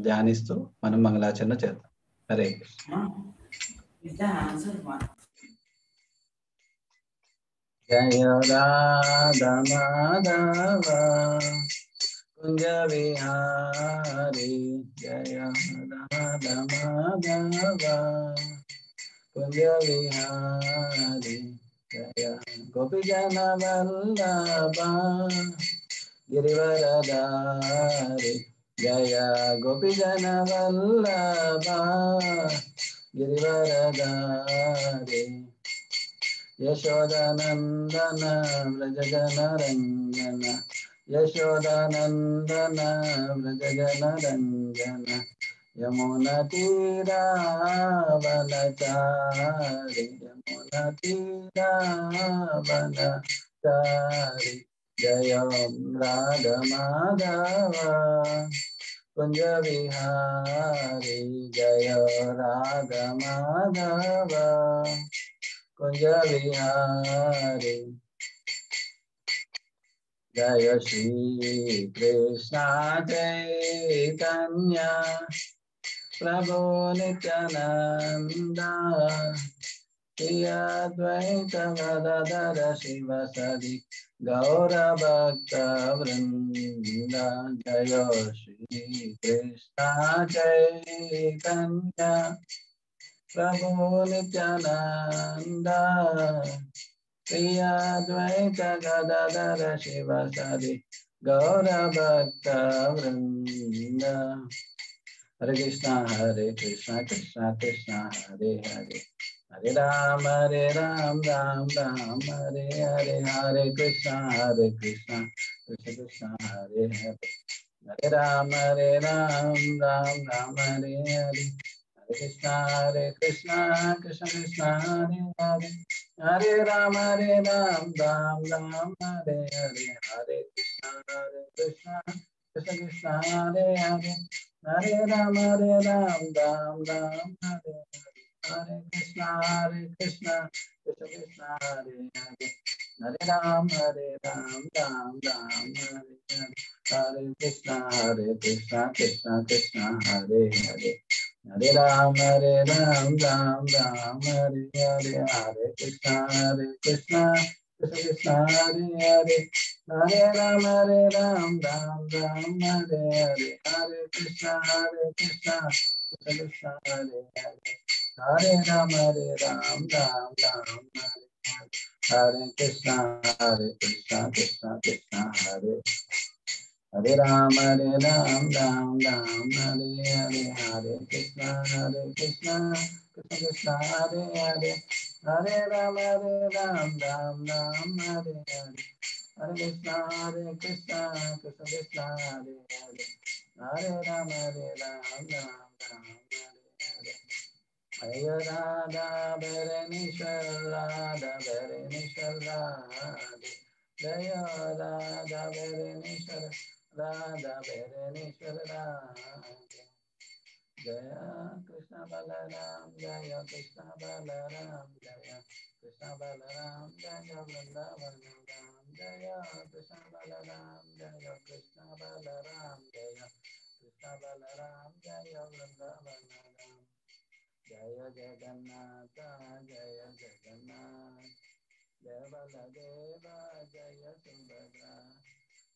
ధ్యానిస్తూ మనం మంగళాచరణ చేద్దాం. హరే కృష్ణ. జయ రాధా మాధవ కుంజ విహారీ, జయ రాధా మాధవ కుంజ విహారీ, జయ గోపిజన వల్లభ గిరివరదారి, జయ గోపిజన వల్లభ గిరివరదారి, యశోదానందన వ్రజగణ రంజన, యశోదానందన వ్రజగణ రంజన, యమున తీరావనచారి, యమున తీరావనచారి, జయ రాధ మాధవ కుంజ విహారీ, జయ రాధ మాధవ కుంజ విహారీ, జయ శ్రీ కృష్ణ చైతన్య ప్రభు నిత్యానంద, శ్రీ అద్వైత గదాధర శివసరి గౌర భక్త వృంద, జయ శ్రీ కృష్ణ చైతన్య ప్రభు నిత్యానంద, శ్రీ అద్వైత గదాధర శివసరి గౌర భక్త వృంద. హరే కృష్ణ కృష్ణ కృష్ణ హరే హరే, హరే రామ రామ రామ హరే హరే, హరే కృష్ణ కృష్ణ కృష్ణ హరే హరే, హరే రామ రామ రామ హరే హరే, హరే కృష్ణ కృష్ణ కృష్ణ హరే హరే, హరే రామ రామ రామ హరే హరే, హరే కృష్ణ కృష్ణ కృష్ణ హరే హరే, హరే రామ రామ రామ హరే హరే, హరే కృష్ణ కృష్ణ కృష్ణ హరే హరే, హరే రామ రామ రామ హరే హరే, హరే కృష్ణ కృష్ణ కృష్ణ హరే హరే, హరే రామ రామ రామ హరే హరే, హరే కృష్ణ కృష్ణ కృష్ణ హరే హరే, హరే రామ రామ రామ హరే హరే, హరే కృష్ణ కృష్ణ కృష్ణ హరే హరే, హరే రామ రామ రామ హరే హరే, హరే కృష్ణ కృష్ణ కృష్ణ హరే, హరే రామ రామ రామ హరే హరే, హరే కృష్ణ కృష్ణ కృష్ణ హరే హరే, హరే రామ రామ రామ హరే హరే, హరే కృష్ణ కృష్ణ కృష్ణ హరే హరే, హరే రామ రామ రామ హరే హరే, జయ రాధా భరణీశ్వర రాధా భరణీశ్వర రాధే, జయ రాధా భరణీశ్వర రాధా భరణీశ్వర రాధే, జయ కృష్ణ బలరామ జయ కృష్ణ బలరామ, జయ కృష్ణ బలరామ జయ వృందావన రామ, జయ కృష్ణ బలరామ జయ కృష్ణ బలరామ, జయ కృష్ణ బలరామ జయ వృందావన రామ, జయ జగన్నాథ జయ జగన్నాథ, జయ బలదేవ జయ సుభద్ర,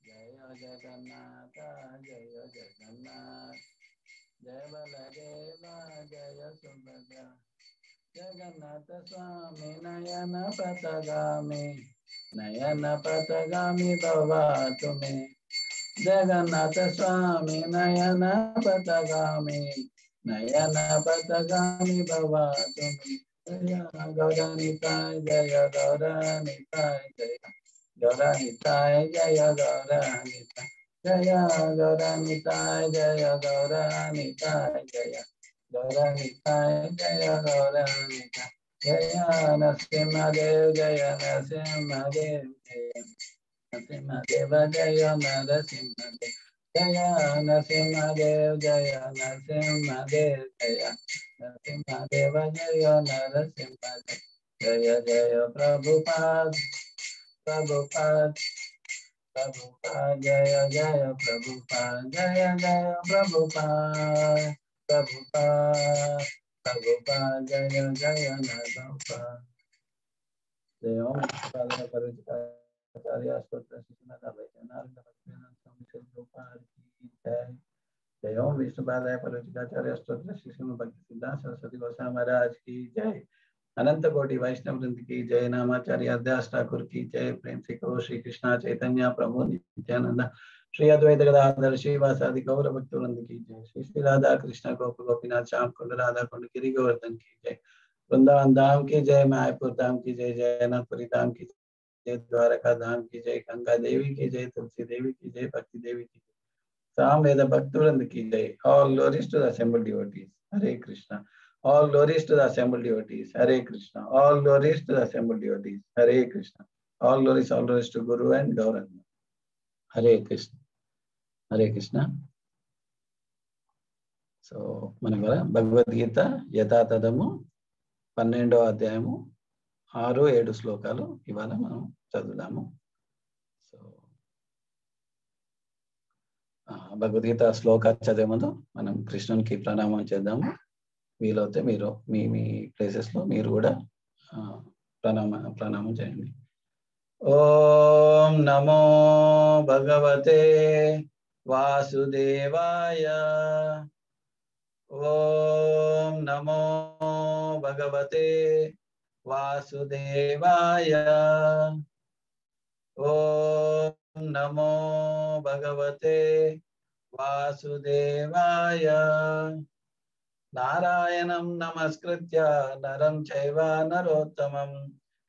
జయ జగన్నాథ జయ జగన్నాథ, జయ బలదేవ జయ సుభద్ర, జగన్నాథ స్వామి నయన పథగామి, నయన పథగామి భవా తుమే, జగన్నాథ స్వామి నయన పథగామి, నయన పథగామి భవా తుమే, జయ గౌరనితాయ జయ గౌరనితాయ, జయ గౌరనితాయ జయ గౌరనితాయ, జయ గౌరనితాయ జయ గౌరనితాయ, జయ గౌరనితాయ జయ గౌరనితాయ, జయ నరసింహదేవ జయ నరసింహదేవ, జయ నరసింహదేవ జయ నరసింహదేవ, జయ నరసింహదేవ జయ నరసింహదేవ, జయ నరసింహదేవ జయ నరసింహదేవ, జయ జయ Prabhupada Prabhupada Prabhupada Jaya Jaya Prabhupada Jaya Jaya Prabhupada Prabhupada Prabhupada Jaya Jaya Prabhupada Jai Om Prabhupada Parvicharya Stotra Sishnata Vaichanarga Bhaktivinoda Swami Prabhupada Ki Jai Jai Om Vishnupadaya Parvicharya Stotra Sishnata Bhaktisiddhanta Saraswati Goswami Maharaj Ki Jai अनंत कोटि वैष्णव वृंद की जय नामाचार्य अध्यास ठाकुर की जय प्रेम से कहो श्री कृष्णा चैतन्य प्रभु नित्यानंद श्री अद्वैत गदाधर श्रीवासादि गौर भक्त वृंद की जय श्री श्री राधा कृष्ण गोप गोपीनाथ श्याम कुंड राधा कुंड गिरि गोवर्धन की जय वृंदावन धाम की जय मायापुर धाम की जय जयनाथपुरी धाम की जय द्वारका धाम की जय गंगा देवी की जय तुलसी देवी की जय भक्ति देवी की जय सामवेद भक्त वृंद की जय all glories to the assembled devotees Hare Krishna All glories to the assembled devotees. Hare Krishna. All glories to the assembled devotees. Hare Krishna. All glories to Guru and Gauranga. Hare Krishna. Hare Krishna. So, manavara Bhagavad Gita Yatha Tadamu 12వ అధ్యాయము 6-7 శ్లోకాలు ఇవాళ మనం చదువుదాము. So Bhagavad Gita శ్లోక చదివే ముందు మనం కృష్ణునికి ప్రణామం చేద్దాము. వీలైతే మీరు మీ మీ ప్లేసెస్ లో మీరు కూడా ప్రణామం చేయండి. ఓం నమో భగవతే వాసుదేవాయ. ఓం నమో భగవతే వాసుదేవాయ. ఓం నమో భగవతే వాసుదేవాయ. నారాయణం నమస్కృత్య నరం చైవ నరోత్తమం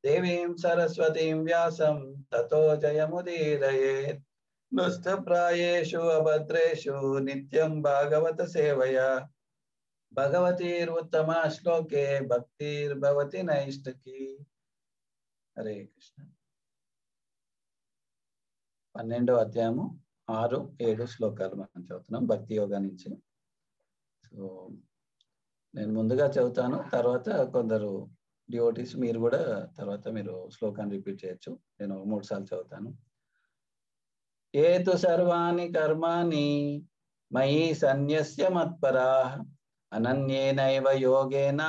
దేవీం సరస్వతీం వ్యాసం తతో జయముదీరయేత్. నృష్టప్రాయేషు అభద్రేషు నిత్యం భాగవత సేవయా. భగవతీరుత్తమా శ్లోకే భక్తిర్భవతి నైష్ఠకి. హరే కృష్ణ. 12వ అధ్యాయము 6-7 శ్లోకాలు మనం చదువుతున్నాం భక్తి యోగా నుంచి. సో నేను ముందుగా చదువుతాను, తర్వాత కొందరు డివోటీస్ మీరు కూడా తర్వాత మీరు శ్లోకాన్ని రిపీట్ చేయొచ్చు. నేను 3 సార్లు చదువుతాను. ఏతు సర్వాణి కర్మాణి మయి సన్యస్య మత్పరాః అనన్యేనైవ యోగేన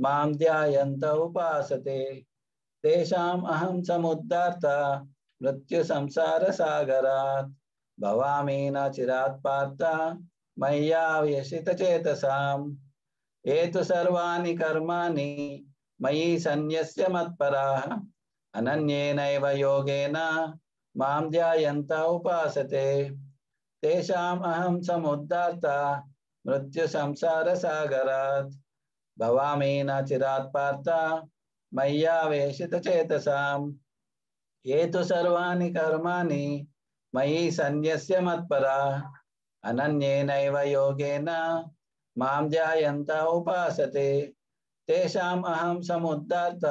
మాం ధ్యాయంత ఉపాసతే తేషాం అహం సముద్ధర్త మృత్యు సంసార సాగరాత్ భవామి న చిరాత్ పార్థ మయ్యా వ్యసిత చేతసాం. ఏతు సర్వాణి కర్మాణి మయి సన్యస్య మత్పరాః అనన్యేనైవ యోగేన మాం ధ్యాయంత ఉపాసతే తేషాం అహం సముద్ధర్త మృత్యు సంసార సాగరాత్ భవామి న చిరాత్ పార్థ మయ్యా వ్యసిత చేతసాం. ఏతు సర్వాణి కర్మాణి మయి సన్యస్య మత్పరాః అనన్యేనైవ యోగేన మాం ధ్యాయంత ఉపాసతే తేషాం అహం సముద్ధర్త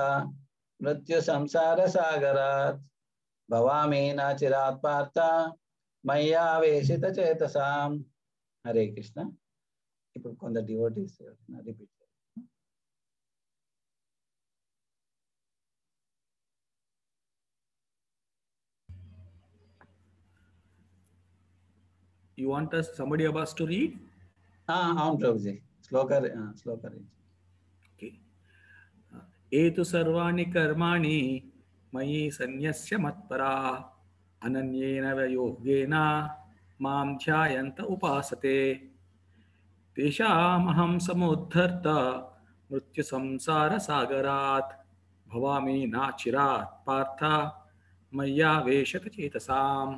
మృత్యు సంసార సాగరాత్ భవామి న చిరాత్ పార్థ మయ్యా వేషిత చేతసాం. హరే కృష్ణ. ఇప్పుడు కొందరు devotees repeat. You want somebody of us to read? అవును ప్రభుజీ. శ్లోక ఓకే. ఏతు సర్వాణి కర్మాణి మయి సన్యస్య మత్పరాః అనన్యేన యోగేన మాం ధ్యాయంత ఉపాసతే తేషామహం సముద్ధర్త మృత్యు సంసార సాగరాత్ భవామి నా చిరాత్ పార్థ మయ్యా వేషత చేతసాం.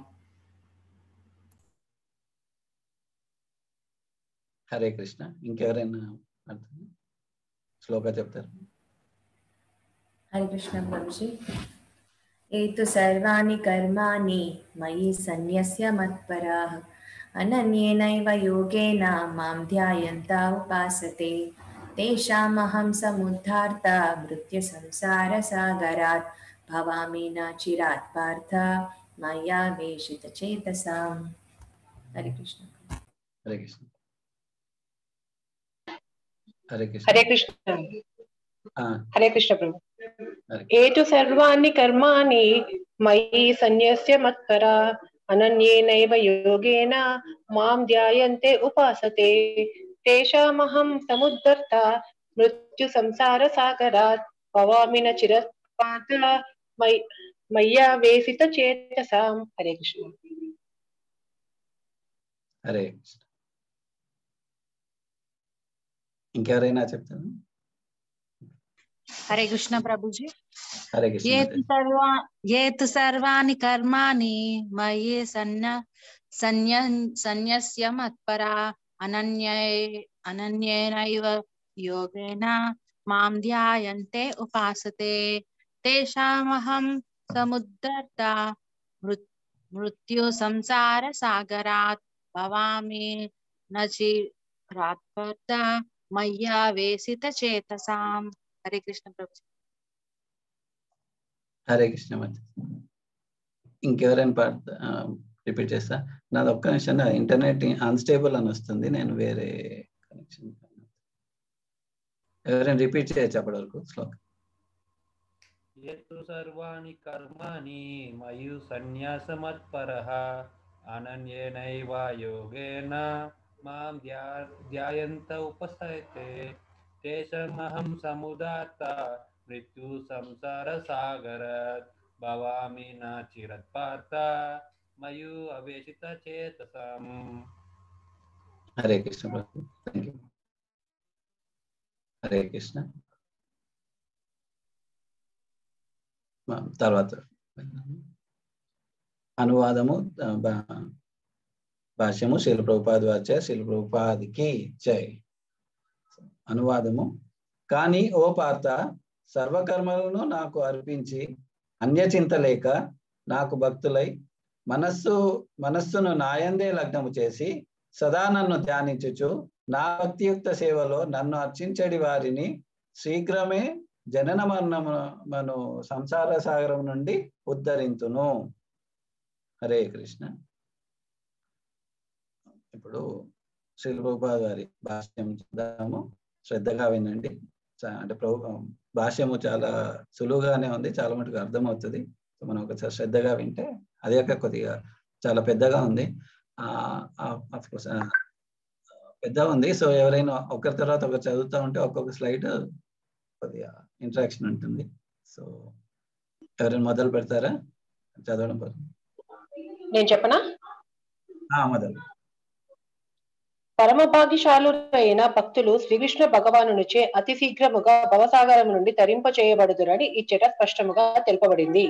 హరే కృష్ణ. ఇంకెవరైనా శ్లోక చెప్తారు? హరే కృష్ణ ప్రభుజీ. ఏతు సర్వాణి కర్మాణి మయి సన్యస్య మత్పరాః అనన్యేనైవ యోగేన మాం ధ్యాయంత ఉపాసతే తేషామహం సముద్ధర్త మృత్యు సంసార సాగరాత్ భవామి న చిరాత్ పార్థ మయ్యా వేషిత చేతసాం. హరే కృష్ణ. హరే కృష్ణ. హరే కృష్ణ. హరే కృష్ణ. హరే కృష్ణ ప్రభు. ఏతు సర్వాణి కర్మాణి మయి సన్యస్య మత్పరా అనన్యేనైవ యోగేన మాం ధ్యాయంతే ఉపాసతే తేషామహం సముద్ధర్త మృత్యు సంసార సాగరాత్ భవామి న చిరపాత మయ్యా వేసిత చేతసాం. హరే కృష్ణ. హరే కృష్ణ. ఇంకెవరైనా చెప్తాను? హరే కృష్ణ ప్రభుజీ. హరే కృష్ణ. ఏ తు సర్వాణి కర్మాణి మయి సన్యస్య మత్పరా అనన్యేనైవ యోగేన మాం ధ్యాయంతే ఉపాసతే తేషామహం సముద్ధర్త మృత్యు సంసార సాగరాత్ భవామి నచిరాత్పర్త మయ్యా వేసిత చేతసాం. హరే కృష్ణ ప్రభు. హరే కృష్ణ. ఇంకెవరైనా రిపీట్ చేస్తా. నాది ఒక్క నిమిషం, ఇంటర్నెట్ అన్స్టేబుల్ అని వస్తుంది, నేను వేరే కనెక్షన్. ఎవరైనా రిపీట్ చేయొచ్చు అప్పటి వరకు శ్లోకం. ఏతు సర్వాణి కర్మాణి మయు సన్యాసమత్పరః అనన్యేనైవ యోగేన మాం ధ్యాయంత ఉపాసతే తేషామహం సముదాత మృత్యు సంసార సాగరాత్ భవామి న చిరత్పాత మయు అవేశిత చేతసాం. హరే కృష్ణ ప్రభు. Thank you. హరే కృష్ణ. తర్వాత అనువాదము భాష్యము శ్రీల ప్రభుపాద వాచ్య శ్రీల ప్రభుపాదికి జై. అనువాదము. కానీ ఓ పార్త, సర్వకర్మలను నాకు అర్పించి అన్యచింత లేక నాకు భక్తులై మనస్సును నాయందే లగ్నము చేసి సదా నన్ను ధ్యానించుచు నా భక్తియుక్త సేవలో నన్ను అర్చించడి వారిని శీఘ్రమే జనన మరణమును సంసార సాగరం నుండి ఉద్ధరింతును. హరే కృష్ణ. ఇప్పుడు శ్రీల ప్రభుపాద గారి భాష్యం చూద్దాము, శ్రద్ధగా వినండి. అంటే భాష్యము చాలా సులువుగానే ఉంది, చాలా మటుకు అర్థమవుతుంది. మనం ఒకసారి శ్రద్ధగా వింటే, అదే కొద్దిగా చాలా పెద్దగా ఉంది, పెద్దగా ఉంది. సో ఎవరైనా ఒకరి తర్వాత ఒకరు చదువుతూ ఉంటే ఒక్కొక్క స్లైడ్ కొద్దిగా ఇంటరాక్షన్ ఉంటుంది. సో ఎవరైనా మొదలు పెడతారా చదవడం? నేను చెప్పనా? మొదలు. పరమభాగ్యశాలురైన భక్తులు శ్రీకృష్ణ భగవానునిచే అతి శీఘ్రముగా భవసాగరం నుండి తరింప చేయబడుదురని ఇచ్చట స్పష్టముగా తెలుపబడింది.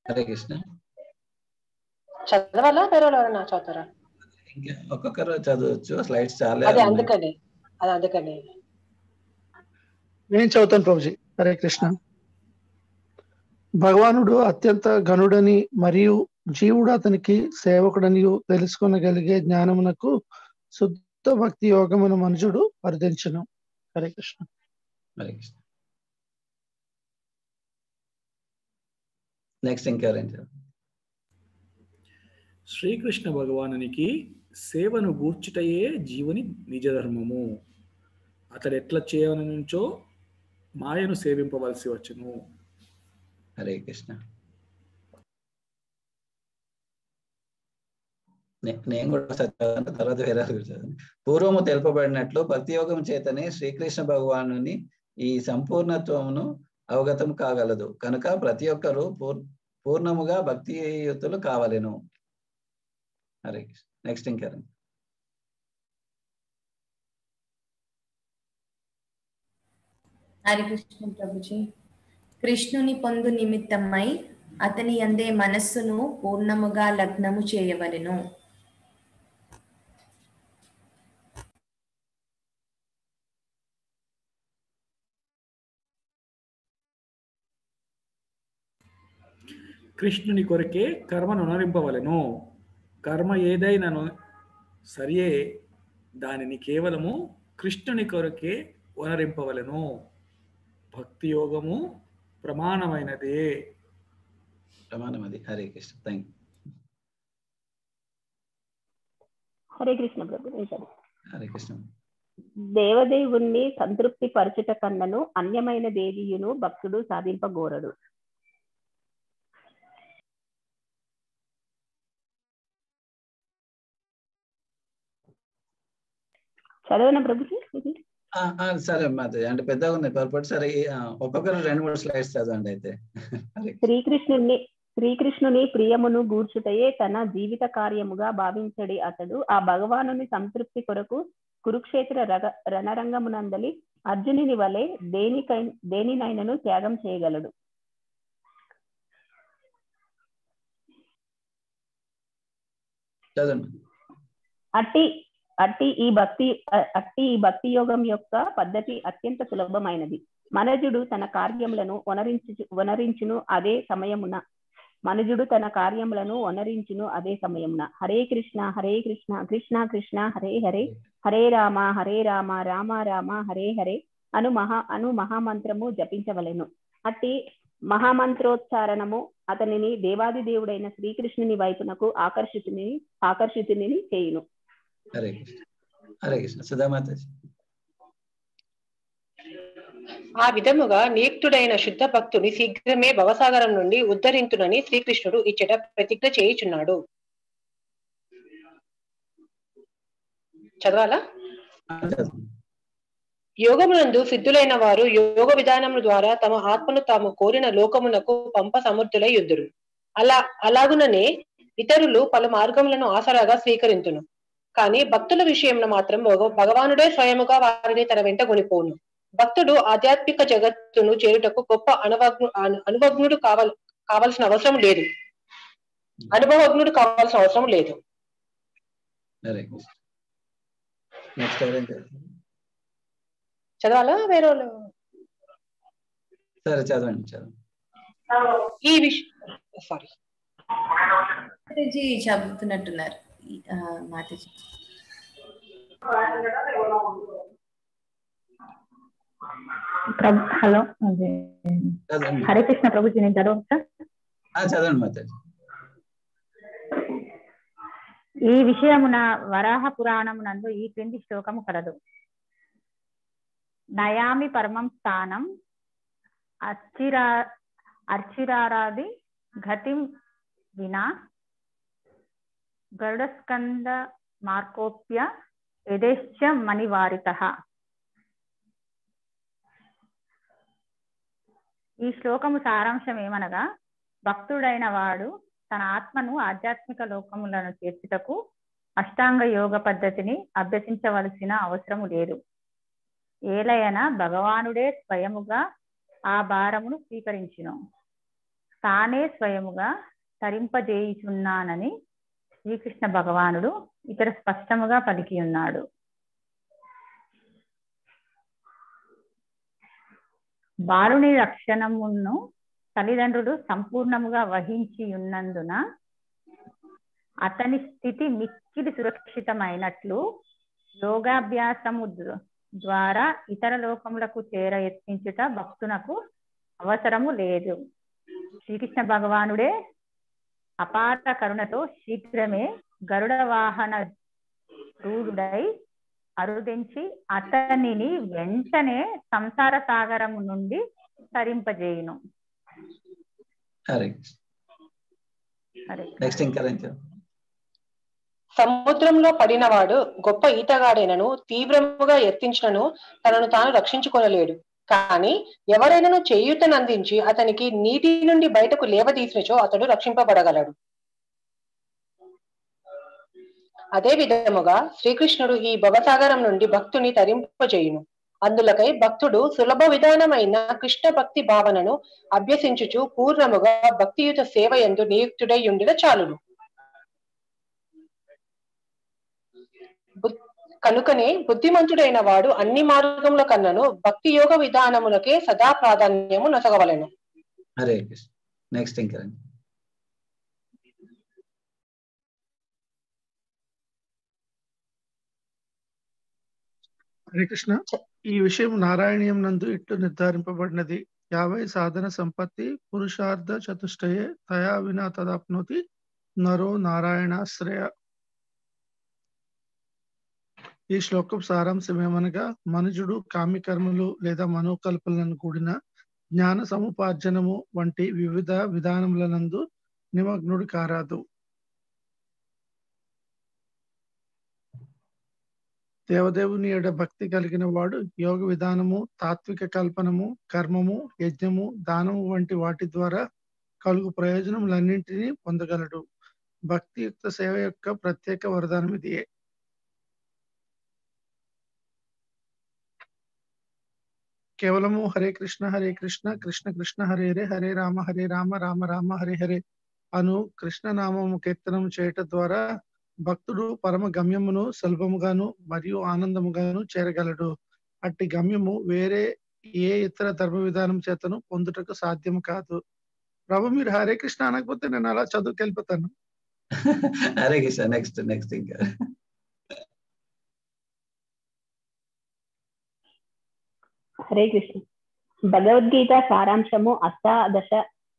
హరే కృష్ణ. చదవాలా వేరే ఎవరైనా చదువుతారా? ఒక్కొక్కరు చదవచ్చు, స్లైడ్స్ చాలా. అదే అందుకని నేను చదువుతాను ప్రభుజీ. హరే కృష్ణ. భగవానుడు అత్యంత ఘనుడని మరియు జీవుడు అతనికి సేవకుడని తెలుసుకొనగలిగే జ్ఞానమునకు శుద్ధ భక్తి యోగమున మనుషుడు వర్ధించును. హరే కృష్ణ. హరే కృష్ణ. నెక్స్ట్ ఇంకెవరైనా? శ్రీకృష్ణ భగవానునికి సేవను గూర్చుటయే జీవుని నిజధర్మము. అతడు ఎట్లా చేయనుంచో మాయను సేవింపవలసి వచ్చును. హరే కృష్ణ. నేను కూడా చదివాను, తర్వాత వేరే చదివాను. పూర్వము తెలుపబడినట్లు భక్తి యోగం చేతనే శ్రీకృష్ణ భగవానుని ఈ సంపూర్ణత్వమును అవగతం కాగలదు. కనుక ప్రతి ఒక్కరూ పూర్ణముగా భక్తియుతులు కావలెను. హరే కృష్ణ. నెక్స్ట్ ఇంకెవరైనా? హరే కృష్ణ ప్రభుజీ. కృష్ణుని పొందు నిమిత్తమై అతని యందే మనస్సును పూర్ణముగా లగ్నము చేయవలెను. కృష్ణుని కొరకే కర్మను అనురింపవలెను. కర్మ ఏదైనాను సరియే దానిని కేవలము కృష్ణుని కొరకే వనరింపవలెను. భక్తి యోగము ప్రమాణమైనదే. ప్రమాణం అది. హరే కృష్ణ. Thank you. హరే కృష్ణ ప్రభు. నిజం. హరే కృష్ణ. దేవదేవుణ్ణి సంతృప్తి పరచుట కన్నను అన్యమైన దేవీయును భక్తుడు సాధింపగోరడు. చదవనా ప్రభుజీ? సరే మాతాజీ, అంటే పెద్దగా ఉంది పొరపాటు. సరే ఒక్కొక్కరు 2-3 స్లైడ్స్ చదవండి అయితే. శ్రీకృష్ణుని ప్రియమును గూర్చుటయే తన జీవిత కార్యముగా భావించడి అతడు ఆ భగవానుని సంతృప్తి కొరకు కురుక్షేత్ర రణరంగమునందలి అర్జునుని వలె దేనినైనను త్యాగం చేయగలడు. అట్టి ఈ భక్తి యోగం యొక్క పద్ధతి అత్యంత సులభమైనది. మనుజుడు తన కార్యములను వనరించును అదే సమయమున హరే కృష్ణ కృష్ణ కృష్ణ హరే హరే, హరే రామ రామ రామ హరే హరే అను మహామంత్రము జపించవలెను. అట్టి మహామంత్రోచ్చారణము అతనిని దేవాది దేవుడైన శ్రీకృష్ణుని వైపునకు ఆకర్షితుని చేయును. హరే కృష్ణ. హరే కృష్ణ. సుధామాతాజీ. ఆ విధముగా నియుక్తుడైన శుద్ధ భక్తుని శీఘ్రమే భవసాగరం నుండి ఉద్ధరింతునని శ్రీకృష్ణుడు ఇచ్చట ప్రతిజ్ఞ చేయుచున్నాడు. చదవాలా? యోగమునందు సిద్ధులైన వారు యోగ విధానము ద్వారా తమ ఆత్మను తాము కోరిన లోకమునకు పంప సమర్థులై యుద్ధురు. అలాగుననే ఇతరులు పలు మార్గములను ఆసరాగా స్వీకరించును. కానీ భక్తుల విషయంలో మాత్రం భగవానుడే స్వయముగా వారిని తన వెంట కొనిపోను. భక్తుడు ఆధ్యాత్మిక జగత్తును చేరుటకు గొప్ప అనుభవజ్ఞుడు కావాల్సిన అవసరం లేదు. చదవాలా వేరే వాళ్ళు? సరే చదవండి. ఈ విషయం చదువుతున్నట్టున్నారు మాతాజీ. హలో, హరే కృష్ణ ప్రభుజీ, నేను చదవచ్చా? చదవండి మాతాజీ. ఈ విషయమున వరాహ పురాణమునందు ఈ క్రింది శ్లోకము కలదు. నయామి పరమం స్థానం అర్చిరారాది ఘటిం వినా గరుడస్కంద మార్కోప్య యథేశ్చ మణివారితః. ఈ శ్లోకము సారాంశం ఏమనగా, భక్తుడైన వాడు తన ఆత్మను ఆధ్యాత్మిక లోకములను చేర్చుటకు అష్టాంగ యోగ పద్ధతిని అభ్యసించవలసిన అవసరము లేదు. ఏలయన భగవానుడే స్వయముగా ఆ భారమును స్వీకరించును. తానే స్వయముగా తరింపజేయుచున్నానని శ్రీకృష్ణ భగవానుడు ఇక్కడ స్పష్టముగా పలికి ఉన్నాడు. బాలుని రక్షణమును తల్లిదండ్రులు సంపూర్ణముగా వహించి ఉన్నందున అతని స్థితి మిక్కిలి సురక్షితమైనట్లు యోగాభ్యాసము ద్వారా ఇతర లోకములకు చేర యత్నించుట భక్తునకు అవసరము లేదు. శ్రీకృష్ణ భగవానుడే అపార కరుణతో శీఘ్రమే గరుడ వాహన రూఢుడై అరుదించి అతనిని వెంటనే సంసార సాగరము నుండి తరింపజేయును. సముద్రంలో పడినవాడు గొప్ప ఈతగాడైనను తీవ్రముగా యత్నించినను తనను తాను రక్షించుకొనలేడు. కానీ ఎవరైనాను చేయూతనందించి అతనికి నీటి నుండి బయటకు లేవదీసినచో అతడు రక్షింపబడగలడు. అదే విధముగా శ్రీకృష్ణుడు ఈ భవసాగరం నుండి భక్తుని తరింపజేయును. అందులకై భక్తుడు సులభ విధానమైన కృష్ణ భక్తి భావనను అభ్యసించుచు పూర్ణముగా భక్తియుత సేవ యందు నియుక్తుడై ఉండిన చాలును. కనుకనే బుద్ధిమంతుడైన వాడు అన్ని మార్గముల కన్నను భక్తి యోగ విధానములకే సదా ప్రాధాన్యము నొసగవలెను. హరే కృష్ణ. నెక్స్ట్ ఇంకా హరే కృష్ణ. ఈ విషయం నారాయణీయం నందు ఇట్లు నిర్ధారింపబడినది. 50 సాధన సంపత్తి పురుషార్థ చతుష్టయే తయా వినా తదాప్నోతి నరో నారాయణాశ్రయ. ఈ శ్లోకం సారాంశం ఏమనగా మనుజుడు కామ్యకర్మలు లేదా మనోకల్పనలను కూడిన జ్ఞాన సముపార్జనము వంటి వివిధ విధానములనందు నిమగ్నుడు కారాదు. దేవదేవుని ఎడ భక్తి కలిగిన వాడు యోగ విధానము, తాత్విక కల్పనము, కర్మము, యజ్ఞము, దానము వంటి వాటి ద్వారా కలుగు ప్రయోజనములన్నింటినీ పొందగలడు. భక్తియుక్త సేవ యొక్క ప్రత్యేక వరదానం ఇదియే. కేవలము హరే కృష్ణ కృష్ణ కృష్ణ హరే హరే, హరే రామ రామ రామ హరే హరే అను కృష్ణనామము కీర్తనం చేయటం ద్వారా భక్తుడు పరమ గమ్యమును సులభముగాను మరియు ఆనందముగాను చేరగలడు. అట్టి గమ్యము వేరే ఏ ఇతర ధర్మ విధానం చేతను పొందుటకు సాధ్యము కాదు. ప్రభు, మీరు హరే కృష్ణ అనకపోతే నేను అలా చదువుకెళ్ళిపోతాను. హరే కృష్ణ. నెక్స్ట్ ఇంకా హరే కృష్ణ. భగవద్గీత సారాంశము అష్టాదశ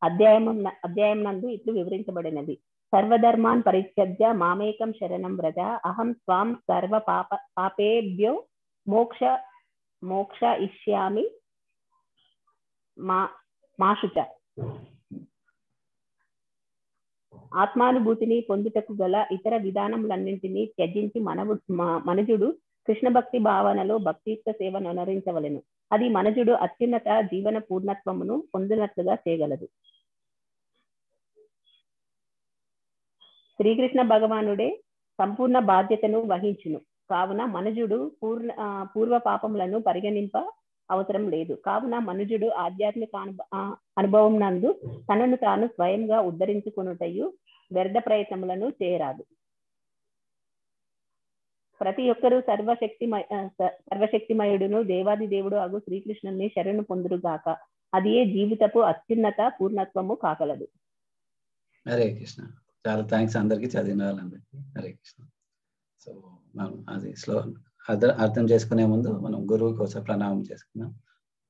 అధ్యాయం నందు ఇట్లు వివరించబడినది. సర్వధర్మాన్ పరిత్యజ్య మామేకం శరణం వ్రజ, అహం త్వాం సర్వ పాపేభ్యో మోక్ష ఇష్యామి మాశుచ. ఆత్మానుభూతిని పొందుటకు గల ఇతర విధానములన్నింటినీ త్యజించి మనుజుడు కృష్ణ భక్తి భావనలో భక్తియుక్త సేవను అనుసరించవలెను. అది మనుజుడు అత్యున్నత జీవన పూర్ణత్వమును పొందినట్లుగా చేయగలదు. శ్రీకృష్ణ భగవానుడే సంపూర్ణ బాధ్యతను వహించును. కావున మనుజుడు పూర్వ పాపములను పరిగణింప అవసరం లేదు. కావున మనుజుడు ఆధ్యాత్మిక అనుభవం నందు తనను తాను స్వయంగా ఉద్ధరించుకున్నటయు వ్యర్థ ప్రయత్నములను చేయరాదు. ప్రతి ఒక్కరూ సర్వశక్తిమయుడును దేవాది దేవుడు అగు శ్రీకృష్ణుని శరణు పొందురుగాక. అది ఏ జీవితపు అత్యున్నత పూర్ణత్వము కాగలదు. హరే కృష్ణ. చాలా థ్యాంక్స్ అందరికి, చదివిన వాళ్ళందరికీ. హరే కృష్ణ. సో మనం అది అర్థం చేసుకునే ముందు మనం గురువు కోసం ప్రణామం చేసుకున్నాం.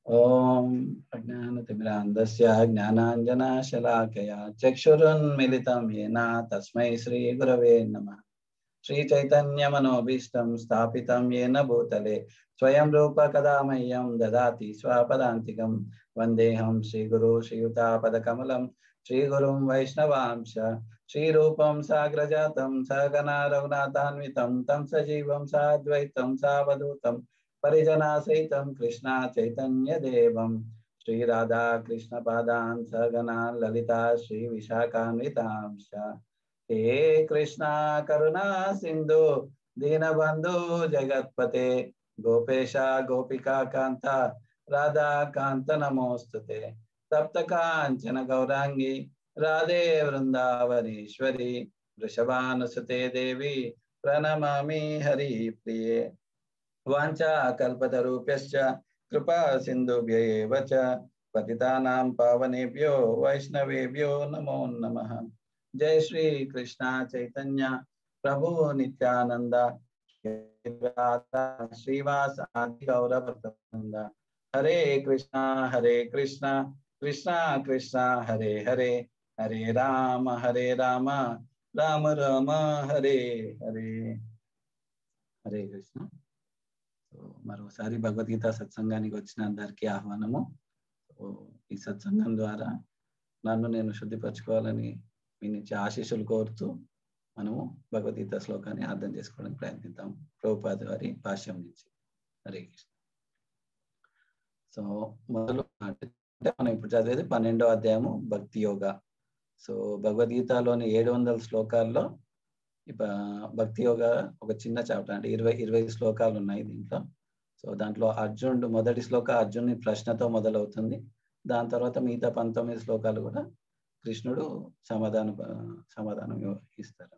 ఓం అజ్ఞానతిమిరాంధస్య జ్ఞానాంజనశలాకయా చక్షురున్మిలితం యేన తస్మై శ్రీ గురవే నమః. శ్రీ చైతన్య మనోభీష్టం స్థాపితం యేన భూతలే స్వయం రూప కదా మह्यं దదాతి స్వపదాంతికం. వందేహం శ్రీ గురు శ్రీయుతాపదకమలం శ్రీ గురుం వైష్ణవాంశ శ్రీరూపం సాగ్రజాతం సగనా రఘునాథాన్వితం తం సజీవం సాద్వైతం సావధూతం పరిజనా సహితం కృష్ణ చైతన్య దేవం శ్రీ రాధా కృష్ణ పాదాన్ సగనా లలితా శ్రీ విశాఖాన్వితాంశ. హే కృష్ణ కరుణా సింధు దీనబంధు జగత్పతే గోపేశ గోపికా కాంత రాధా కాంత నమోస్తుతే. తప్త కాంచన గౌరాంగి రాధే వృందావనేశ్వరి వృషభానుసుతే దేవి ప్రణమామి హరి ప్రియే. వాంఛా కల్పతరూప్యశ్చ కృపా సింధుభ్య ఏవ చ పతితానాం పావనేభ్యో వైష్ణవేభ్యో నమో నమః. జై శ్రీ కృష్ణ చైతన్య ప్రభు నిత్యానంద శ్రీవాస ఆది గౌరవృంద. హరే కృష్ణ కృష్ణ కృష్ణ హరే హరే, హరే రామ రామ రామ హరే హరే. హరే కృష్ణ. మరోసారి భగవద్గీత సత్సంగానికి వచ్చిన అందరికీ ఆహ్వానము. ఈ సత్సంగం ద్వారా నన్ను నేను శుద్ధిపరచుకోవాలని మీ నుంచి ఆశీస్సులు కోరుతూ మనము భగవద్గీత శ్లోకాన్ని అర్థం చేసుకోవడానికి ప్రయత్నిద్దాం ప్రభుపాద వారి భాష్యం నుంచి. హరే కృష్ణ. సో మొదలు అంటే మనం ఇప్పుడు చదివేది 12వ అధ్యాయము భక్తి యోగ. సో భగవద్గీతలోని 700 శ్లోకాల్లో భక్తి యోగ ఒక చిన్న చాప్టర్, అంటే 20 శ్లోకాలు ఉన్నాయి దీంట్లో. సో దాంట్లో అర్జునుడు మొదటి శ్లోక అర్జునుని ప్రశ్నతో మొదలవుతుంది. దాని తర్వాత మిగతా 19 శ్లోకాలు కూడా కృష్ణుడు సమాధానం ఇస్తారు.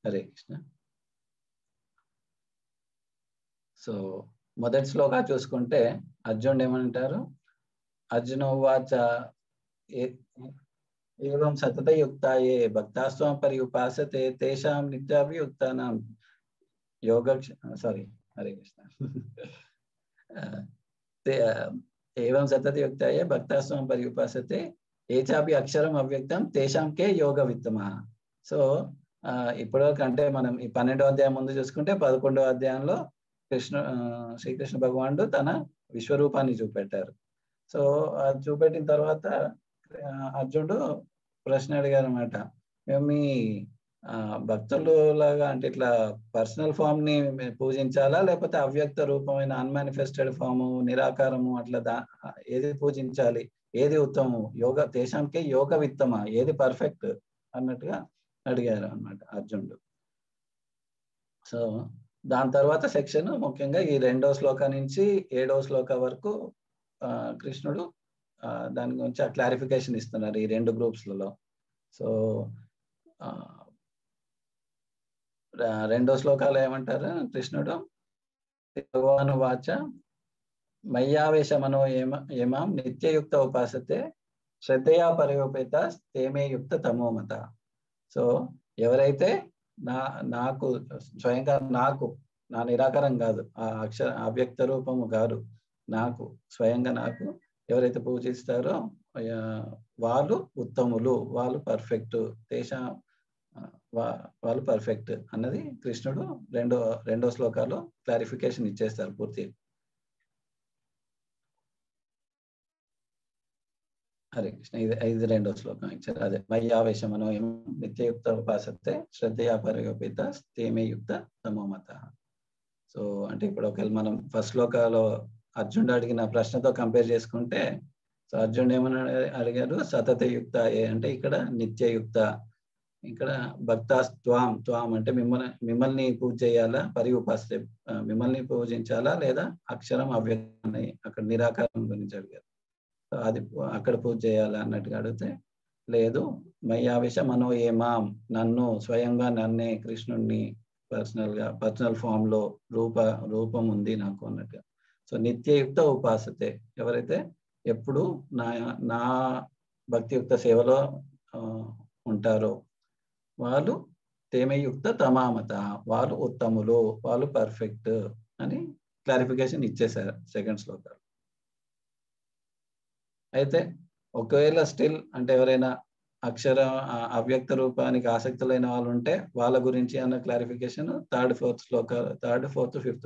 హరే కృష్ణ. సో మొదటి శ్లోక చూసుకుంటే అర్జునుడు ఏమంటారు? అర్జున ఉవాచ ఏవం సతతయుక్తాయే భక్తాస్త్వం పర్యుపాసతే తేషాం నిత్యాభియుక్తానాం హరే కృష్ణ. ఏవం సతతయుక్తాయే భక్తాస్త్వం పర్యుపాసతే ఏచాపి అక్షరం అవ్యక్తం తేషాం కే యోగ విత్తమః. సో ఇప్పటివరకు అంటే మనం ఈ 12వ అధ్యాయం ముందు చూసుకుంటే 11వ అధ్యాయంలో శ్రీకృష్ణ భగవానుడు తన విశ్వరూపాన్ని చూపెట్టారు. సో అది చూపెట్టిన తర్వాత అర్జునుడు ప్రశ్న అడిగారు అనమాట, మేము మీ భక్తులు లాగా అంటే ఇట్లా పర్సనల్ ఫామ్ ని పూజించాలా, లేకపోతే అవ్యక్త రూపమైన అన్మానిఫెస్టెడ్ ఫాము నిరాకారము అట్లా ఏది పూజించాలి, ఏది ఉత్తమము, యోగ దేశానికే యోగ విత్తమా, ఏది పర్ఫెక్ట్ అన్నట్టుగా అడిగారు అన్నమాట అర్జునుడు. సో దాని తర్వాత సెక్షన్ ముఖ్యంగా ఈ 2వ శ్లోకం నుంచి 7వ శ్లోకం వరకు కృష్ణుడు దాని గురించి ఆ క్లారిఫికేషన్ ఇస్తున్నారు ఈ 2 గ్రూప్స్లలో. సో 2వ శ్లోకాలు ఏమంటారు కృష్ణుడు, భగవాను వాచ మయ్యావేశ మనో ఏమాం నిత్యయుక్త ఉపాసతే శ్రద్ధయా పరియోపేత తేమే యుక్త తమోమత. సో ఎవరైతే నాకు స్వయంగా నా నిరాకారం కాదు, ఆ అవ్యక్త రూపము కాదు, నాకు స్వయంగా నాకు ఎవరైతే పూజిస్తారో వాళ్ళు ఉత్తములు, వాళ్ళు పర్ఫెక్ట్, వాళ్ళు పర్ఫెక్ట్ అన్నది కృష్ణుడు 2వ శ్లోకాల్లో క్లారిఫికేషన్ ఇచ్చేస్తారు పూర్తి. హరే కృష్ణ. ఇది 2వ శ్లోకం ఇచ్చారు. అదే మయ్యావేశమనో నిత్యయుక్త ఉపాసతే శ్రద్ధయా పరియోపిత తేమే యుక్త తమోమత. సో అంటే ఇప్పుడు ఒకవేళ మనం ఫస్ట్ శ్లోకాలో అర్జునుడు అడిగిన ప్రశ్నతో కంపేర్ చేసుకుంటే, సో అర్జునుడు ఏమని అడిగారు, సతతయుక్త అంటే ఇక్కడ నిత్యయుక్త, ఇక్కడ భక్తాస్త్వాం అంటే మిమ్మల్ని పూజ చేయాలా, పరిఉపాసతే మిమ్మల్ని పూజించాలా, లేదా అక్షరం అవ్యక్తం అక్కడ నిరాకారం గురించి అడిగారు. అది అక్కడ పూజ చేయాలా అన్నట్టుగా అడిగితే, లేదు మయ్యావేశ మనో ఏమాం నన్ను స్వయంగా నన్నే కృష్ణుడిని పర్సనల్ ఫామ్ లో రూపం ఉంది నాకు అన్నట్టుగా. సో నిత్యయుక్త ఉపాసతే ఎవరైతే ఎప్పుడు నా భక్తియుక్త సేవలో ఉంటారో వాళ్ళు తేమయుక్త తమామత, వాళ్ళు ఉత్తములు, వాళ్ళు పర్ఫెక్ట్ అని క్లారిఫికేషన్ ఇచ్చేసారు 2వ శ్లోకాలు. అయితే ఒకవేళ స్టిల్ అంటే ఎవరైనా అవ్యక్త రూపానికి ఆసక్తులైన వాళ్ళు ఉంటే వాళ్ళ గురించి అన్న క్లారిఫికేషన్ 3rd, 4th, 5th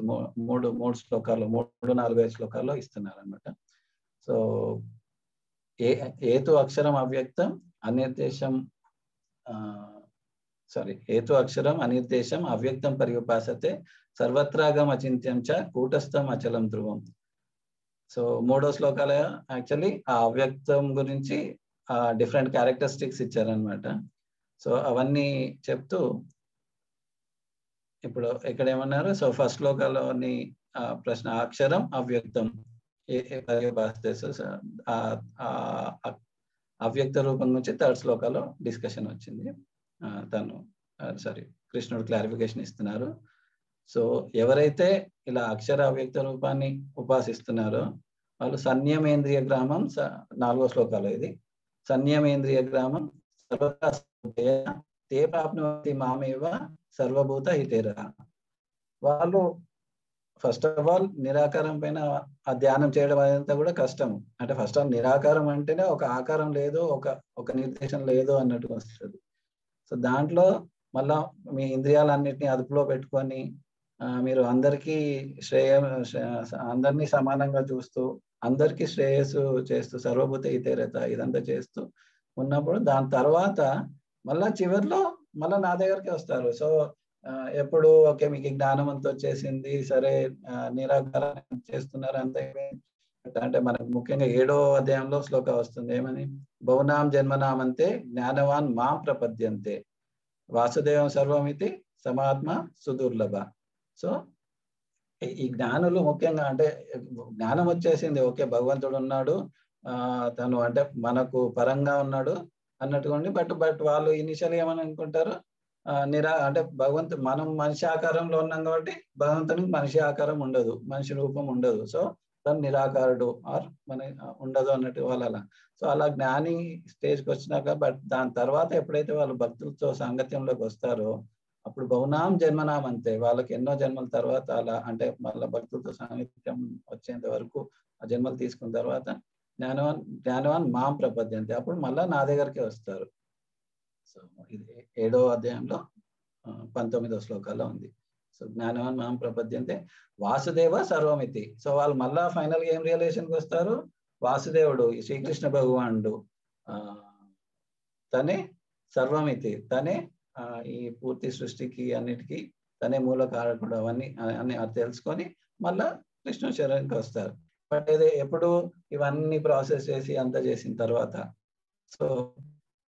3 శ్లోకాల్లో 3, 4, 5 శ్లోకాల్లో ఇస్తున్నారు అనమాట. సో ఏతు అక్షరం అవ్యక్తం అనిర్దేశం ఏతు అక్షరం అనిర్దేశం అవ్యక్తం పరిఉపాసతే సర్వత్రాగం అచింత్యం చ కూటస్థం అచలం ధ్రువం. సో 3వ శ్లోకాల యాక్చువల్లీ ఆ అవ్యక్తం గురించి డిఫరెంట్ క్యారెక్టరిస్టిక్స్ ఇచ్చారనమాట. సో అవన్నీ చెప్తూ ఇప్పుడు ఇక్కడ ఏమన్నారు, సో ఫస్ట్ శ్లోకాలోని ప్రశ్న అక్షరం అవ్యక్తం అవ్యక్త రూపం నుంచి 3rd శ్లోకాలో డిస్కషన్ వచ్చింది. కృష్ణుడు క్లారిఫికేషన్ ఇస్తున్నారు. సో ఎవరైతే ఇలా అక్షర అవ్యక్త రూపాన్ని ఉపాసిస్తున్నారో వాళ్ళు సంయమేంద్రియ గ్రామం 4వ శ్లోకాలో ఇది సంయమేంద్రియ గ్రామం సర్వదా తే ప్రాప్నువంతి మామేవ సర్వభూత హితేర. వాళ్ళు ఫస్ట్ ఆఫ్ ఆల్ నిరాకారం పైన ఆ ధ్యానం చేయడం అదంతా కూడా కష్టం. అంటే ఫస్ట్ ఆఫ్ ఆల్ నిరాకారం అంటేనే ఒక ఆకారం లేదు, ఒక నిర్దేశం లేదు అన్నట్టు వస్తుంది. సో దాంట్లో మళ్ళా మీ ఇంద్రియాలన్నిటిని అదుపులో పెట్టుకొని మీరు అందరికీ అందరినీ సమానంగా చూస్తూ అందరికీ శ్రేయస్సు చేస్తూ సర్వభూత హితేరత ఇదంతా చేస్తూ ఉన్నప్పుడు దాని తర్వాత మళ్ళా చివరిలో మళ్ళా నా దగ్గరికి వస్తారు. సో ఎప్పుడు ఓకే మీకు జ్ఞానం అంతా వచ్చేసింది, సరే నిరాకారం చేస్తున్నారు అంతే. అంటే మనకు ముఖ్యంగా 7వ అధ్యాయంలో శ్లోకం వస్తుంది ఏమని, బహునాం జన్మనామంతే జ్ఞానవాన్ మాం ప్రపద్యంతే వాసుదేవం సర్వమితి సమాత్మ సుదుర్లభ. సో ఈ జ్ఞానులు ముఖ్యంగా అంటే జ్ఞానం వచ్చేసింది, ఓకే భగవంతుడు ఉన్నాడు, తను అంటే మనకు పరంగా ఉన్నాడు అన్నట్టుకోండి. బట్ వాళ్ళు ఇనిషియల్ ఏమని అనుకుంటారు, అంటే మనం మనిషి ఆకారంలో ఉన్నాం కాబట్టి భగవంతునికి మనిషి ఆకారం ఉండదు, మనిషి రూపం ఉండదు. సో తను నిరాకారుడు ఆర్ మన ఉండదు అన్నట్టు వాళ్ళు అలా. సో అలా జ్ఞాని స్టేజ్కి వచ్చినాక బట్ దాని తర్వాత ఎప్పుడైతే వాళ్ళు భక్తులతో సాంగత్యంలోకి వస్తారో అప్పుడు బహునాం జన్మనాం అంతే, వాళ్ళకి ఎన్నో జన్మల తర్వాత అలా అంటే మళ్ళీ భక్తులతో సాంగత్యం వచ్చేంత వరకు ఆ జన్మలు తీసుకున్న తర్వాత జ్ఞానవాన్ మాం ప్రపద్యంతే, అప్పుడు మళ్ళా నా దగ్గరికి వస్తారు. సో ఇది 7వ అధ్యాయంలో 19వ శ్లోకాల్లో ఉంది. సో జ్ఞానవాన్ మాం ప్రపద్యంతే వాసుదేవ సర్వమితి. సో వాళ్ళు మళ్ళా ఫైనల్ గా ఏం రియలైజేషన్కి వస్తారు? వాసుదేవుడు శ్రీకృష్ణ భగవానుడు తనే సర్వమితి, తనే ఈ పూర్తి సృష్టికి అన్నిటికీ తనే మూల కారకుడు అన్ని తెలుసుకొని మళ్ళా కృష్ణ శరణ్కి వస్తారు. బట్ ఇది ఎప్పుడు ఇవన్నీ ప్రాసెస్ చేసి అంతా చేసిన తర్వాత. సో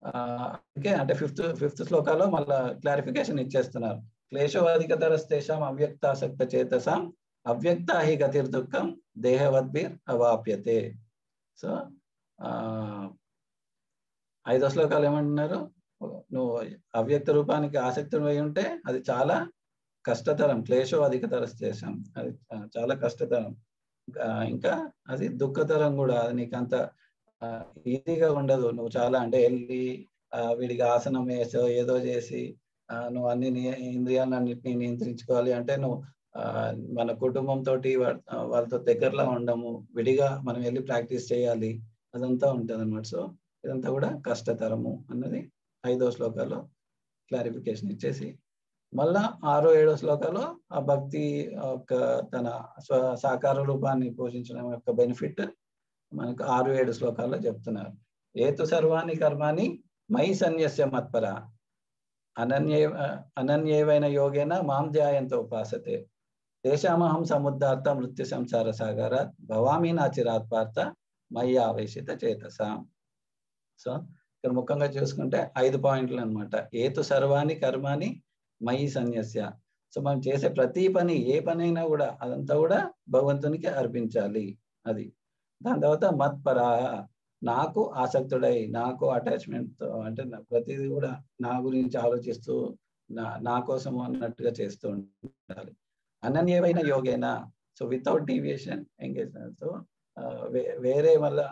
అందుకే అంటే ఫిఫ్త్ శ్లోకాలో మళ్ళా క్లారిఫికేషన్ ఇచ్చేస్తున్నారు. క్లేశోధికతరస్తేషాం అవ్యక్తాసక్త చేతసాం అవ్యక్త హి గతిర్దుఃఖం దేహవద్భిర్ అవాప్యతే. సో 5వ శ్లోకాలు ఏమంటున్నారు? నువ్వు అవ్యక్త రూపానికి ఆసక్తుడై ఉంటే అది చాలా కష్టతరం. క్లేశో అధికతరస్తేషాం, అది చాలా కష్టతరం. ఇంకా అది దుఃఖతరం కూడా. అది నీకు అంత ఈజీగా ఉండదు. నువ్వు చాలా అంటే వెళ్ళి వీడికి ఆసనం వేసో ఏదో చేసి నువ్వు అన్ని ఇంద్రియాలను అన్నింటినీ నియంత్రించుకోవాలి అంటే నువ్వు మన కుటుంబంతో వాళ్ళతో దగ్గరలో ఉండము, విడిగా మనం వెళ్ళి ప్రాక్టీస్ చేయాలి, అదంతా ఉంటుంది అన్నమాట. సో ఇదంతా కూడా కష్టతరము అన్నది 5వ శ్లోకాల్లో క్లారిఫికేషన్ ఇచ్చేసి మళ్ళా 6, 7 శ్లోకాల్లో ఆ భక్తి యొక్క తన సాకార రూపాన్ని పోషించడం యొక్క బెనిఫిట్ మనకు 6, 7 శ్లోకాల్లో చెప్తున్నారు. ఏతు సర్వాణి కర్మాణి మయి సన్యస్య మత్పర అనన్యేవైన యోగేన మాం ధ్యాయంతో ఉపాసతే తేషామహం సముద్ధార్త మృత్యు సంసార సాగరాత్ భవామి నాచిరాత్ పార్థ మయి ఆవేశిత చేతసాం. సో ఇక్కడ ముఖ్యంగా చూసుకుంటే 5 పాయింట్లు అనమాట. ఏతు సర్వాణి కర్మాణి మయి సన్యస్య. సో మనం చేసే ప్రతి పని, ఏ పని అయినా కూడా అదంతా కూడా భగవంతునికి అర్పించాలి. అది దాని తర్వాత మత్పర, నాకు ఆసక్తుడై, నాకు అటాచ్మెంట్, అంటే ప్రతిదీ కూడా నా గురించి ఆలోచిస్తూ నా కోసము అన్నట్టుగా చేస్తూ ఉండాలి. అనన్యమైన యోగేనా, so without deviation engagement. So వేరే మళ్ళా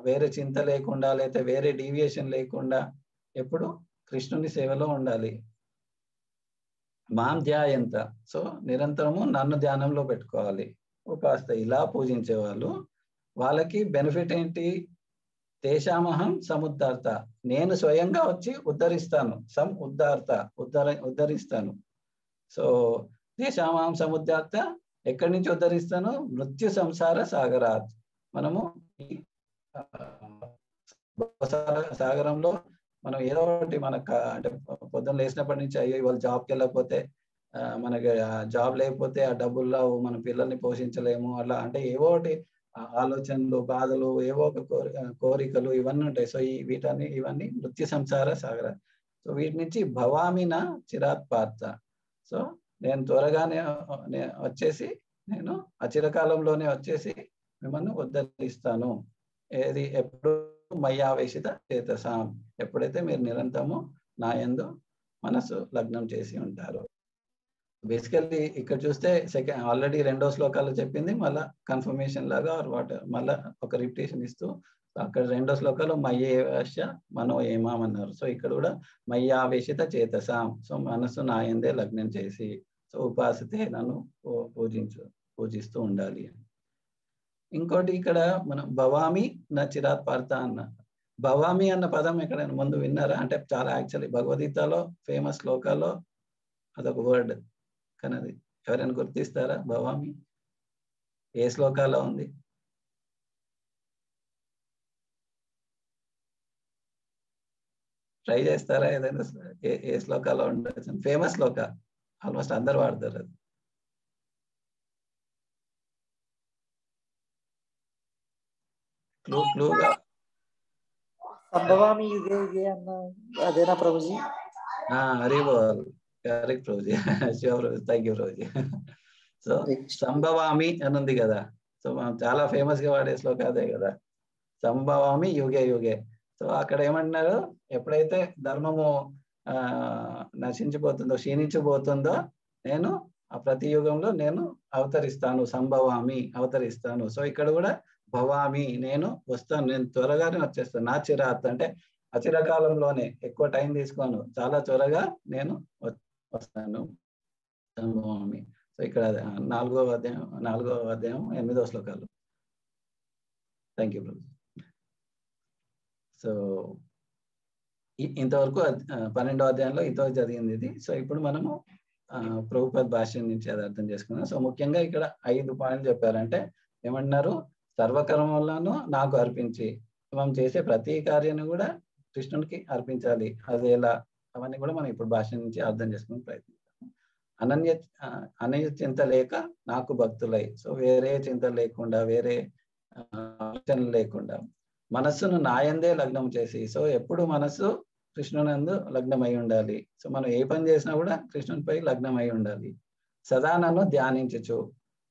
వేరే చింత లేకుండా లేకపోతే వేరే డీవియేషన్ లేకుండా ఎప్పుడు కృష్ణుని సేవలో ఉండాలి. మాం ధ్యాయంత, సో నిరంతరము నన్ను ధ్యానంలో పెట్టుకోవాలి. ఉపాసత ఇలా పూజించే వాళ్ళు, వాళ్ళకి బెనిఫిట్ ఏంటి? తేషామహం సముద్ధార్త, నేను స్వయంగా వచ్చి ఉద్ధరిస్తాను. ఉద్ధరిస్తాను. సో తేషామహం సముద్ధార్త, ఎక్కడి నుంచి ఉద్ధరిస్తాను? మృత్యు సంసార సాగరాత్. మనము సాగరంలో మనం ఏదో ఒకటి మనకు అంటే పొద్దున్న లేచినప్పటి నుంచి అయ్యో ఇవాళ జాబ్కి వెళ్ళకపోతే మనకి జాబ్ లేకపోతే ఆ డబ్బుల్లో మన పిల్లల్ని పోషించలేము, అలా అంటే ఏవో ఒకటి ఆలోచనలు, బాధలు, ఏవో ఒక కోరికలు ఇవన్నీ ఉంటాయి. సో ఇవన్నీ మృత్యు సంసార సాగర. సో వీటి నుంచి భవామిన చిరాత్ పార్థ, సో నేను త్వరగానే వచ్చేసి నేను అచిరకాలంలోనే వచ్చేసి మిమ్మల్ని ఉద్ధరిస్తాను. ఏది? ఎప్పుడు మయ్యావేశిత చేతసాం, ఎప్పుడైతే మీరు నిరంతరము నా యందు మనసు లగ్నం చేసి ఉంటారు. బేసికల్లీ ఇక్కడ చూస్తే ఆల్రెడీ 2వ శ్లోకాల్లో చెప్పింది మళ్ళా కన్ఫర్మేషన్ లాగా మళ్ళా ఒక రిపిటేషన్ ఇస్తూ అక్కడ 2వ శ్లోకాల్లో మయ్యేవశ మనో ఏమామన్నారు. సో ఇక్కడ కూడా మయ్యావేశిత చేతసాం, సో మనసు నా యందే లగ్నం చేసి, సో ఉపాసితే నన్ను పూజిస్తూ ఉండాలి. ఇంకోటి ఇక్కడ మనం భవామి నా చిరాత్ పార్థ అన్న, భవామి అన్న పదం ఎక్కడైనా ముందు విన్నారా? అంటే చాలా యాక్చువల్లీ భగవద్గీతలో ఫేమస్ శ్లోకాల్లో అదొక వర్డ్, కానీ అది ఎవరైనా గుర్తిస్తారా? భవామి ఏ శ్లోకాల్లో ఉంది? ట్రై చేస్తారా? ఏదైనా ఏ శ్లోకాల్లో ఉండొచ్చు? ఫేమస్ శ్లోక, ఆల్మోస్ట్ అందరు వాడతారు అది. క్లూగా సంభవామి యుగే యుగే అన్న అదేనా ప్రభుజీ? హరి బోల్, correct Prabhuji. Shiva Prabhuji, thank you Prabhuji. So సంభవామి అని ఉంది కదా, సో మనం చాలా ఫేమస్ గా వాడే శ్లోక అదే కదా, సంభవామి యుగే యుగే. సో అక్కడ ఏమంటున్నారు? ఎప్పుడైతే ధర్మము నశించిపోతుందో, క్షీణించిపోతుందో, నేను ఆ ప్రతి యుగంలో నేను అవతరిస్తాను, సంభవామి అవతరిస్తాను. సో ఇక్కడ కూడా భవామి, నేను వస్తాను, నేను త్వరగానే వచ్చేస్తాను. నా చిరాత్ అంటే అచిరకాలంలోనే, ఎక్కువ టైం తీసుకోను, చాలా త్వరగా నేను వస్తాను, సంభవామి. సో ఇక్కడ 4వ అధ్యాయం 8వ శ్లోకాలు. Thank you brother. సో ఇంతవరకు 12వ అధ్యాయంలో ఇంతవరకు జరిగింది ఇది. సో ఇప్పుడు మనము ప్రభుపాద్ భాష్యం నుంచి అది అర్థం చేసుకున్నాం. సో ముఖ్యంగా ఇక్కడ 5 పాయింట్లు చెప్పారంటే ఏమంటున్నారు, సర్వకర్మలను నాకు అర్పించి మనం చేసే ప్రతి కార్యాన్ని కూడా కృష్ణునికి అర్పించాలి. అది ఎలా, అవన్నీ కూడా మనం ఇప్పుడు భాష్యం నుంచి అర్థం చేసుకుని ప్రయత్నిస్తాము. అనన్య చింత లేక నాకు భక్తులై, సో వేరే చింత లేకుండా, వేరే ఆలోచనలు లేకుండా మనస్సును నాయందే లగ్నం చేసి, సో ఎప్పుడు మనస్సు కృష్ణునందు లగ్నమై ఉండాలి. సో మనం ఏ పని చేసినా కూడా కృష్ణునిపై లగ్నమై ఉండాలి. సదా నన్ను ధ్యానించచ్చు,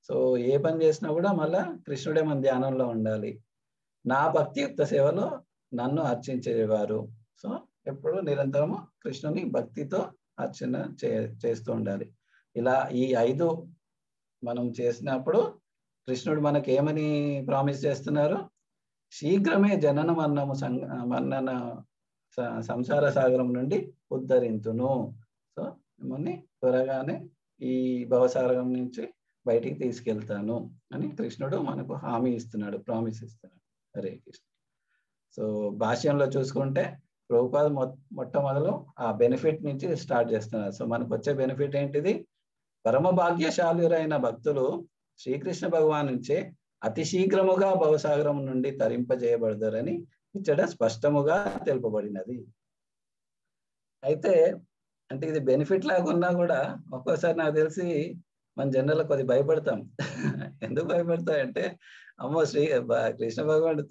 సో ఏ పని చేసినా కూడా మళ్ళా కృష్ణుడే మన ధ్యానంలో ఉండాలి. నా భక్తియుక్త సేవలో నన్ను అర్చించేవారు, సో ఎప్పుడు నిరంతరము కృష్ణుని భక్తితో అర్చన చేస్తూ ఉండాలి. ఇలా ఈ 5 మనం చేసినప్పుడు కృష్ణుడు మనకి ఏమని ప్రామిస్ చేస్తున్నారు, శీఘ్రమే జనన మన్నన సంసార సాగరం నుండి ఉద్ధరింతును, సో మిమ్మల్ని త్వరగానే ఈ భవసాగరం నుంచి బయటికి తీసుకెళ్తాను అని కృష్ణుడు మనకు హామీ ఇస్తున్నాడు, ప్రామిస్ ఇస్తున్నాడు. హరే కృష్ణ. సో భాష్యంలో చూసుకుంటే ప్రభుపాద మొట్టమొదలు ఆ బెనిఫిట్ నుంచి స్టార్ట్ చేస్తున్నారు. సో మనకు వచ్చే బెనిఫిట్ ఏంటిది, పరమ భాగ్యశాలురైన భక్తులు శ్రీకృష్ణ భగవాన్ నుంచే అతి శీఘ్రముగా భవసాగరం నుండి తరింపజేయబడతారని ఇక్కడ స్పష్టముగా తెలుపబడినది. అయితే అంటే ఇది బెనిఫిట్ లాగా ఉన్నా కూడా ఒక్కోసారి నాకు తెలిసి మన జనరల్ కొద్ది భయపడతాం. ఎందుకు భయపడతాయంటే, అమ్మో కృష్ణ భగవాన్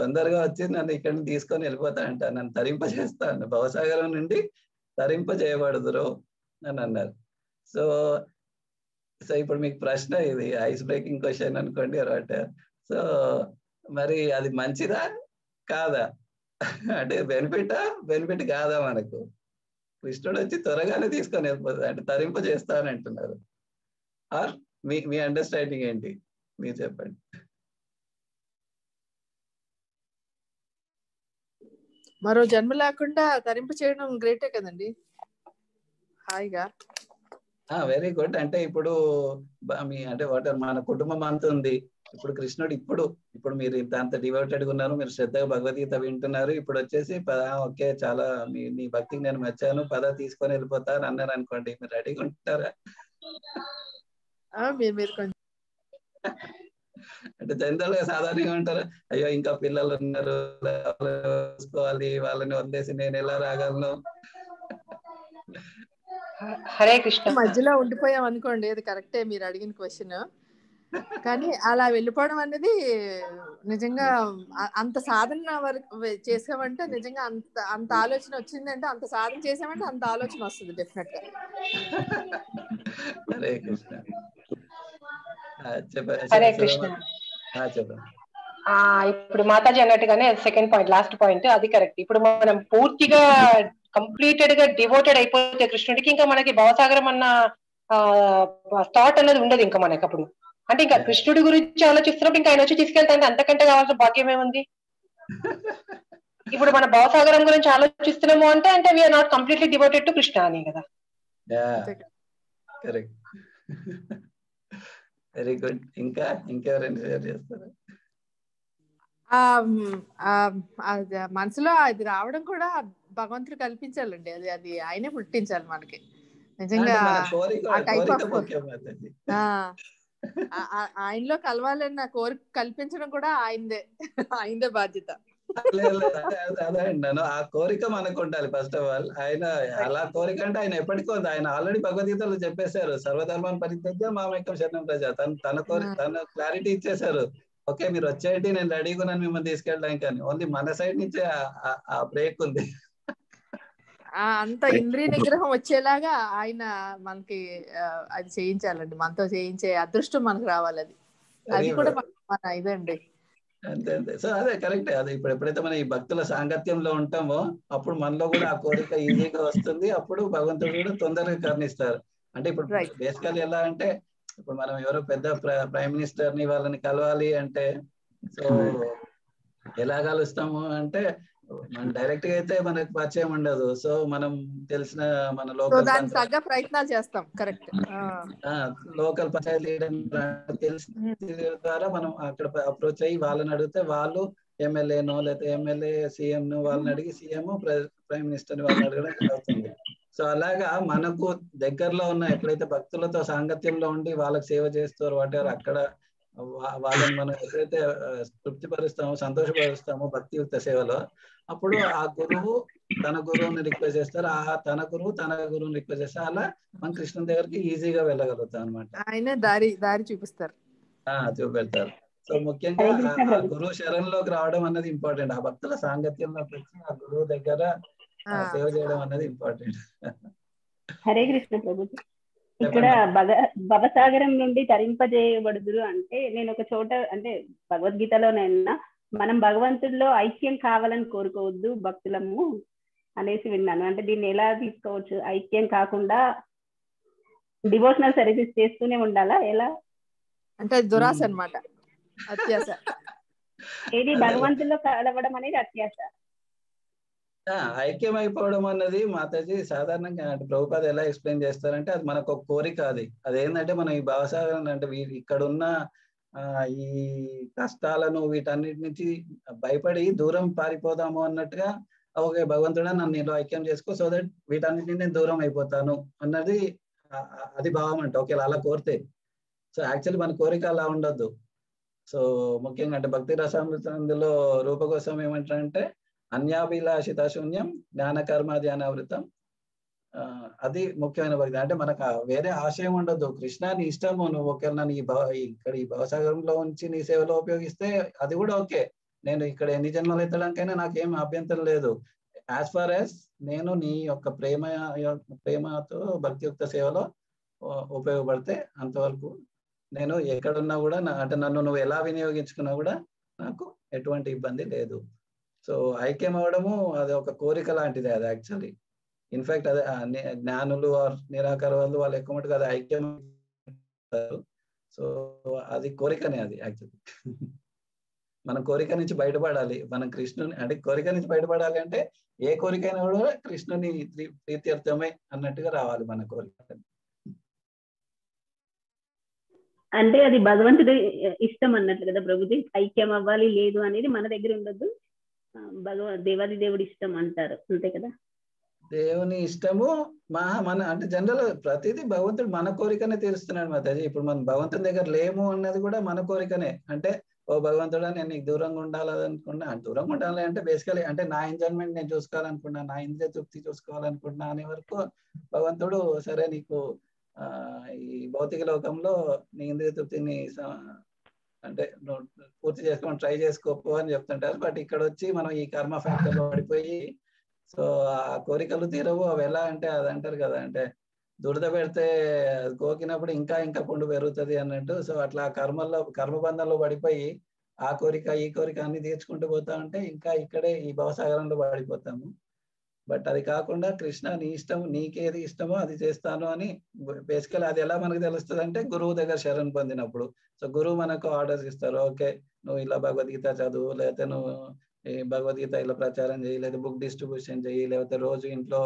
తొందరగా వచ్చి నన్ను ఇక్కడి నుంచి తీసుకొని వెళ్ళిపోతాడంట, నన్ను తరింపజేస్తాను, భవసాగరం నుండి తరింపజేయబడదురు అని అన్నారు. సో ఇప్పుడు మీకు ప్రశ్న, ఇది ఐస్ బ్రేకింగ్ క్వశ్చన్ అనుకోండి అనమాట. సో మరి అది మంచిదా కాదా, అంటే బెనిఫిట్ కాదా మనకు? కృష్ణుడు వచ్చి త్వరగానే తీసుకొని వెళ్ళిపోతాడు అంటే తరింపజేస్తాను అంటున్నారు. ఆర్ మీ అండర్స్టాండింగ్ ఏంటి, మీరు చెప్పండి. మరో జన్మ లేకుండా తరింప చేయడం గ్రేటే కదండి, హాయిగా. Very good. అంటే ఇప్పుడు అంటే మన కుటుంబం అంత ఉంది. ఇప్పుడు కృష్ణుడు ఇప్పుడు మీరు అంత డివోటెడ్గా ఉన్నారు, మీరు శ్రద్ధగా భగవద్గీత వింటున్నారు. ఇప్పుడు వచ్చేసి ఓకే చాలా మీ భక్తికి నేను మెచ్చాను, తీసుకొని వెళ్ళిపోతారు అన్నారు అనుకోండి, మీరు రెడీగా ఉంటారా? అంటే జనరల్ గా సాధారణంగా ఉంటారు, అయ్యో ఇంకా పిల్లలు ఉన్నారు చూసుకోవాలి, వాళ్ళని వదిలేసి నేను ఎలా రాగలను? హరే కృష్ణ. మధ్యలో ఉండిపోయాం అనుకోండి, అది కరెక్టే మీరు అడిగిన క్వశ్చన్. కానీ అలా వెళ్ళిపోవడం అనేది నిజంగా అంత సాధన వరకు చేసామంటే, నిజంగా అంత ఆలోచన వచ్చిందంటే, అంత సాధన చేసామంటే అంత ఆలోచన వస్తుంది డెఫినెట్ గా. హరే కృష్ణ. హరే కృష్ణ. ఇప్పుడు మాతాజీ అన్నట్టుగానే సెకండ్ పాయింట్, లాస్ట్ పాయింట్, అది కరెక్ట్. ఇప్పుడు మనం పూర్తిగా కంప్లీటెడ్ గా డివోటెడ్ అయిపోతే కృష్ణుడికి, ఇంకా మనకి భవసాగరం అన్న థాట్ అనేది ఉండదు ఇంకా మనకి. అప్పుడు అంటే ఇంకా కృష్ణుడి గురించి ఆలోచిస్తున్నప్పుడు ఇంకా ఆయన వచ్చి తీసుకెళ్తాంటే అంతకంటే కావాల్సిన భాగ్యం ఏముంది? ఇప్పుడు మన భవసాగరం గురించి ఆలోచిస్తున్నాము అంటే we are not completely devoted to Krishna అని కదా. కరెక్ట్. Very good. ఇంకెవరైనా షేర్ చేస్తారా? మనసులో అది రావడం కూడా భగవంతుడు కల్పించాలండి, అది ఆయనే పుట్టించాలి మనకి. నిజంగా ఆయనలో కలవాలన్న కోరిక కల్పించడం కూడా ఆయనదే బాధ్యత. అదే అంటాను, ఆ కోరిక మనకు ఉండాలి ఫస్ట్ ఆఫ్ ఆల్. ఆయన అలా కోరిక అంటే ఆయన ఎప్పటికో ఆయన ఆల్రెడీ భగవద్గీతలో చెప్పేశారు, సర్వధర్మాన్ని పరిత్యజ్య మామేకం శరణం ప్రజ. తన క్లారిటీ ఇచ్చేశారు, ఓకే మీరు వచ్చేయండి, నేను రెడీగా ఉన్నాను మిమ్మల్ని తీసుకెళ్ళడానికి. కానీ ఓన్లీ మన సైడ్ నుంచే ఆ బ్రేక్ ఉంది. అంత ఇంద్రియ నిగ్రహం వచ్చేలాగా ఆయన మనకి అది చేయించాలండి, మనతో చేయించే అదృష్టం మనకు రావాలి. అది కూడా మన ఇదండి. అంతే. సో అదే కరెక్టే. అదే ఇప్పుడు ఎప్పుడైతే మనం ఈ భక్తుల సాంగత్యంలో ఉంటామో అప్పుడు మనలో కూడా ఆ కోరిక ఈజీగా వస్తుంది. అప్పుడు భగవంతుడు కూడా తొందరగా కరుణిస్తారు. అంటే ఇప్పుడు బేసికల్ ఎలా అంటే, ఇప్పుడు మనం ఎవరో పెద్ద ప్రైమ్ మినిస్టర్ ని వాళ్ళని కలవాలి అంటే సో ఎలా కలుస్తాము అంటే, మనం డైరెక్ట్ గా అయితే మనకు పరిచయం ఉండదు. సో మనం తెలిసిన మన లోకల్ ప్రయత్నాలు చేస్తాం. కరెక్ట్. లోకల్ పంచాయతీ తెలిసిన ద్వారా మనం అక్కడ అప్రోచ్ అయ్యి వాళ్ళని అడిగితే వాళ్ళు ఎమ్మెల్యేనో లేకపోతే ఎమ్మెల్యే సీఎం వాళ్ళని అడిగి సీఎం ప్రైమ్ మినిస్టర్ వాళ్ళని అడగడం జరుగుతుంది. సో అలాగా మనకు దగ్గరలో ఉన్న ఎప్పుడైతే భక్తులతో సాంగత్యంలో ఉండి వాళ్ళకి సేవ చేస్తారో వాటారు అక్కడ వాళ్ళని మనం ఎప్పుడైతే తృప్తిపరుస్తామో సంతోషపరుస్తామో భక్తియుక్త సేవలో, అప్పుడు ఆ గురువు తన గురువుని రిక్వెస్ట్ చేస్తారు, ఆ తన గురువుని రిక్వెస్ట్ చేస్తారు. అలా మనం కృష్ణుని దగ్గరికి ఈజీగా వెళ్ళగలుగుతాం అనమాట. ఆయన దారి చూపిస్తారు, చూపెడతారు. సో ముఖ్యంగా ఆ గురువు శరణంలోకి రావడం అన్నది ఇంపార్టెంట్. ఆ భక్తుల సాంగత్యంలోకి వచ్చి ఆ గురువు దగ్గర సేవ చేయడం అన్నది ఇంపార్టెంట్. హరే కృష్ణ ప్రభుజీ. ఇక్కడ భవసాగరం నుండి తరింపజేయబడుదురు అంటే నేను ఒక చోట అంటే భగవద్గీతలోనైనా మనం భగవంతుడిలో ఐక్యం కావాలని కోరుకోవద్దు భక్తులము అనేసి విన్నాను. అంటే దీన్ని ఎలా తీసుకోవచ్చు? ఐక్యం కాకుండా డివోషనల్ సర్వీసెస్ చేస్తూనే ఉండాలా? ఎలా అంటే దురాశ అన్నమాట, అత్యాశ. ఏది భగవంతుల్లో కలవడం అనేది అత్యాశ. ఐక్యం అయిపోవడం అన్నది మాతాజీ సాధారణంగా అంటే ప్రభుపాద ఎలా ఎక్స్ప్లెయిన్ చేస్తారంటే అది మనకు ఒక కోరిక. అదేంటంటే మనం ఈ భవసాగరం అంటే ఇక్కడున్న ఈ కష్టాలను వీటన్నిటి నుంచి భయపడి దూరం పారిపోదాము అన్నట్టుగా, ఓకే భగవంతుడా నన్ను నేను ఐక్యం చేసుకో, సో దట్ వీటన్నిటిని నేను దూరం అయిపోతాను అన్నది అది భావం అంట. ఓకే అలా కోరితే. సో యాక్చువల్లీ మన కోరిక అలా ఉండొద్దు. సో ముఖ్యంగా అంటే భక్తి రసామృతంలో రూపకోసం ఏమంటారంటే అన్యాభిలాషిత శూన్యం జ్ఞాన కర్మ ధ్యానావృతం. అది ముఖ్యమైన భక్తి. అంటే మనకు వేరే ఆశయం ఉండదు. కృష్ణ నీ ఇష్టము, నువ్వు ఒకవేళ నన్ను ఇక్కడ ఈ భవసాగరంలో ఉంచి నీ సేవలో ఉపయోగిస్తే అది కూడా ఓకే. నేను ఇక్కడ ఎన్ని జన్మలు ఎత్తడానికైనా నాకేం అభ్యంతరం లేదు. యాజ్ ఫార్ యాజ్ నేను నీ యొక్క ప్రేమతో భక్తియుక్త సేవలో ఉపయోగపడితే అంతవరకు నేను ఎక్కడున్నా కూడా అంటే నన్ను నువ్వు ఎలా వినియోగించుకున్నా కూడా నాకు ఎటువంటి ఇబ్బంది లేదు. సో ఐక్యం అవడము అది ఒక కోరిక లాంటిది. అది యాక్చువల్లీ ఇన్ఫాక్ట్ అదే జ్ఞానులు ఆర్ నిరాకార వాళ్ళు ఎక్కువ మటుకు అది ఐక్యం. సో అది కోరికనే. అది యాక్చువల్లీ మన కోరిక నుంచి బయటపడాలి. మనం కృష్ణుని అంటే కోరిక నుంచి బయటపడాలి అంటే ఏ కోరికైనా కూడా కృష్ణుని ప్రీత్యర్థమే అన్నట్టుగా రావాలి మన కోరిక. అంటే అది భగవంతుడి ఇష్టం అన్నట్లు కదా ప్రభుజీ. ఐక్యం అవ్వాలి లేదు అనేది మన దగ్గర ఉండదు, దేవాది దేవుడి ఇష్టం అంటారు, అంతే కదా? దేవుని ఇష్టము మన అంటే జనరల్ ప్రతిదీ భగవంతుడు మన కోరికనే తీరుస్తున్నాడు మాతాజీ. ఇప్పుడు మనం భగవంతుని దగ్గర లేము అన్నది కూడా మన కోరికనే. అంటే ఓ భగవంతుడా నేను నీకు దూరంగా ఉండాలనుకున్నా, దూరంగా ఉండాలి అంటే బేసికలీ అంటే నా ఎంజాయ్మెంట్ నేను చూసుకోవాలనుకున్నా, నా ఇంద్రియ తృప్తి చూసుకోవాలనుకున్నా అనే వరకు భగవంతుడు సరే నీకు ఈ భౌతిక లోకంలో నీ ఇంద్రియ తృప్తిని అంటే పూర్తి చేసుకోమని ట్రై చేసుకోపో అని చెప్తుంటారు. బట్ ఇక్కడ వచ్చి మనం ఈ కర్మ ఫ్యాక్టర్ లో పడిపోయి సో ఆ కోరికలు తీరవు. అవి ఎలా అంటే అది అంటారు కదా, అంటే దురద పెడితే కోకినప్పుడు ఇంకా ఇంకా పుండు పెరుగుతుంది అన్నట్టు. సో అట్లా కర్మబంధంలో పడిపోయి ఆ కోరిక ఈ కోరిక అన్ని తీర్చుకుంటూ పోతా ఉంటే ఇంకా ఇక్కడే ఈ భవసాగరంలో పడిపోతాము. బట్ అది కాకుండా కృష్ణ నీ ఇష్టం, నీకేది ఇష్టమో అది చేస్తాను అని బేసికల్ అది ఎలా మనకు తెలుస్తుంది అంటే గురువు దగ్గర శరణ్ పొందినప్పుడు. సో గురువు మనకు ఆర్డర్స్ ఇస్తారు, ఓకే నువ్వు ఇలా భగవద్గీత చదువు, లేకపోతే నువ్వు ఈ భగవద్గీత ఇలా ప్రచారం చేయి, లేదా బుక్ డిస్ట్రిబ్యూషన్ చేయి, లేకపోతే రోజు ఇంట్లో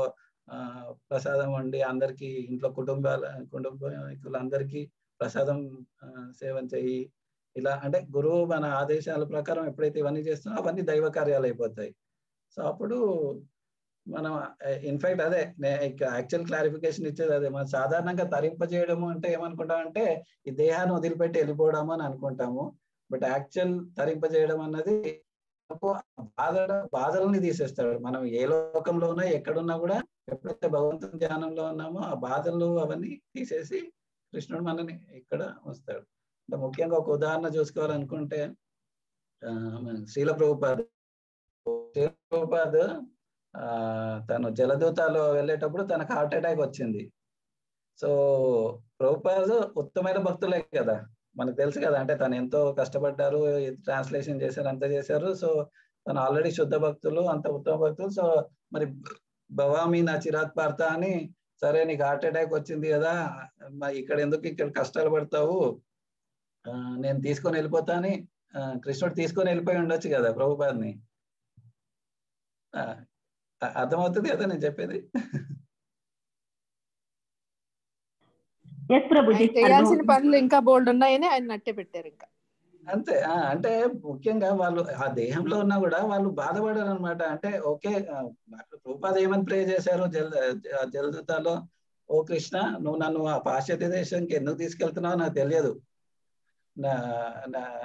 ప్రసాదం వండి అందరికీ ఇంట్లో కుటుంబీకులందరికీ ప్రసాదం సేవన చెయ్యి. ఇలా అంటే గురువు మన ఆదేశాల ప్రకారం ఎప్పుడైతే ఇవన్నీ చేస్తున్నామో అవన్నీ దైవ కార్యాలు అయిపోతాయి. సో అప్పుడు మనం ఇన్ఫాక్ట్ అదే యాక్చువల్ క్లారిఫికేషన్ ఇచ్చేది అదే. మనం సాధారణంగా తరింపజేయడము అంటే ఏమనుకుంటామంటే ఈ దేహాన్ని వదిలిపెట్టి వెళ్ళిపోవడము అని అనుకుంటాము. బట్ యాక్చువల్ తరింపజేయడం అన్నది బాధలని తీసేస్తాడు. మనం ఏ లోకంలో ఉన్నా ఎక్కడున్నా కూడా ఎప్పుడైతే భగవంతుని ధ్యానంలో ఉన్నామో ఆ బాధలు అవన్నీ తీసేసి కృష్ణుడు మనని ఇక్కడ వస్తాడు. అంటే ముఖ్యంగా ఒక ఉదాహరణ చూసుకోవాలనుకుంటే శ్రీల ప్రభుపాద్ తను జలదూతలో వెళ్ళేటప్పుడు తనకు హార్ట్ అటాక్ వచ్చింది. సో ప్రభుపాద్ ఉత్తమైన భక్తులే కదా, మనకు తెలుసు కదా, అంటే తను ఎంతో కష్టపడ్డారు, ట్రాన్స్లేషన్ చేశారు, అంతా చేశారు. సో తను ఆల్రెడీ శుద్ధ భక్తులు, అంత ఉత్తమ భక్తులు. సో మరి భవామి నా చిరాత్ పార్త అని, సరే నీకు హార్ట్ అటాక్ వచ్చింది కదా, ఇక్కడ ఎందుకు ఇక్కడ కష్టాలు పడతావు, నేను తీసుకొని వెళ్ళిపోతా అని కృష్ణుడు తీసుకొని వెళ్ళిపోయి ఉండొచ్చు కదా ప్రభుపాద్ని. అర్థమవుతుంది కదా నేను చెప్పేది? చేయాల్సిన పనులు ఇంకా బోల్డ్ ఉన్నాయని ఆయన నట్టే పెట్టారు. ఇంకా అంతే. అంటే ముఖ్యంగా వాళ్ళు ఆ దేహంలో ఉన్నా కూడా వాళ్ళు బాధపడరు అనమాట. అంటే ఓకే, రూపాద ఏమని ప్రే చేశారు జలదూతలో, ఓ కృష్ణ, నువ్వు నన్ను ఆ పాశ్చాత్య దేశానికి ఎందుకు తీసుకెళ్తున్నావు నాకు తెలియదు,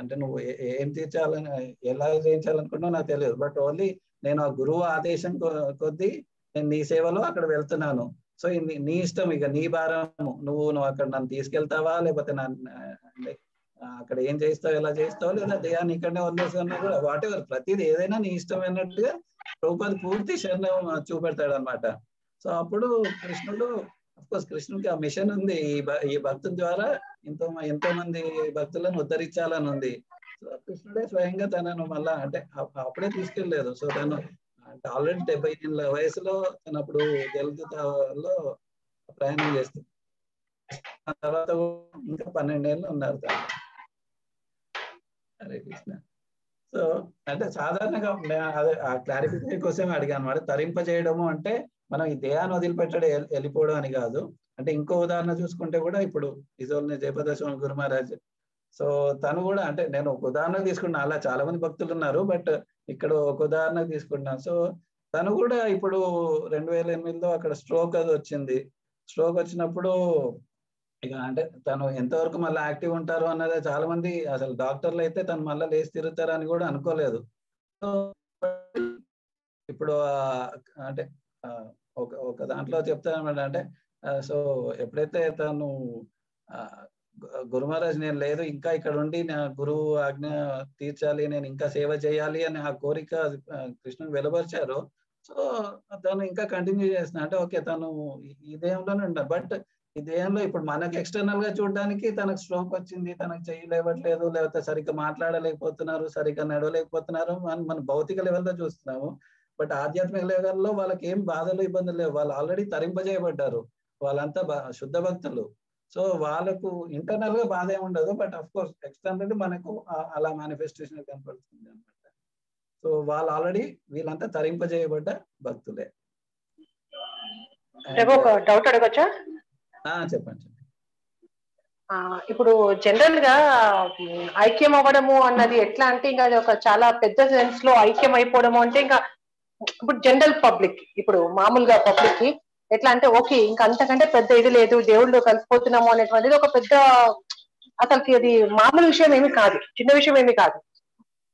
అంటే నువ్వు ఏం తీర్చాలని ఎలా చేయించాలనుకున్నావు నాకు తెలియదు, బట్ ఓన్లీ నేను ఆ గురువు ఆదేశం కొద్దీ నేను నీ సేవలో అక్కడ వెళ్తున్నాను. సో నీ ఇష్టం, ఇక నీ భారము, నువ్వు అక్కడ నన్ను తీసుకెళ్తావా లేకపోతే అక్కడ ఏం చేస్తావు, ఎలా చేస్తావు, లేదా దేహాన్ని ఇక్కడనే వదిలేసుకున్నా కూడా వాట్ ఎవర్, ప్రతిదీ ఏదైనా నీ ఇష్టం అన్నట్టుగా ప్రభుపాద పూర్తి శరణం చూపెడతాడు అనమాట. సో అప్పుడు కృష్ణుడు, అఫ్కోర్స్ కృష్ణుడికి ఆ మిషన్ ఉంది, ఈ భక్తుల ద్వారా ఎంతో మంది భక్తులను ఉద్ధరించాలని ఉంది. సో కృష్ణుడే స్వయంగా తనను మళ్ళా అంటే అప్పుడే తీసుకెళ్ళలేదు. సో తను అంటే ఆల్రెడీ 70 ఏళ్ళ వయసులో తను అప్పుడు జలదూతలో ప్రయాణం చేస్తుంది. తర్వాత ఇంకా 12 ఏళ్ళు ఉన్నారు తను. హరే కృష్ణ. సో అంటే సాధారణంగా అదే ఆ క్లారిఫికేషన్ కోసం అడిగాను అనమాట. తరింపజేయడము అంటే మనం ఈ దేహాన్ని వదిలిపెట్టడం వెళ్ళిపోవడం అని కాదు. అంటే ఇంకో ఉదాహరణ చూసుకుంటే కూడా ఇప్పుడు ఇజోల్ని జయపదస్వామి గురు మహారాజ్, సో తను కూడా అంటే నేను ఒక ఉదాహరణ తీసుకున్నా, అలా చాలా మంది భక్తులు ఉన్నారు, బట్ ఇక్కడ ఒక ఉదాహరణ తీసుకున్నాను. సో తను కూడా ఇప్పుడు 2008లో అక్కడ స్ట్రోక్ అది వచ్చింది. స్ట్రోక్ వచ్చినప్పుడు ఇక అంటే తను ఎంతవరకు మళ్ళీ యాక్టివ్ ఉంటారు అన్నది చాలా మంది, అసలు డాక్టర్లు అయితే తను మళ్ళీ లేచి తిరుగుతారని కూడా అనుకోలేదు. సో ఇప్పుడు అంటే ఒక దాంట్లో చెప్తానమాట, అంటే సో ఎప్పుడైతే తను గురు మహారాజ్ నేను లేదు ఇంకా ఇక్కడ ఉండి నా గురువు ఆజ్ఞ తీర్చాలి, నేను ఇంకా సేవ చేయాలి అని ఆ కోరిక కృష్ణుని వెలువరిచారు. సో తను ఇంకా కంటిన్యూ చేస్తున్నా, అంటే ఓకే తను ఈ దేహంలోనే ఉంటారు, బట్ ఈ దేహంలో ఇప్పుడు మనకి ఎక్స్టర్నల్ గా చూడడానికి తనకు స్ట్రోక్ వచ్చింది, తనకు చేయలేవట్లేదు, లేకపోతే సరిగ్గా మాట్లాడలేకపోతున్నారు, సరిగ్గా నడవలేకపోతున్నారు, మన భౌతిక లెవెల్లో చూస్తున్నాము. బట్ ఆధ్యాత్మిక లెవెల్లో వాళ్ళకి ఏం బాధలు ఇబ్బందులు లేవు, వాళ్ళు ఆల్రెడీ తరింపజేయబడ్డారు, వాళ్ళంతా శుద్ధ భక్తులు. సో వాళ్ళకు ఇంటర్నల్ గా బాధ ఏమి ఉండదు, బట్ అఫ్ కోర్స్ ఎక్స్టర్నల్ మనకు అలా మేనిఫెస్టేషన్ కనపడుతుంది అనమాట. సో వాళ్ళు ఆల్రెడీ వీళ్ళంతా తరింపజేయబడ్డ భక్తులే. ఒక డౌట్ అడగచ్చా? చెప్పండి. ఇప్పుడు జనరల్ గా ఐక్యం అవ్వడము అన్నది ఎట్లా అంటే ఇంకా అది ఒక చాలా పెద్ద సెన్స్ లో ఐక్యం అయిపోవడము అంటే ఇంకా ఇప్పుడు జనరల్ పబ్లిక్, ఇప్పుడు మామూలుగా పబ్లిక్ కి ఎట్లా అంటే ఓకే ఇంకా అంతకంటే పెద్ద ఇది లేదు, దేవుళ్ళు కలిసిపోతున్నాము అనేటువంటిది ఒక పెద్ద, అసలుకి అది మామూలు విషయం ఏమి కాదు, చిన్న విషయం ఏమి కాదు,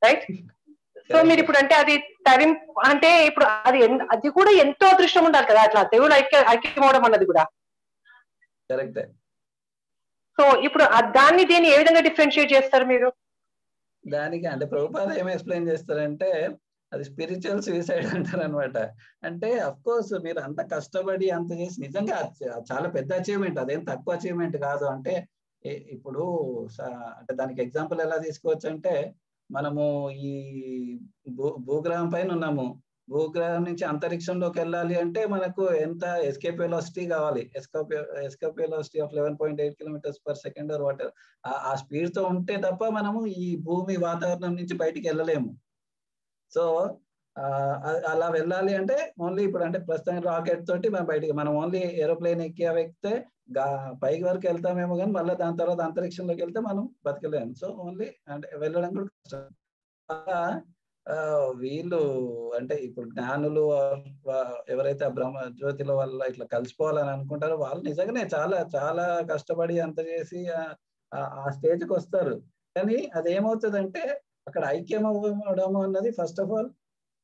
రైట్? సో మీరు ఇప్పుడు అంటే అది అంటే ఇప్పుడు అది కూడా ఎంతో అదృష్టం ఉండాలి కదా అట్లా దేవుడు ఐక్యం అవడం అన్నది కూడా. కరెక్టే. సో ఇప్పుడు దాన్ని ఏ విధంగా డిఫరెన్షియేట్ చేస్తారు మీరు? దానికి అంటే ప్రభుపాద ఏం ఎక్స్ప్లెయిన్ చేస్తారంటే అది స్పిరిచువల్ సూసైడ్ అంటారు అనమాట. అంటే అఫ్ కోర్స్ మీరు అంత కష్టపడి అంత చేసి నిజంగా చాలా పెద్ద అచీవ్మెంట్, అదేం తక్కువ అచీవ్మెంట్ కాదు. అంటే ఇప్పుడు అంటే దానికి ఎగ్జాంపుల్ ఎలా తీసుకోవచ్చు అంటే మనము ఈ భూగ్రహం పైన ఉన్నాము, భూగ్రహం నుంచి అంతరిక్షంలోకి వెళ్ళాలి అంటే మనకు ఎంత ఎస్కేప్ వెలాసిటీ కావాలి, escape velocity of 11.8 km/s or what, ఆ స్పీడ్ తో ఉంటే తప్ప మనము ఈ భూమి వాతావరణం నుంచి బయటికి వెళ్ళలేము. సో అలా వెళ్ళాలి అంటే ఓన్లీ ఇప్పుడు అంటే ప్రస్తుతం రాకెట్ తోటి మనం ఓన్లీ ఏరోప్లేన్ ఎక్కితే పైకి వరకు వెళ్తామేమో కానీ మళ్ళీ దాని తర్వాత అంతరిక్షంలోకి వెళ్తే మనం బతకలేము. సో ఓన్లీ అంటే వెళ్ళడం కూడా కష్టం. వీళ్ళు అంటే ఇప్పుడు జ్ఞానులు ఎవరైతే ఆ బ్రహ్మ జ్యోతిలో వాళ్ళ ఇట్లా కలిసిపోవాలని అనుకుంటారో వాళ్ళు నిజంగానే చాలా చాలా కష్టపడి అంత చేసి ఆ స్టేజ్కి వస్తారు. కానీ అదేమవుతుందంటే అక్కడ ఐక్యం అవ్వడం అన్నది ఫస్ట్ ఆఫ్ ఆల్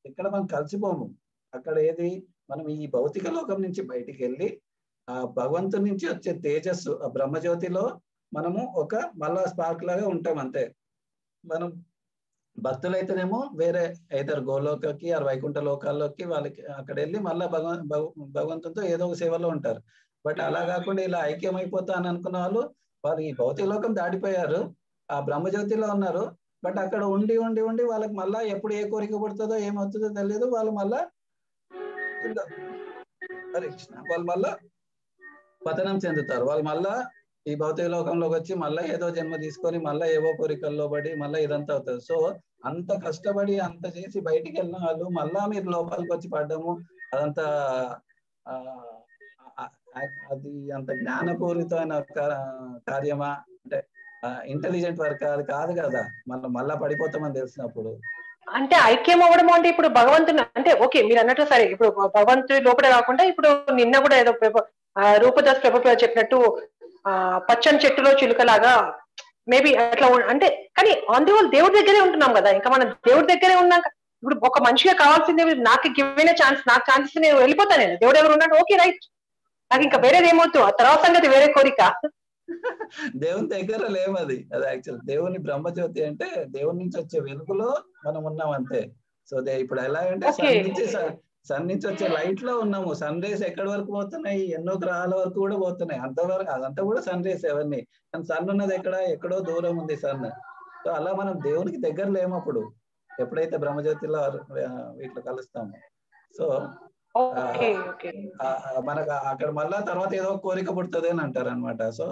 ఇక్కడ మనం కలిసిపోము. అక్కడ ఏది మనం ఈ భౌతిక లోకం నుంచి బయటికి వెళ్ళి ఆ భగవంతుడి నుంచి వచ్చే తేజస్సు ఆ బ్రహ్మజ్యోతిలో మనము ఒక మళ్ళా స్పార్క్ లాగా ఉంటాం అంతే. మనం భక్తులైతేనేమో వేరే ఇతర గోలోకకి ఆ వైకుంఠ లోకాల్లోకి వాళ్ళకి అక్కడ వెళ్ళి మళ్ళా భగవంతునితో ఏదో ఒక సేవలో ఉంటారు. బట్ అలా కాకుండా ఇలా ఐక్యం అయిపోతా అని అనుకున్న వాళ్ళు ఈ భౌతిక లోకం దాటిపోయారు, ఆ బ్రహ్మజ్యోతిలో ఉన్నారు. బట్ అక్కడ ఉండి ఉండి ఉండి వాళ్ళకి మళ్ళా ఎప్పుడు ఏ కోరిక పడుతుందో ఏమవుతుందో తెలియదు, వాళ్ళు మళ్ళా పతనం చెందుతారు. వాళ్ళు మళ్ళా ఈ భౌతిక లోకంలోకి వచ్చి మళ్ళీ ఏదో జన్మ తీసుకొని మళ్ళీ ఏవో కోరికల్లో పడి మళ్ళీ ఇదంతా అవుతుంది. సో అంత కష్టపడి అంత చేసి బయటికి వెళ్ళిన వాళ్ళు మళ్ళా మీరు లోపలికి వచ్చి పడ్డము అదంతా అది అంత జ్ఞానపూరితమైన కార్యమా అంటే ఇంటెలిజెంట్ వర్క్ అది కాదు కదా, మళ్ళా పడిపోతామని తెలిసినప్పుడు. అంటే ఐక్యం అవ్వడం అంటే ఇప్పుడు భగవంతుని అంటే ఓకే మీరు అన్నట్టు సరే, ఇప్పుడు భగవంతుడి లోపల కాకుండా ఇప్పుడు నిన్న కూడా ఏదో రూపదాస్ ప్రభుత్వ చెప్పినట్టు పచ్చని చెట్టులో చిలుకలాగా మేబీ అట్లా అంటే, కానీ ఆన్ ది హోల్ దేవుడి దగ్గరే ఉంటున్నాం కదా, ఇంకా మనం దేవుడి దగ్గరే ఉన్నాక ఇప్పుడు ఒక మనిషిగా కావాల్సింది నాకు గివెన్ ఛాన్స్, నాకు ఛాన్స్ నేను వెళ్ళిపోతాను, నేను దేవుడు ఎవరు ఉన్నాడు ఓకే రైట్, నాకు ఇంకా వేరేది ఏమవుతుంది ఆ తర్వాత సంగతి వేరే కోరిక. దేవుని దగ్గర లేము, అది యాక్చువల్ దేవుని బ్రహ్మజ్యోతి అంటే దేవుని నుంచి వచ్చే వెలుగులో మనం ఉన్నాం అంతే. సో ఇప్పుడు ఎలా అంటే సన్ నుంచి వచ్చే లైట్ లో ఉన్నాము. సన్ రేస్ ఎక్కడి వరకు పోతున్నాయి, ఎన్నో గ్రహాల వరకు కూడా పోతున్నాయి, అంతవరకు అదంతా కూడా సన్ రేస్ అవన్నీ. కానీ సన్ ఉన్నది ఎక్కడో దూరం ఉంది సన్. సో అలా మనం దేవునికి దగ్గర లేము అప్పుడు ఎప్పుడైతే బ్రహ్మజ్యోతిలో వీటిలో కలుస్తాము. సో మనకు అక్కడ మళ్ళా తర్వాత ఏదో కోరిక పుడుతుంది అని అంటారు అనమాట. సో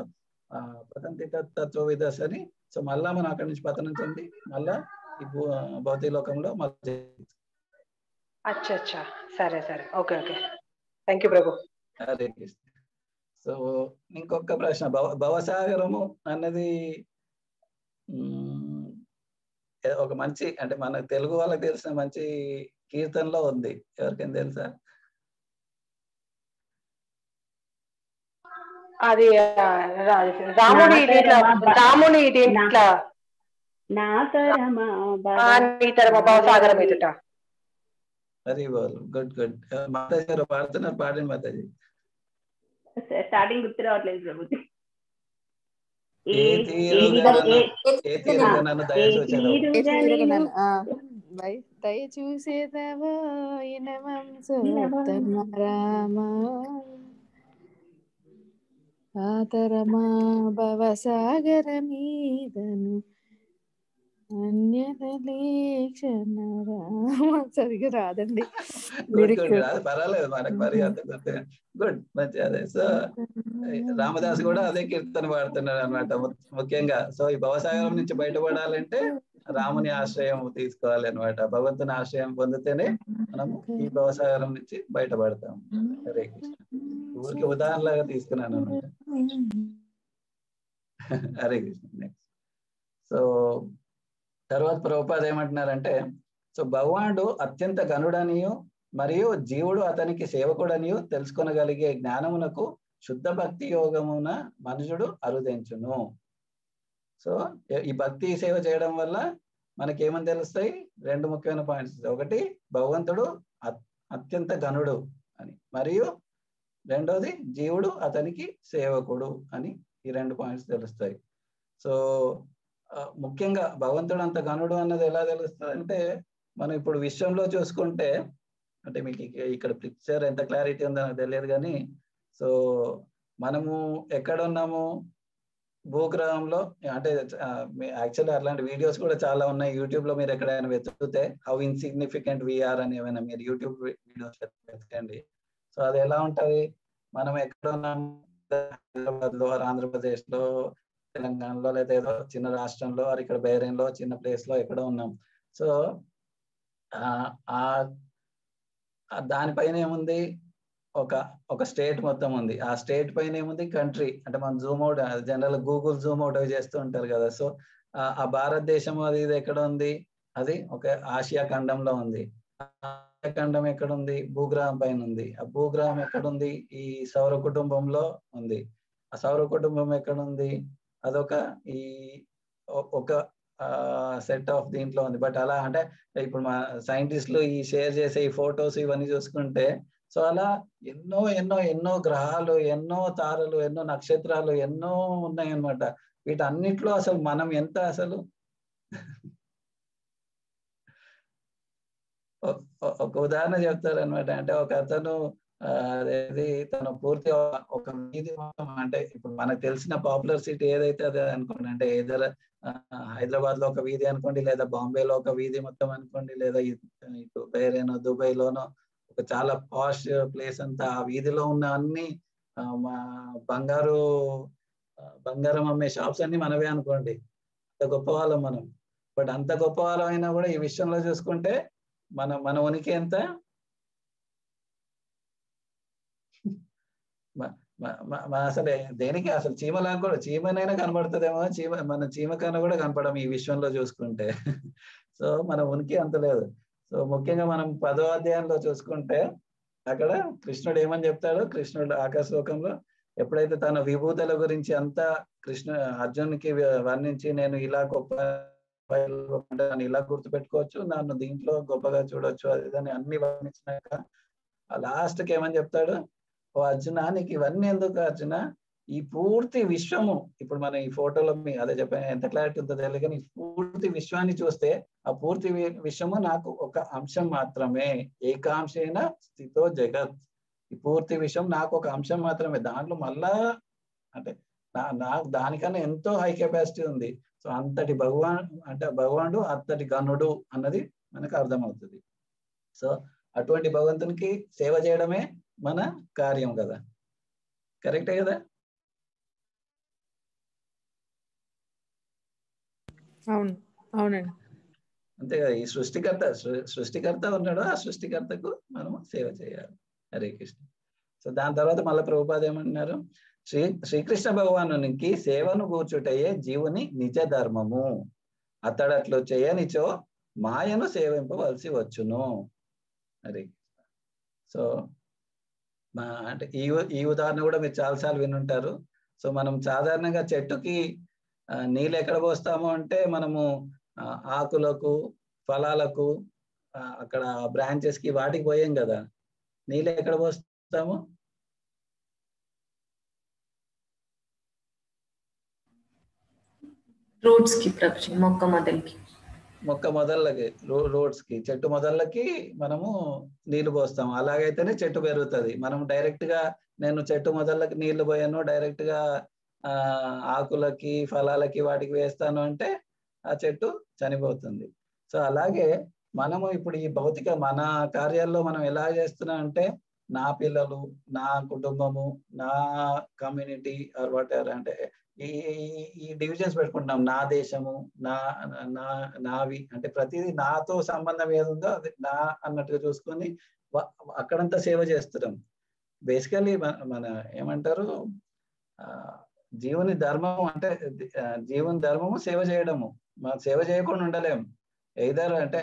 పతంతి తత్వ విదస్ అని. సో మళ్ళా మనం అక్కడి నుంచి పతనం చెంది మళ్ళా ఈ భౌతిక లోకంలో మళ్ళీ. అచ్చా సరే సరే okay okay thank you Prabhu. Hare Krishna. So ఇంకొక ప్రశ్న, భవసాగరము అన్నది ఒక మంచి అంటే మన తెలుగు వాళ్ళకి తెలిసిన మంచి కీర్తనలో ఉంది, ఎవరికైనా తెలుసా? అది రాముడి దీంట్లో భవసాగరం ఎదుట. Very well, good good. Mataji గారు పాడుతున్నారు, పాడండి మాతాజీ. స్టార్టింగ్ గుర్తు రావట్లేదు ప్రభుజీ. దయ చూసేదవో రామా ఆతరమా భవసాగర మీదను అన్యదలేక్షణ రామ. సరిగా రాదండి పర్వాలేదు, మనకు మరి అంత గుడ్ మంచి. అదే సో రామదాస్ కూడా అదే కీర్తన పాడుతున్నాడు అనమాట ముఖ్యంగా. సో ఈ భవసాగరం నుంచి బయటపడాలంటే రాముని ఆశ్రయం తీసుకోవాలి అనమాట. భగవంతుని ఆశ్రయం పొందితేనే మనము ఈ భవసాగరం నుంచి బయటపడతాం. హరే కృష్ణ. ఊరికి ఉదాహరణలాగా తీసుకున్నాను అనమాట. హరే కృష్ణ. నెక్స్ట్ సో తర్వాత ప్రభుపాద ఏమంటున్నారంటే, సో భగవానుడు అత్యంత గనుడనియు మరియు జీవుడు అతనికి సేవకుడనియు తెలుసుకొనగలిగే జ్ఞానమునకు శుద్ధ భక్తి యోగమున మనుషుడు అరుదించును. సో ఈ భక్తి సేవ చేయడం వల్ల మనకేమని తెలుస్తాయి? రెండు ముఖ్యమైన పాయింట్స్. ఒకటి భగవంతుడు అత్యంత గనుడు అని, మరియు రెండోది జీవుడు అతనికి సేవకుడు అని. ఈ రెండు పాయింట్స్ తెలుస్తాయి. సో ముఖ్యంగా భగవంతుడు అంత గనుడు అన్నది ఎలా తెలుస్తుంది అంటే, మనం ఇప్పుడు విశ్వంలో చూసుకుంటే, అంటే మీకు ఇక్కడ పిక్చర్ ఎంత క్లారిటీ ఉందో నాకు తెలియదు కానీ, సో మనము ఎక్కడ ఉన్నాము? భూగ్రహంలో. అంటే యాక్చువల్లీ అట్లాంటి వీడియోస్ కూడా చాలా ఉన్నాయి యూట్యూబ్ లో, మీరు ఎక్కడైనా వెతుకుతే హౌ ఇన్సిగ్నిఫికెంట్ వీఆర్ అని ఏమైనా మీరు యూట్యూబ్ వీడియోస్ వెతకండి. సో అది ఎలా ఉంటది? మనం ఎక్కడ ఉన్నాము? హైదరాబాద్ లో, ఆంధ్రప్రదేశ్ లో, తెలంగాణలో, లేదా ఏదో చిన్న రాష్ట్రంలో, ఇక్కడ బైరెన్లో చిన్న ప్లేస్ లో ఎక్కడో ఉన్నాం. సో దానిపైన ఏముంది? ఒక స్టేట్ మొత్తం ఉంది. ఆ స్టేట్ పైన ఏముంది? కంట్రీ. అంటే మనం Zoom out, general Google Zoom out అవి చేస్తూ ఉంటారు కదా. సో ఆ భారతదేశం అది ఇది ఎక్కడ ఉంది? అది ఒక ఆసియా ఖండంలో ఉంది. ఆసియా ఖండం ఎక్కడ ఉంది? భూగ్రహం పైన ఉంది. ఆ భూగ్రహం ఎక్కడుంది? ఈ సౌర కుటుంబంలో ఉంది. ఆ సౌర కుటుంబం ఎక్కడుంది? అదొక ఒక సెట్ ఆఫ్ దీంట్లో ఉంది. బట్ అలా అంటే ఇప్పుడు మా సైంటిస్టులు ఈ షేర్ చేసే ఈ ఫొటోస్ ఇవన్నీ చూసుకుంటే, సో అలా ఎన్నో ఎన్నో ఎన్నో గ్రహాలు, ఎన్నో తారలు, ఎన్నో నక్షత్రాలు ఎన్నో ఉన్నాయి అన్నమాట. వీటన్నిటిలో అసలు మనం ఎంత అసలు ఒక ఉదాహరణ చెప్తారనమాట. అంటే ఒక అతను అదేది తను పూర్తిగా ఒక వీధి మొత్తం, అంటే ఇప్పుడు మనకు తెలిసిన పాపులర్ సిటీ ఏదైతే అదే అనుకోండి, అంటే ఏదైనా హైదరాబాద్ లో ఒక వీధి అనుకోండి, లేదా బాంబేలో ఒక వీధి మొత్తం అనుకోండి, లేదా ఇటు బైరేనో దుబాయ్లోనో ఒక చాలా పాష్ ప్లేస్ అంతా, ఆ వీధిలో ఉన్న అన్ని బంగారం అమ్మే షాప్స్ అన్ని మనవే అనుకోండి. అంత గొప్ప వాళ్ళం మనం. బట్ అంత గొప్ప వాళ్ళం అయినా కూడా ఈ విషయంలో చూసుకుంటే మన ఉనికి ఎంత? అసలు దేనికి అసలు చీమలా కూడా చీమనైనా కనబడుతుందేమో, మన చీమ కన్నా కూడా కనపడము ఈ విశ్వంలో చూసుకుంటే. సో మన ఉనికి అంత లేదు. సో ముఖ్యంగా మనం 10వ అధ్యాయంలో చూసుకుంటే అక్కడ కృష్ణుడు ఏమని చెప్తాడు, కృష్ణుడు ఆకాశలోకంలో ఎప్పుడైతే తన విభూతుల గురించి అంతా అర్జునునికి వర్ణించి, నేను ఇలా గొప్ప నన్ను ఇలా గుర్తుపెట్టుకోవచ్చు, నన్ను దీంట్లో గొప్పగా చూడొచ్చు, అది అన్ని వర్ణించినాక లాస్ట్కి ఏమని చెప్తాడు, ఓ అర్జున నీకు ఇవన్నీ ఎందుకు అర్జున, ఈ పూర్తి విశ్వము, ఇప్పుడు మనం ఈ ఫోటోలో అదే చెప్పాను ఎంత క్లారిటీ ఉందో తెలియదు, కానీ పూర్తి విశ్వాన్ని చూస్తే ఆ పూర్తి విశ్వము నాకు ఒక అంశం మాత్రమే, ఏకాంశేన స్థితో జగత్, ఈ పూర్తి విషయం నాకు ఒక అంశం మాత్రమే, దాంట్లో మళ్ళా అంటే నాకు దానికన్నా ఎంతో హై కెపాసిటీ ఉంది. సో అంతటి భగవానుడు అంతటి గనుడు అన్నది మనకు అర్థమవుతుంది. సో అటువంటి భగవంతునికి సేవ చేయడమే మన కార్యం కదా, కరెక్టే కదా? అవును, అవునండి. అంతే కదా, ఈ సృష్టికర్త ఉన్నాడు, ఆ సృష్టికర్తకు మనము సేవ చేయాలి. హరే కృష్ణ. సో దాని తర్వాత మళ్ళీ ప్రభుపాద ఏమంటున్నారు, శ్రీకృష్ణ భగవానునికి సేవను కూర్చుటయే జీవుని నిజ ధర్మము, అతడట్లు చేయనిచో మాయను సేవింపవలసి వచ్చును. హరే. సో అంటే ఈ ఉదాహరణ కూడా మీరు చాలాసార్లు వినుంటారు. సో మనం సాధారణంగా చెట్టుకి నీళ్ళు ఎక్కడ పోస్తాము అంటే మనము ఆకులకు, ఫలాలకు, అక్కడ బ్రాంచెస్ కి వాటికి పోయాం కదా, నీళ్ళు ఎక్కడ పోస్తాము? రూట్స్ కి, మొక్క మొదళ్ళకి, రూట్స్ కి, చెట్టు మొదళ్ళకి మనము నీళ్లు పోస్తాం. అలాగైతేనే చెట్టు పెరుగుతుంది. మనం డైరెక్ట్ గా నేను చెట్టు మొదళ్ళకి నీళ్లు పోయాను, డైరెక్ట్ గా ఆకులకి, ఫలాలకి వాటికి వేస్తాను అంటే ఆ చెట్టు చనిపోతుంది. సో అలాగే మనము ఇప్పుడు ఈ భౌతిక మన కార్యాల్లో మనం ఎలా చేస్తున్నాం అంటే, నా పిల్లలు, నా కుటుంబము, నా కమ్యూనిటీ ఆర్ వాట్ ఎవర్, అంటే ఈ డివిజన్స్ పెట్టుకుంటాం, నా దేశము, నావి, అంటే ప్రతిదీ నాతో సంబంధం ఏదుందో అది నా అన్నట్టుగా చూసుకొని అక్కడంతా సేవ చేస్తున్నాం. బేసికల్లీ మన ఏమంటారు, జీవుని ధర్మము అంటే జీవుని ధర్మము సేవ చేయడము. మనం సేవ చేయకుండా ఉండలేం. ఏదైనా అంటే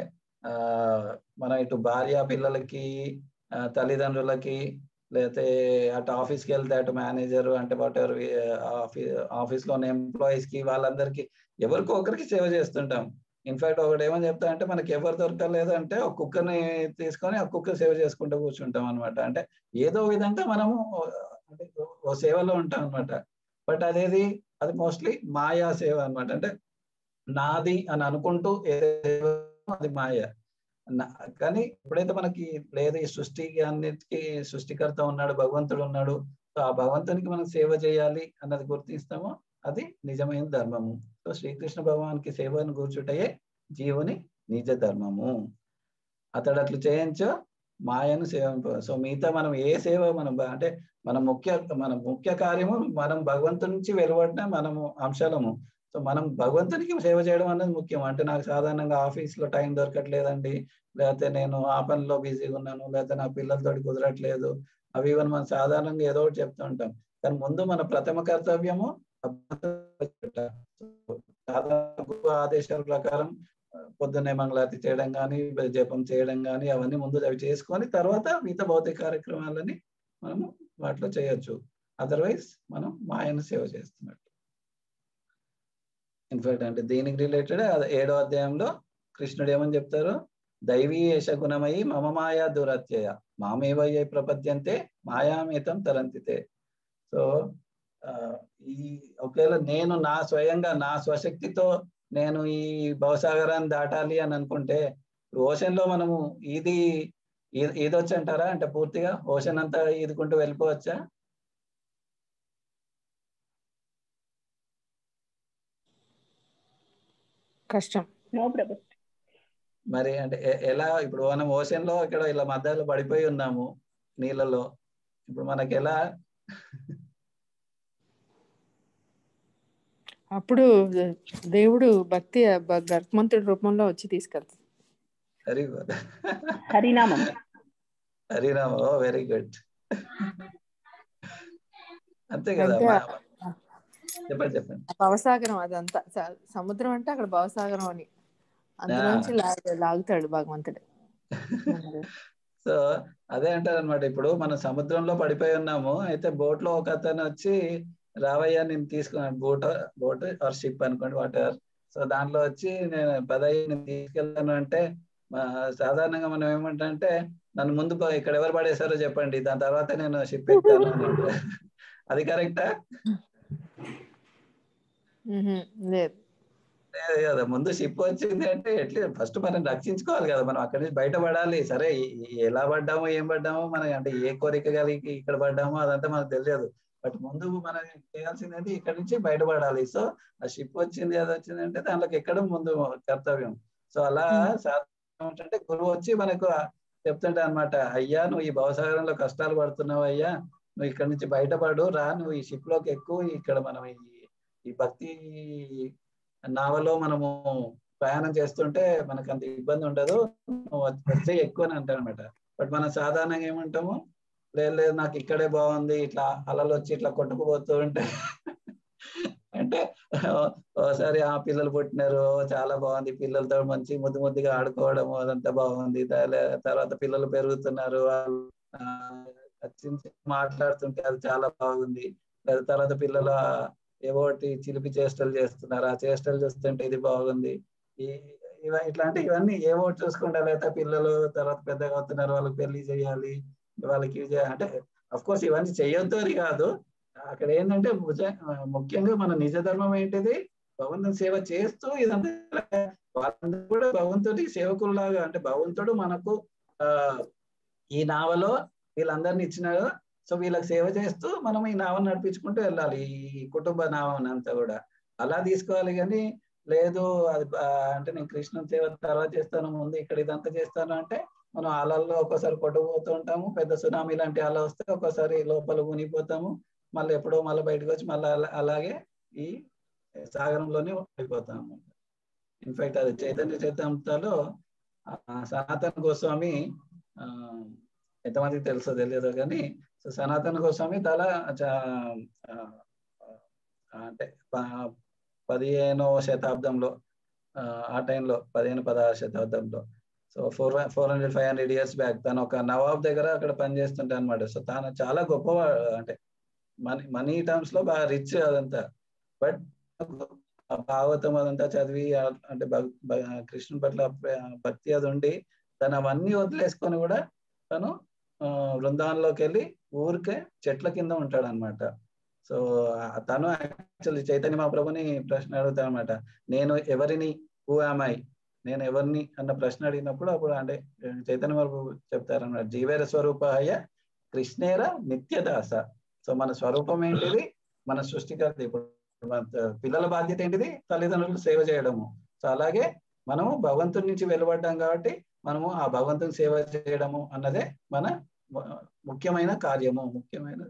మన ఇటు భార్య పిల్లలకి, తల్లిదండ్రులకి, లేకపోతే అటు ఆఫీస్కి వెళ్తే అటు మేనేజర్, అంటే వాట్ ఎవర్ ఆఫీస్లో ఉన్న ఎంప్లాయీస్ కి, వాళ్ళందరికీ ఎవరికో ఒకరికి సేవ చేస్తుంటాం. ఇన్ఫాక్ట్ ఒకటి ఏమని చెప్తా అంటే, మనకి ఎవరు దొరకలేదు అంటే ఒక కుక్కర్ని తీసుకొని ఆ కుక్క సేవ చేసుకుంటూ కూర్చుంటాం అనమాట. అంటే ఏదో విధంగా మనము అంటే ఓ సేవలో ఉంటాం అనమాట. బట్ అది మోస్ట్లీ మాయా సేవ అనమాట. అంటే నాది అని అనుకుంటూ అది మాయ. కానీ ఎప్పుడైతే మనకి లేదు, ఈ సృష్టికి అన్నిటికీ సృష్టికర్త ఉన్నాడు, భగవంతుడు ఉన్నాడు, సో ఆ భగవంతునికి మనం సేవ చేయాలి అన్నది గుర్తిస్తామో అది నిజమైన ధర్మము. సో శ్రీకృష్ణ భగవానికి సేవను కూర్చుటయే జీవుని నిజ ధర్మము, అతడు అట్లు చేయించో మాయను సేవింప. సో మిగతా మనం ఏ సేవ మనం అంటే మన ముఖ్య కార్యము మనం భగవంతుడి నుంచి వెలువడిన మనము అంశాలము. సో మనం భగవంతునికి సేవ చేయడం అనేది ముఖ్యం. అంటే నాకు సాధారణంగా ఆఫీస్లో టైం దొరకట్లేదండి, లేకపోతే నేను ఆ పనిలో బిజీగా ఉన్నాను, లేకపోతే నా పిల్లలతో కుదరట్లేదు, అవి ఇవన్నీ మనం సాధారణంగా ఏదో ఒకటి చెప్తూ ఉంటాం. కానీ ముందు మన ప్రథమ కర్తవ్యము ఆదేశాల ప్రకారం పొద్దున్నే మంగళారతి చేయడం కానీ, జపం చేయడం కానీ, అవన్నీ ముందు అవి చేసుకొని తర్వాత మిగతా భౌతిక కార్యక్రమాలని మనము వాటిలో చేయొచ్చు. అదర్వైజ్ మనం మాయను సేవ చేస్తున్నట్టు. ఇన్ఫాక్ట్ అంటే దీనికి రిలేటెడ్ 7వ అధ్యాయంలో కృష్ణుడు ఏమని చెప్తారు, దైవీ ఏష గుణమయి మమ మాయా దురత్యయ మామేవయ్య ప్రపద్యంతే మాయామేతం తరంతితే. సో ఈ ఒకవేళ నేను స్వయంగా నా స్వశక్తితో నేను ఈ భవసాగరాన్ని దాటాలి అని అనుకుంటే, ఓషన్ లో మనము ఈదొచ్చు అంటారా? అంటే పూర్తిగా ఓషన్ అంతా ఈదుకుంటూ వెళ్ళిపోవచ్చా? కష్టం. మరి అంటే ఎలా? ఇప్పుడు మనం ఓషన్ లో ఇక్కడ ఇలా మధ్యలో పడిపోయి ఉన్నాము నీళ్ళలో, ఇప్పుడు మనకి ఎలా? అప్పుడు దేవుడు భక్తి గర్భమంతుడి రూపంలో వచ్చి తీసుకెళ్తాడు. హరినామం. హరినామం, వెరీ గుడ్. అంతే కదా. అంటే చెప్పండి చెప్పండి. భవసాగరం అదంతా సముద్రం అంటే అక్కడ భవసాగరం అని అందులోంచి లాగుతాడు భగవంతుడు. సో అదే అంటారు అనమాట. ఇప్పుడు మనం సముద్రంలో పడిపోయి ఉన్నాము, అయితే బోట్ లో ఒక అతను వచ్చి రావయ్యా నేను తీసుకున్నాను, బోట్ ఆర్ షిప్ అనుకోండి వాటర్. సో దాంట్లో వచ్చి నేను పదయ్య నేను తీసుకెళ్తాను అంటే సాధారణంగా మనం ఏమంటే నన్ను ముందు ఇక్కడ ఎవరు పడేశారో చెప్పండి, దాని తర్వాత నేను షిప్ ఎక్కుతాను అని అంటే అది కరెక్టా? లేదు కదా. ముందు షిప్ వచ్చింది అంటే ఎట్లీస్ట్ ఫస్ట్ మనం రక్షించుకోవాలి కదా, మనం అక్కడి నుంచి బయటపడాలి. సరే ఎలా పడ్డామో ఏం పడ్డామో మనకి అంటే ఏ కోరిక కలిగి ఇక్కడ పడ్డామో అదంతా మనకు తెలియదు. బట్ ముందు మనం చేయాల్సింది ఇక్కడ నుంచి బయటపడాలి. సో ఆ షిప్ వచ్చింది అది వచ్చింది అంటే దాంట్లోకి ఎక్కడం ముందు కర్తవ్యం. సో అలా ఏంటంటే గురువు వచ్చి మనకు చెప్తుంటే అనమాట, అయ్యా నువ్వు ఈ భవసాగరంలో కష్టాలు పడుతున్నావు అయ్యా, నువ్వు ఇక్కడ నుంచి బయటపడు రా, నువ్వు ఈ షిప్ లోకి ఎక్కువ, ఇక్కడ మనం ఈ భక్తి నావలో మనము ప్రయాణం చేస్తుంటే మనకు అంత ఇబ్బంది ఉండదు, వచ్చే ఎక్కువ అని అంటారు అనమాట. బట్ మనం సాధారణంగా ఏమంటాము, లేదు నాకు ఇక్కడే బాగుంది, ఇట్లా అలలు వచ్చి ఇట్లా కొట్టుకుపోతూ ఉంటే అంటే ఒకసారి ఆ పిల్లలు పుట్టినారు చాలా బాగుంది, పిల్లలతో మంచి ముద్దుగా ఆడుకోవడము అదంతా బాగుంది, తర్వాత పిల్లలు పెరుగుతున్నారు మాట్లాడుతుంటే అది చాలా బాగుంది, తర్వాత పిల్లల ఏవోటి చిలిపి చేష్టలు చేస్తున్నారు, ఆ చేష్టలు చూస్తుంటే ఇది బాగుంది, ఇట్లాంటి ఇవన్నీ ఏవో చూసుకుంటా. లేకపోతే పిల్లలు తర్వాత పెద్దగా అవుతున్నారు, వాళ్ళకి పెళ్లి చేయాలి, వాళ్ళకి అంటే అఫ్ కోర్స్ ఇవన్నీ చేయొద్దు అని కాదు. అక్కడ ఏంటంటే ముఖ్యంగా మన నిజ ధర్మం ఏంటిది, భగవంతుని సేవ చేస్తూ ఇదంతా వాళ్ళందరూ కూడా భగవంతుడి సేవకుల్లాగా, అంటే భగవంతుడు మనకు ఈ నావలో వీళ్ళందరినీ ఇచ్చినారు, సో వీళ్ళకి సేవ చేస్తూ మనం ఈ నావను నడిపించుకుంటూ వెళ్ళాలి, ఈ కుటుంబ నావని అంతా కూడా అలా తీసుకోవాలి. కానీ లేదు అది అంటే నేను కృష్ణుని సేవ తర్వాత చేస్తాను, ముందు ఇక్కడ ఇదంతా చేస్తాను అంటే మనం అలల్లో ఒక్కోసారి కొట్టుకుపోతూ ఉంటాము, పెద్ద సునామీ లాంటి అల వస్తే ఒక్కోసారి లోపల మునిగిపోతాము, మళ్ళీ ఎప్పుడో మళ్ళీ బయటకు వచ్చి మళ్ళీ అలాగే ఈ సాగరంలోనే అయిపోతాము. ఇన్ఫాక్ట్ అది చైతన్య చరితామృతలో సనాతన గోస్వామి, ఎంతమందికి తెలుసో తెలియదు కానీ, సో సనాతన గోస్వామి చాలా అంటే 15వ శతాబ్దంలో, ఆ టైంలో 15-16 శతాబ్దంలో, సో 400-500 years బ్యాక్ తను ఒక నవాబ్ దగ్గర అక్కడ పనిచేస్తుంటే అనమాట. సో తాను చాలా గొప్పవాడు, అంటే మనీ టర్మ్స్ లో బాగా రిచ్ అదంతా. బట్ భాగవతం అదంతా చదివి అంటే కృష్ణుని పట్ల భక్తి అది ఉండి తను అవన్నీ వదిలేసుకొని కూడా తను బృందావనంలోకి వెళ్ళి ఊరికే చెట్ల కింద ఉంటాడు అనమాట. సో తను యాక్చువల్లీ చైతన్య మహాప్రభుని ప్రశ్న అడుగుతాడు అనమాట, నేను ఎవరిని, హూ యామ్ ఐ, నేను ఎవరిని అన్న ప్రశ్న అడిగినప్పుడు అప్పుడు అంటే చైతన్య మహాప్రభు చెప్తారన్నమాట, జీవేర స్వరూపాయ కృష్ణేర నిత్యదాస. సో మన స్వరూపం ఏంటిది, మన సృష్టికర్త. ఇప్పుడు పిల్లల బాధ్యత ఏంటిది, తల్లిదండ్రులకు సేవ చేయడము. సో అలాగే మనము భగవంతుడి నుంచి వెలువడ్డాం కాబట్టి మనము ఆ భగవంతుని సేవ చేయడము అన్నదే మన ముఖ్యమైన కార్యము, ముఖ్యమైన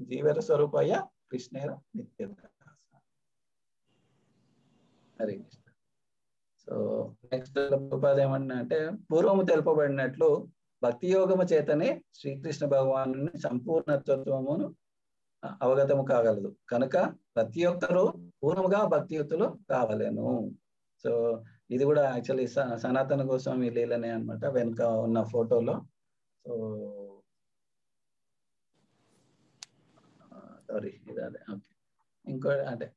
జీవేర స్వరూపయ్య కృష్ణేర నిత్యదాస. హరే కృష్ణ. సో నెక్స్ట్ ప్రభుపాద ఏమన్నా అంటే, పూర్వము తెలుపబడినట్లు భక్తి యోగము చేతనే శ్రీకృష్ణ భగవాను సంపూర్ణత్వమును అవగతము కాగలదు, కనుక ప్రతి ఒక్కరూ పూర్ణముగా భక్తియుక్తులు కావలేను. సో ఇది కూడా యాక్చువల్లీ సనాతన గోస్వామి లీలనే అనమాట, వెనుక ఉన్న ఫోటోలో. సో సారీ ఇది అదే ఓకే. ఇంకో అంటే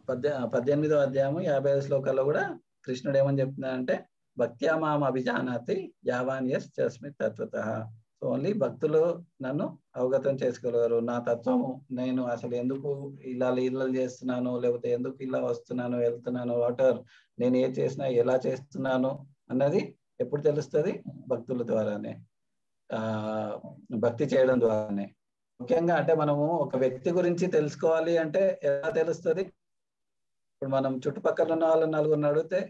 18వ అధ్యాయము 55 శ్లోకాల్లో కూడా కృష్ణుడు ఏమని చెప్తున్నాడంటే, భక్త్యా మాం అభిజానాతి యావాన్ యస్ చస్మి తత్వతః. సో ఓన్లీ భక్తులు నన్ను అవగతం చేసుకోగలరు, నా తత్వము, నేను అసలు ఎందుకు ఇలా లీలలు చేస్తున్నాను, లేకపోతే ఎందుకు ఇలా వస్తున్నాను వెళ్తున్నాను, వాటర్ నేను ఏ చేసినా ఎలా చేస్తున్నాను అన్నది ఎప్పుడు తెలుస్తుంది, భక్తుల ద్వారానే, భక్తి చేయడం ద్వారానే. ముఖ్యంగా అంటే మనము ఒక వ్యక్తి గురించి తెలుసుకోవాలి అంటే ఎలా తెలుస్తుంది, ఇప్పుడు మనం చుట్టుపక్కల ఉన్న వాళ్ళని నలుగురిని అడిగితే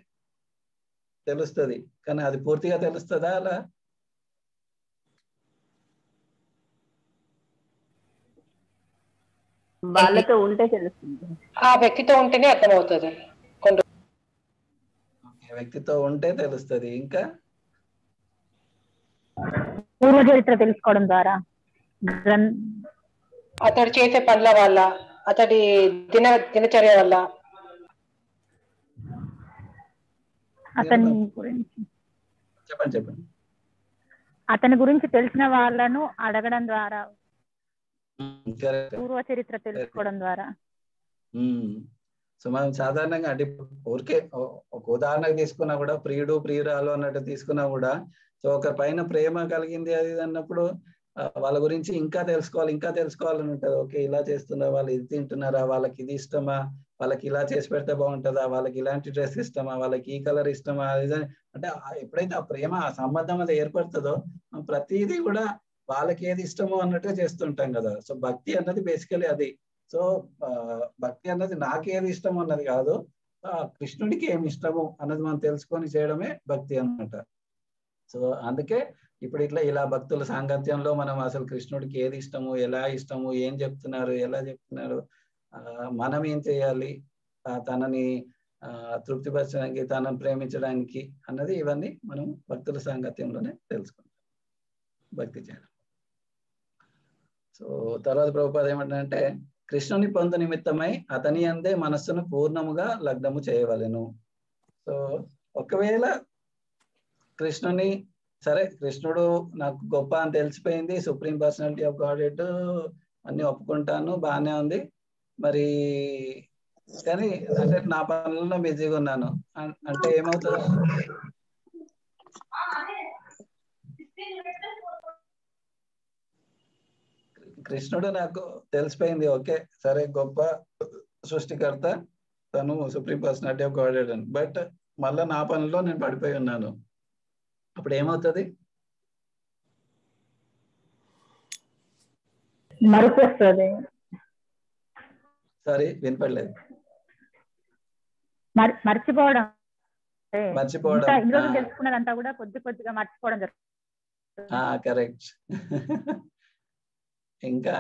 తెలుస్తుంది, కానీ అది పూర్తిగా తెలుస్తుందా? అలా వాళ్ళతో ఉంటే తెలుస్తుంది, ఆ వ్యక్తితో ఉంటేనే అర్థమవుతుంది. వ్యక్తితో ఉంటే తెలుస్తుంది. ఇంకా పూర్వ చరిత్ర తెలుసుకోవడం ద్వారా అతడు చేసే పనుల వల్ల, అతడి దినచర్య వల్ల, అతని గురించి చెప్పండి. అతని గురించి తెలిసిన వాళ్ళను అడగడం ద్వారా, కరెక్ట్. పూర్వ చరిత్ర తెలుసుకోవడం ద్వారా. సో మనం సాధారణంగా అంటే ఊరికే ఒక ఉదాహరణకు తీసుకున్నా కూడా ప్రియుడు ప్రియురాలు అన్నట్టు తీసుకున్నా కూడా, సో ఒక పైన ప్రేమ కలిగింది అది అన్నప్పుడు వాళ్ళ గురించి ఇంకా తెలుసుకోవాలని ఉంటుంది. ఓకే, ఇలా చేస్తున్నారా, వాళ్ళు ఇది తింటున్నారా, వాళ్ళకి ఇది ఇష్టమా, వాళ్ళకి ఇలా చేసి పెడితే బాగుంటుందా, వాళ్ళకి ఇలాంటి డ్రెస్ ఇష్టమా, వాళ్ళకి ఈ కలర్ ఇష్టమా, అంటే ఎప్పుడైతే ఆ ప్రేమ ఆ సంబంధం అది ఏర్పడుతుందో ప్రతిదీ కూడా వాళ్ళకి ఏది ఇష్టమో అన్నట్టుగా చేస్తుంటాం కదా. సో భక్తి అన్నది బేసికలీ అది. సో భక్తి అన్నది నాకేది ఇష్టం అన్నది కాదు, కృష్ణుడికి ఏమి ఇష్టము అన్నది మనం తెలుసుకొని చేయడమే భక్తి అన్నమాట. సో అందుకే ఇప్పుడు ఇలా భక్తుల సాంగత్యంలో మనం అసలు కృష్ణుడికి ఏది ఇష్టము, ఎలా ఇష్టము, ఏం చెప్తున్నారు, ఎలా చెప్తున్నారు, మనం ఏం చేయాలి తనని తృప్తిపరచడానికి, తనని ప్రేమించడానికి అన్నది ఇవన్నీ మనం భక్తుల సాంగత్యంలోనే తెలుసుకుంటాం భక్తి చేయడం. సో తర్వాత ప్రభుపాద ఏమంటే, కృష్ణుని పొందు నిమిత్తమై అతని అందే మనస్సును పూర్ణముగా లగ్నము చేయవలెను. సో ఒకవేళ కృష్ణుని సరే కృష్ణుడు నాకు గొప్ప అని తెలిసిపోయింది, సుప్రీం పర్సనాలిటీ ఆఫ్ గాడ్హెడ్ అన్ని ఒప్పుకుంటాను, బాగానే ఉంది, మరి కానీ అంటే నా పనుల్లో బిజీగా ఉన్నాను అంటే ఏమవుతుంది? కృష్ణుడు నాకు తెలిసిపోయింది, ఓకే సరే గొప్ప సృష్టికర్త, తను సుప్రీం పర్సనాలిటీ ఆఫ్ గాడ్హెడ్ అని, బట్ మళ్ళా నా పనుల్లో నేను పడిపోయి ఉన్నాను. అప్పుడు ఏమవుతుంది? సారీ వినపడలేదు. మర్చిపోవడం. మర్చిపోవడం తెలుసుకున్నదంతా కూడా కొద్దిగా మర్చిపోవడం జరుగుతుంది. కరెక్ట్. ఇంకా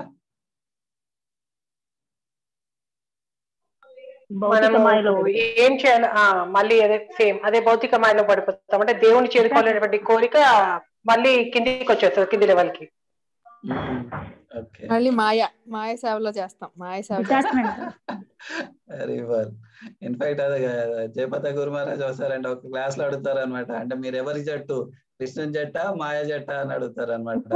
ఏం చేయాలి, మళ్ళీ అదే సేమ్ అదే భౌతిక మాయలో పడిపోతాం. అంటే దేవుని చేరుకోవాలనేటువంటి కోరిక మళ్ళీ కిందికి వచ్చేస్తుంది, కింది లెవెల్ కి. మళ్ళీ మాయ సేవలో చేస్తాం, మాయ సేవ. Very well. ఇన్ఫాక్ట్ అదే జయపత గురు మహారాజ్ వస్తారంటే ఒక క్లాస్ లో అడుగుతారు అనమాట, అంటే మీరు ఎవరి జట్టు, కృష్ణుని జట్ట మాయ జట్ట అని అడుగుతారు అనమాట.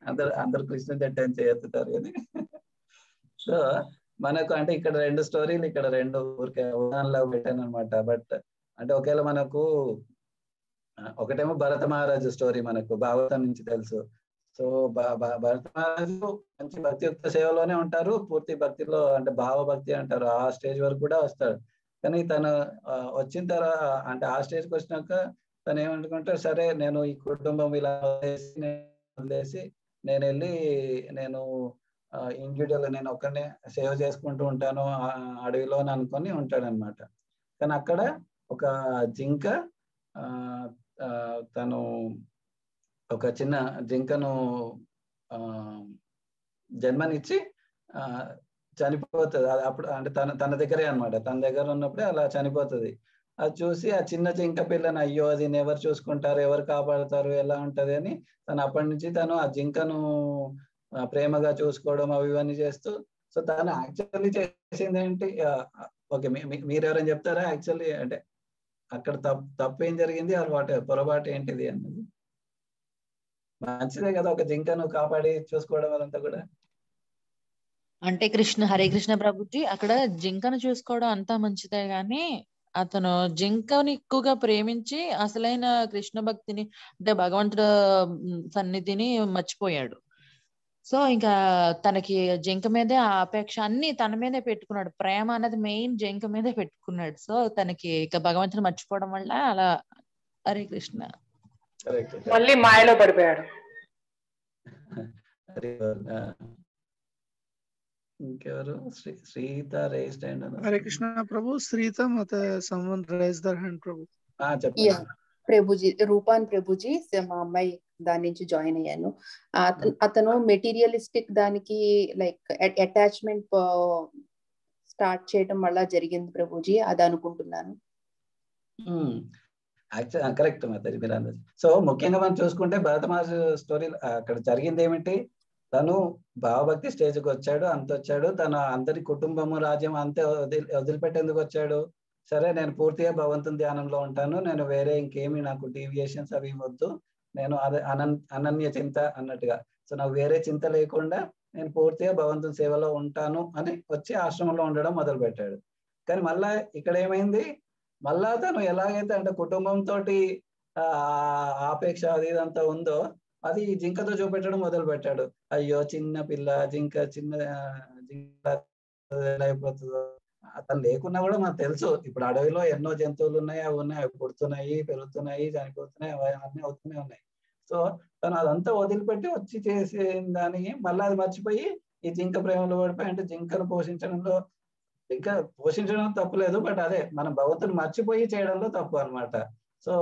అందరు కృష్ణుని జట్ట అని చేస్తారు కానీ. సో మనకు అంటే ఇక్కడ 2 స్టోరీలు, ఇక్కడ 2 ఊరికే ఉదాహరణలో పెట్టాను అనమాట. బట్ అంటే ఒకవేళ మనకు ఒకటేమో భరత మహారాజు స్టోరీ మనకు భాగవతం నుంచి తెలుసు. సో భరత మహారాజు మంచి భక్తియుక్త సేవలోనే ఉంటారు, పూర్తి భక్తిలో అంటే భావభక్తి అంటారు, ఆ స్టేజ్ వరకు కూడా వస్తాడు. కానీ తను వచ్చిన తర్వాత అంటే ఆ స్టేజ్కి వచ్చినాక తను ఏమనుకుంటారు, సరే నేను ఈ కుటుంబం ఇలా వదిలేసి నేను వెళ్ళి నేను ఇండివిజువల్ నేను ఒక్కనే సేవ చేసుకుంటూ ఉంటాను అడవిలో అనుకొని ఉంటాడు అనమాట. కానీ అక్కడ ఒక జింక తను ఒక చిన్న జింకను జన్మనిచ్చి చనిపోతుంది. అప్పుడు అంటే తన దగ్గరే అనమాట, తన దగ్గర ఉన్నప్పుడే అలా చనిపోతుంది. అది చూసి ఆ చిన్న జింక పిల్లని, అయ్యో అది ఎవరు చూసుకుంటారు, ఎవరు కాపాడుతారు, ఎలా ఉంటది అని తను అప్పటి నుంచి తను ఆ జింకను ప్రేమగా చూసుకోవడం అవి ఇవన్నీ చేస్తూ, సో తను యాక్చువల్లీ చేసింది ఏంటి, ఓకే మీరు ఎవరైనా చెప్తారా యాక్చువల్లీ అంటే అక్కడ తప్పు ఏం జరిగింది, పొరపాటు ఏంటిది అన్నది? మంచిదే కదా ఒక జింకను కాపాడి చూసుకోవడం అదంతా కూడా. అంటే హరే కృష్ణ ప్రభుజీ, అక్కడ జింకను చూసుకోవడం అంతా మంచిదే గాని అతను జింకని ఎక్కువగా ప్రేమించి అసలైన కృష్ణ భక్తిని అంటే భగవంతుడు సన్నిధిని మర్చిపోయాడు. సో ఇంకా తనకి జింక మీదే ఆ అపేక్ష అన్ని తన మీదే పెట్టుకున్నాడు, ప్రేమ అనేది మెయిన్ జింక మీదే పెట్టుకున్నాడు. సో తనకి ఇక భగవంతుని మర్చిపోవడం వల్ల అలా హరే కృష్ణ మళ్ళీ మాయలో పడిపోయాడు. ఇంకెవరు? శ్రీత రేస్ హ్యాండ్. హరే కృష్ణ ప్రభు. శ్రీత ಮತ್ತೆ someone raise their hand ప్రభు. చెప్పండి ప్రభుజీ. రూపాన్ ప్రభుజీ, మా అమ్మాయి దాని నుంచి జాయిన్ అయ్యాను. అతను మెటీరియలిస్టిక్ దానికి లైక్ అటాచ్మెంట్ స్టార్ట్ చేయడం వల్ల జరిగింది ప్రభుజీ, అది అనుకుంటున్నాను. యాక్చువల్ కరెక్ట్ మాతాజీ మీరు అన్నది. సో ముఖ్యంగా మనం చూసుకుంటే భరతమాస స్టోరీ అక్కడ జరిగింది ఏమిటి, తను భావభక్తి స్టేజ్కి వచ్చాడు, అంత వచ్చాడు, తన అందరి కుటుంబము రాజ్యం అంతే వదిలిపెట్టేందుకు వచ్చాడు. సరే నేను పూర్తిగా భగవంతుని ధ్యానంలో ఉంటాను, నేను వేరే ఇంకేమి నాకు డీవియేషన్స్ అవి వద్దు, నేను అదే అనన్య చింత అన్నట్టుగా, సో నాకు వేరే చింత లేకుండా నేను పూర్తిగా భగవంతుని సేవలో ఉంటాను అని వచ్చి ఆశ్రమంలో ఉండడం మొదలు పెట్టాడు. కానీ మళ్ళా ఇక్కడ ఏమైంది, మళ్ళా తను ఎలాగైతే అంటే కుటుంబంతో ఆపేక్ష అది ఇదంతా ఉందో అది జింకతో చూపెట్టడం మొదలు పెట్టాడు. అయ్యో చిన్న పిల్ల జింక, చిన్న జింక ఎలా అయిపోతుందో. అతను లేకున్నా కూడా మనకు తెలుసు ఇప్పుడు అడవిలో ఎన్నో జంతువులు ఉన్నాయి, అవి ఉన్నాయి, అవి పుడుతున్నాయి, పెరుగుతున్నాయి, చనిపోతున్నాయి, అన్నీ అవుతూనే ఉన్నాయి. సో తను అదంతా వదిలిపెట్టి వచ్చి చేసే దానికి మళ్ళీ అది మర్చిపోయి ఈ జింక ప్రేమలో పడిపోయి, అంటే జింకను పోషించడంలో, ఇంకా పోషించడం తప్పులేదు, బట్ అదే మనం భగవంతుని మర్చిపోయి చేయడంలో తప్పు అనమాట. సో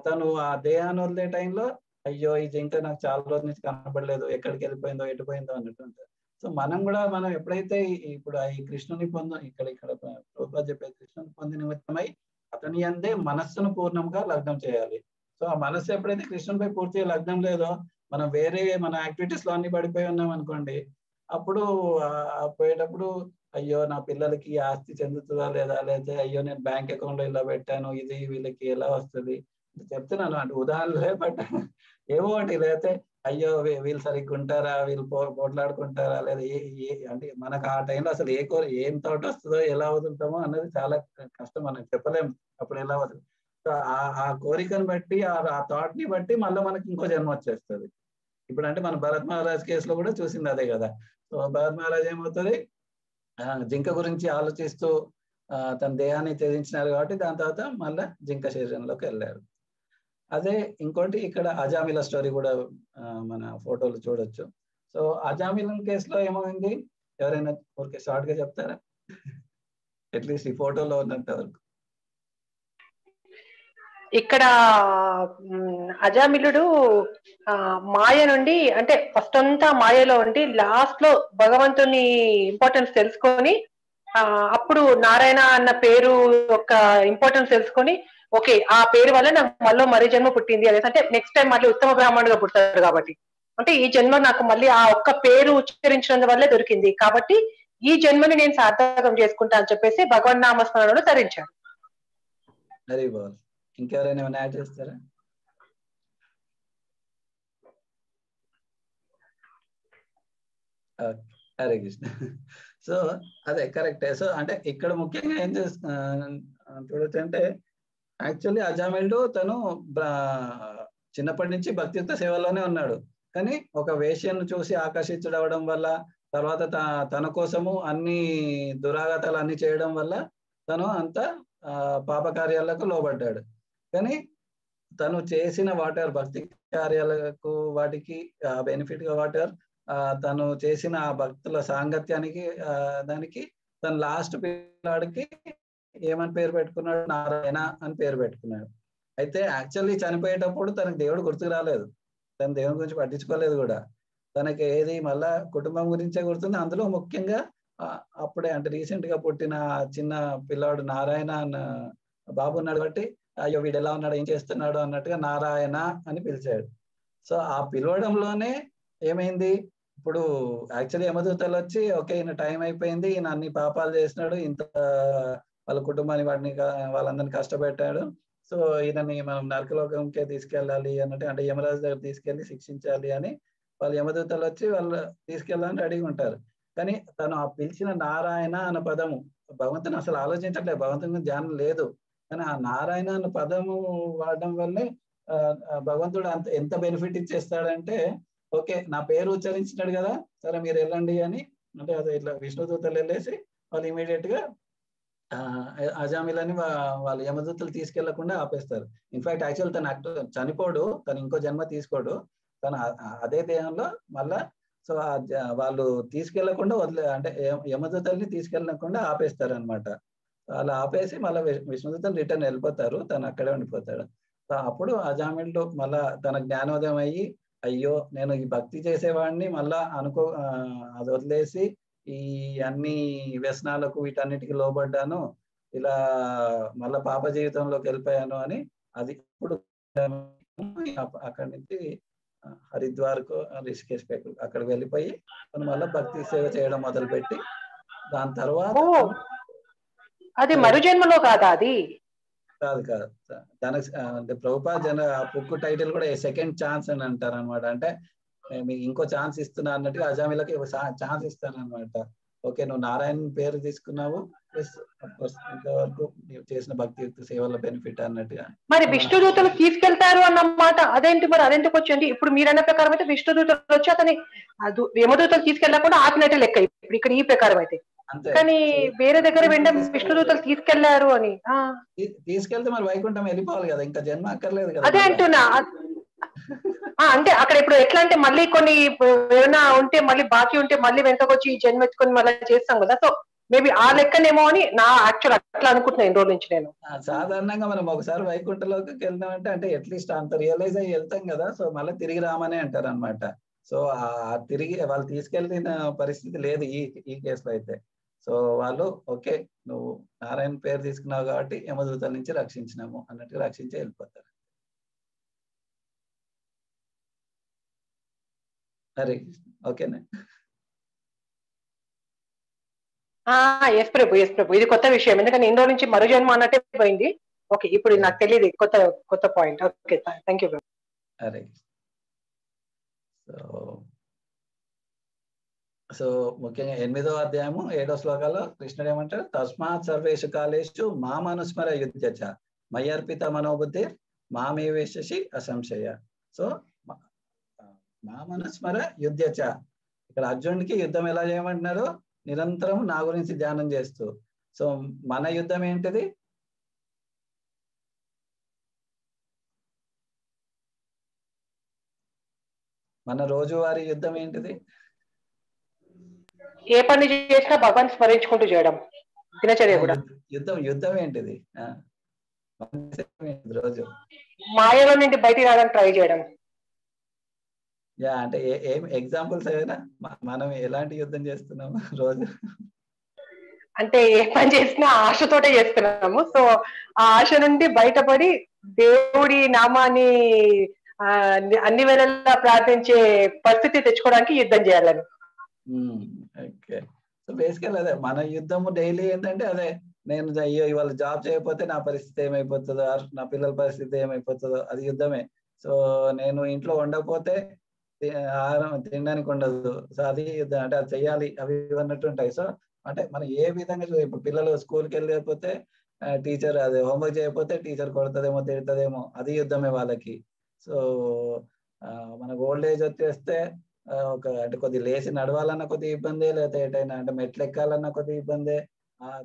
తను ఆ దేహాన్ని వదిలే టైంలో అయ్యో ఈ జింక నాకు చాలా రోజుల నుంచి కనపడలేదు, ఎక్కడికి వెళ్ళిపోయిందో ఎటుపోయిందో అన్నట్టు ఉంటుంది. సో మనం ఎప్పుడైతే ఇప్పుడు ఈ కృష్ణుని ఇక్కడ ప్రభుపాద చెప్పే కృష్ణుని పొంది నిమిత్తమై అతని అందే మనస్సును పూర్ణంగా లగ్నం చేయాలి. సో ఆ మనస్సు ఎప్పుడైతే కృష్ణునిపై పూర్తిగా లగ్నం లేదో, మనం వేరే మన యాక్టివిటీస్ లో అన్ని పడిపోయి ఉన్నాం అనుకోండి, అప్పుడు పోయేటప్పుడు అయ్యో నా పిల్లలకి ఆస్తి చెందుతుందా లేదా, లేకపోతే అయ్యో నేను బ్యాంక్ అకౌంట్ లో ఇలా పెట్టాను, ఇది వీళ్ళకి ఎలా వస్తుంది చెప్తున్నాను అంటే ఉదాహరణలే, బట్ ఏమో ఒకటి, లేకపోతే అయ్యో వీళ్ళు సరిగ్గా ఉంటారా, వీళ్ళు పోట్లాడుకుంటారా, లేదా అంటే మనకు ఆ టైంలో అసలు ఏం థాట్ వస్తుందో, ఎలా వదులుతామో అన్నది చాలా కష్టం, మనం చెప్పలేము అప్పుడు ఎలా వదులు. సో ఆ కోరికను బట్టి ఆ థాట్ ని బట్టి మళ్ళీ మనకి ఇంకో జన్మ వచ్చేస్తుంది. ఇప్పుడు అంటే మన భరత్ మహారాజ్ కేసులో కూడా చూసింది అదే కదా. సో భరత్ మహారాజ్ ఏమవుతుంది, జింక గురించి ఆలోచిస్తూ తన దేహాన్ని త్యజించినారు కాబట్టి దాని తర్వాత మళ్ళీ జింక శరీరంలోకి వెళ్ళారు. అదే ఇంకోటి ఇక్కడ అజామిల స్టోరీ కూడా మన ఫోటోలు చూడొచ్చు. సో అజామిలం కేసులో ఏమైంది, ఎవరైనా ఊరికే షార్ట్ గా చెప్తారా, అట్లీస్ట్ ఈ ఫోటోలో ఉన్నంత వరకు. ఇక్కడ అజామిలుడు మాయ నుండి, అంటే ఫస్ట్ అంతా మాయలో ఉండి లాస్ట్ లో భగవంతుని ఇంపార్టెన్స్ తెలుసుకొని, అప్పుడు నారాయణ అన్న పేరు యొక్క ఇంపార్టెన్స్ తెలుసుకొని, ఓకే ఆ పేరు వల్ల నాకు మళ్ళీ మరీ జన్మ పుట్టింది అనేసి, అంటే నెక్స్ట్ టైం మళ్ళీ ఉత్తమ బ్రాహ్మణుడుగా పుడతాడు కాబట్టి, అంటే ఈ జన్మ నాకు మళ్ళీ ఆ ఒక్క పేరు ఉచ్చరించడం వల్లే దొరికింది కాబట్టి ఈ జన్మని నేను సార్థకం చేసుకుంటా అని చెప్పేసి భగవన్ నామస్మరణలో తరించాడు. వెరీ బాగుంది. ఇంకెవరైనా ఏమైనా యాడ్ చేస్తారా? హరే కృష్ణ. సో అదే కరెక్టే. సో అంటే ఇక్కడ ముఖ్యంగా ఏం చూడొచ్చు అంటే, యాక్చువల్లీ అజామిలుడు తను చిన్నప్పటి నుంచి భక్తియుక్త సేవలోనే ఉన్నాడు, కానీ ఒక వేశ్యను చూసి ఆకర్షించడం వల్ల, తర్వాత తన కోసము అన్ని దురాగతాలు అన్ని చేయడం వల్ల తను అంత పాపకార్యాలకు లోబడ్డాడు. కానీ తను చేసిన వాటర్ భక్తి కార్యాలకు వాటికి బెనిఫిట్ గా వాటర్ తను చేసిన ఆ భక్తుల సాంగత్యానికి దానికి తన లాస్ట్ పిల్లాడికి ఏమని పేరు పెట్టుకున్నాడు, నారాయణ అని పేరు పెట్టుకున్నాడు. అయితే యాక్చువల్లీ చనిపోయేటప్పుడు తనకు దేవుడు గుర్తుకు రాలేదు, తన దేవుని గురించి పట్టించుకోలేదు కూడా, తనకి ఏది మళ్ళా కుటుంబం గురించే గుర్తుంది. అందులో ముఖ్యంగా అప్పుడే అంటే రీసెంట్ గా పుట్టిన చిన్న పిల్లాడు నారాయణ అన్న బాబు ఉన్నాడు కాబట్టి అయ్యో వీడు ఎలా ఉన్నాడు, ఏం చేస్తున్నాడు అన్నట్టుగా నారాయణ అని పిలిచాడు. సో ఆ పిలవడంలోనే ఏమైంది, ఇప్పుడు యాక్చువల్లీ యమదూతలు వచ్చి ఓకే ఈయన టైం అయిపోయింది, ఈయన అన్ని పాపాలు చేసినాడు, ఇంత వాళ్ళ కుటుంబాన్ని వాళ్ళందరినీ కష్టపెట్టాడు, సో ఈయనని మనం నరకలోకంకే తీసుకెళ్ళాలి అన్నట్టు, అంటే యమరాజు దగ్గర తీసుకెళ్లి శిక్షించాలి అని వాళ్ళు యమదూతలు వచ్చి వాళ్ళు తీసుకెళ్ళాలని రెడీగా ఉంటారు. కానీ తను ఆ పిలిచిన నారాయణ అన్న పదము భగవంతుని అసలు ఆలోచించట్లేదు, భగవంతుని ధ్యానం లేదు, కానీ ఆ నారాయణ అన్న పదము వాడడం వల్లే భగవంతుడు ఎంత బెనిఫిట్ ఇచ్చేస్తాడంటే, ఓకే నా పేరు ఉచ్చరించినాడు కదా సరే మీరు వెళ్ళండి అని, అంటే అదే ఇట్లా విష్ణుదూతలు వెళ్ళేసి వాళ్ళు ఇమీడియట్ గా అజామిలని వాళ్ళు యమదూతలు తీసుకెళ్లకుండా ఆపేస్తారు. ఇన్ఫాక్ట్ యాక్చువల్ తను చనిపోడు, తను ఇంకో జన్మ తీసుకోడు, తను అదే దేహంలో మళ్ళా సో వాళ్ళు తీసుకెళ్లకుండా అంటే యమదూతల్ని తీసుకెళ్ళకుండా ఆపేస్తారు అనమాట. అలా ఆపేసి మళ్ళీ విష్ణుదూతలు రిటర్న్ వెళ్ళిపోతారు, తను అక్కడే ఉండిపోతాడు. సో అప్పుడు అజామిలుడు మళ్ళా తన జ్ఞానోదయం అయ్యి అయ్యో నేను ఈ భక్తి చేసేవాడిని మళ్ళా అది వదిలేసి ఈ అన్ని వ్యసనాలకు వీటన్నిటికీ లోబడ్డాను, ఇలా మళ్ళా పాప జీవితంలోకి వెళ్ళిపోయాను అని అది ఇప్పుడు అక్కడి నుంచి హరిద్వార్కు రిషికేశ్ అక్కడికి వెళ్ళిపోయి మనం మళ్ళీ భక్తి సేవ చేయడం మొదలుపెట్టి దాని తర్వాత అది మరుజన్మలో కాదా అది? కాదు కాదు దానికి అంటే ప్రభుపాద జన బుక్ టైటిల్ కూడా సెకండ్ ఛాన్స్ అని అంటారు అనమాట. అంటే మీకు ఇంకో ఛాన్స్ ఇస్తున్నా అన్నట్టుగా అజామిలకి ఛాన్స్ ఇస్తాను అనమాట. ఓకే, నువ్వు నారాయణ పేరు తీసుకున్నావు, ప్లస్ ఇంతవరకు నీవు చేసిన భక్తియుక్త సేవల బెనిఫిట్ అన్నట్టుగా. మరి విష్ణు దూతలు తీసుకెళ్తారు అన్నమాట, అదేంటి మరి? అదెందుకు వచ్చింది? ఇప్పుడు మీరన్న ప్రకారం అయితే విష్ణు దూతలు వచ్చి అతని యమదూతలు తీసుకెళ్ళకుండా ఆపినట్టు లెక్క ఇప్పుడు ఇక్కడ ఈ ప్రకారం అయితే. కానీ వేరే దగ్గర వెంటనే విష్ణు దూతలు తీసుకెళ్లారు అని తీసుకెళ్తే మరి వైకుంఠం వెళ్ళిపోవాలి కదా, ఇంకా జన్మ అక్కర్లేదు కదా. అదే అంటున్నా. అంటే అక్కడ ఇప్పుడు ఎట్లా అంటే మళ్ళీ కొన్ని ఏమైనా ఉంటే మళ్ళీ బాకీ ఉంటే మళ్ళీ వెనకకొచ్చి జన్మ ఎత్తుకొని మళ్ళీ చేస్తాం కదా. సో మేబీ ఆ లెక్కనేమో అని నా యాక్చువల్ అట్లా అనుకుంటున్నాను ఇన్ని రోజుల నుంచి నేను. సాధారణంగా మనం ఒకసారి వైకుంఠంలోకి వెళ్దామంటే అంటే అట్లీస్ట్ అంత రియలైజ్ అయ్యి వెళ్తాం కదా, సో మళ్ళీ తిరిగి రామనే అంటారు అనమాట. సో తిరిగి వాళ్ళు తీసుకెళ్ళిన పరిస్థితి లేదు ఈ కేసులో అయితే. సో వాళ్ళు ఓకే, నువ్వు నారాయణ పేరు తీసుకున్నావు కాబట్టి యమదూతల నుంచి రక్షించినాము అన్నట్టు రక్షించి వెళ్ళిపోతారు. హరే ఓకేనా? ఎస్ ప్రభు, ఎస్ ప్రభు, ఇది కొత్త విషయం. ఎందుకంటే ఎన్నో నుంచి మరో జన్మ అన్నట్టే పోయింది. ఓకే, ఇప్పుడు నాకు తెలియదు కొత్త point. Okay, thank you Prabhu. Hare. So ముఖ్యంగా 8వ అధ్యాయము 7వ శ్లోకాల్లో కృష్ణుడు ఏమంటారు? తస్మాత్ సర్వేషు కాలేషు మామనుస్మర యుధ్యచ మయ్యర్పిత మనోబుద్ధి మామేవేశి అసంశయ. సో మామనుస్మర యుధ్యచ, ఇక్కడ అర్జునుడికి యుద్ధం ఎలా చేయమంటున్నారు? నిరంతరం నా గురించి ధ్యానం చేస్తూ. సో మన యుద్ధం ఏంటిది? మన రోజువారీ యుద్ధం ఏంటిది? ఏ పని చేసినా భగవాన్ స్మరించుకుంటూ చేయడం, దినచర్య కూడా. యుద్ధం ఏంటిది? రోజు మాయలో నుండి బయటికి రావడానికి ట్రై చేయడం. అంటే ఏం ఎగ్జాంపుల్స్ ఏమైనా మనం ఎలాంటి యుద్ధం చేస్తున్నాము రోజు? అంటే ఏ పని చేసినా ఆశతోటే చేస్తున్నాము. సో ఆ ఆశ నుండి బయటపడి దేవుడి నామాన్ని అన్ని వేళలా ప్రార్థించే పరిస్థితి తెచ్చుకోవడానికి యుద్ధం చేయాలని. ఓకే, సో బేసికల్ అదే మన యుద్ధము డైలీ ఏంటంటే అదే, నేను అయ్యో ఇవాళ జాబ్ చేయకపోతే నా పరిస్థితి ఏమైపోతుందో, నా పిల్లల పరిస్థితి ఏమైపోతుందో, అది యుద్ధమే. సో నేను ఇంట్లో ఉండకపోతే ఆహారం తినడానికి ఉండదు, సో అది యుద్ధం. అంటే అది చెయ్యాలి, అవి అన్నట్టు ఉంటాయి. సో అంటే మనం ఏ విధంగా ఇప్పుడు పిల్లలు స్కూల్కి వెళ్ళకపోతే టీచర్ అదే హోంవర్క్ చేయకపోతే టీచర్ కొడుతుందేమో తిడుతుందేమో, అది యుద్ధమే వాళ్ళకి. సో మనకు ఓల్డ్ ఏజ్ వచ్చేస్తే అంటే కొద్ది లేచి నడవాలన్న కొద్ది ఇబ్బంది, లేకపోతే ఎటైనా అంటే మెట్లు ఎక్కాలన్న కొద్ది ఇబ్బంది,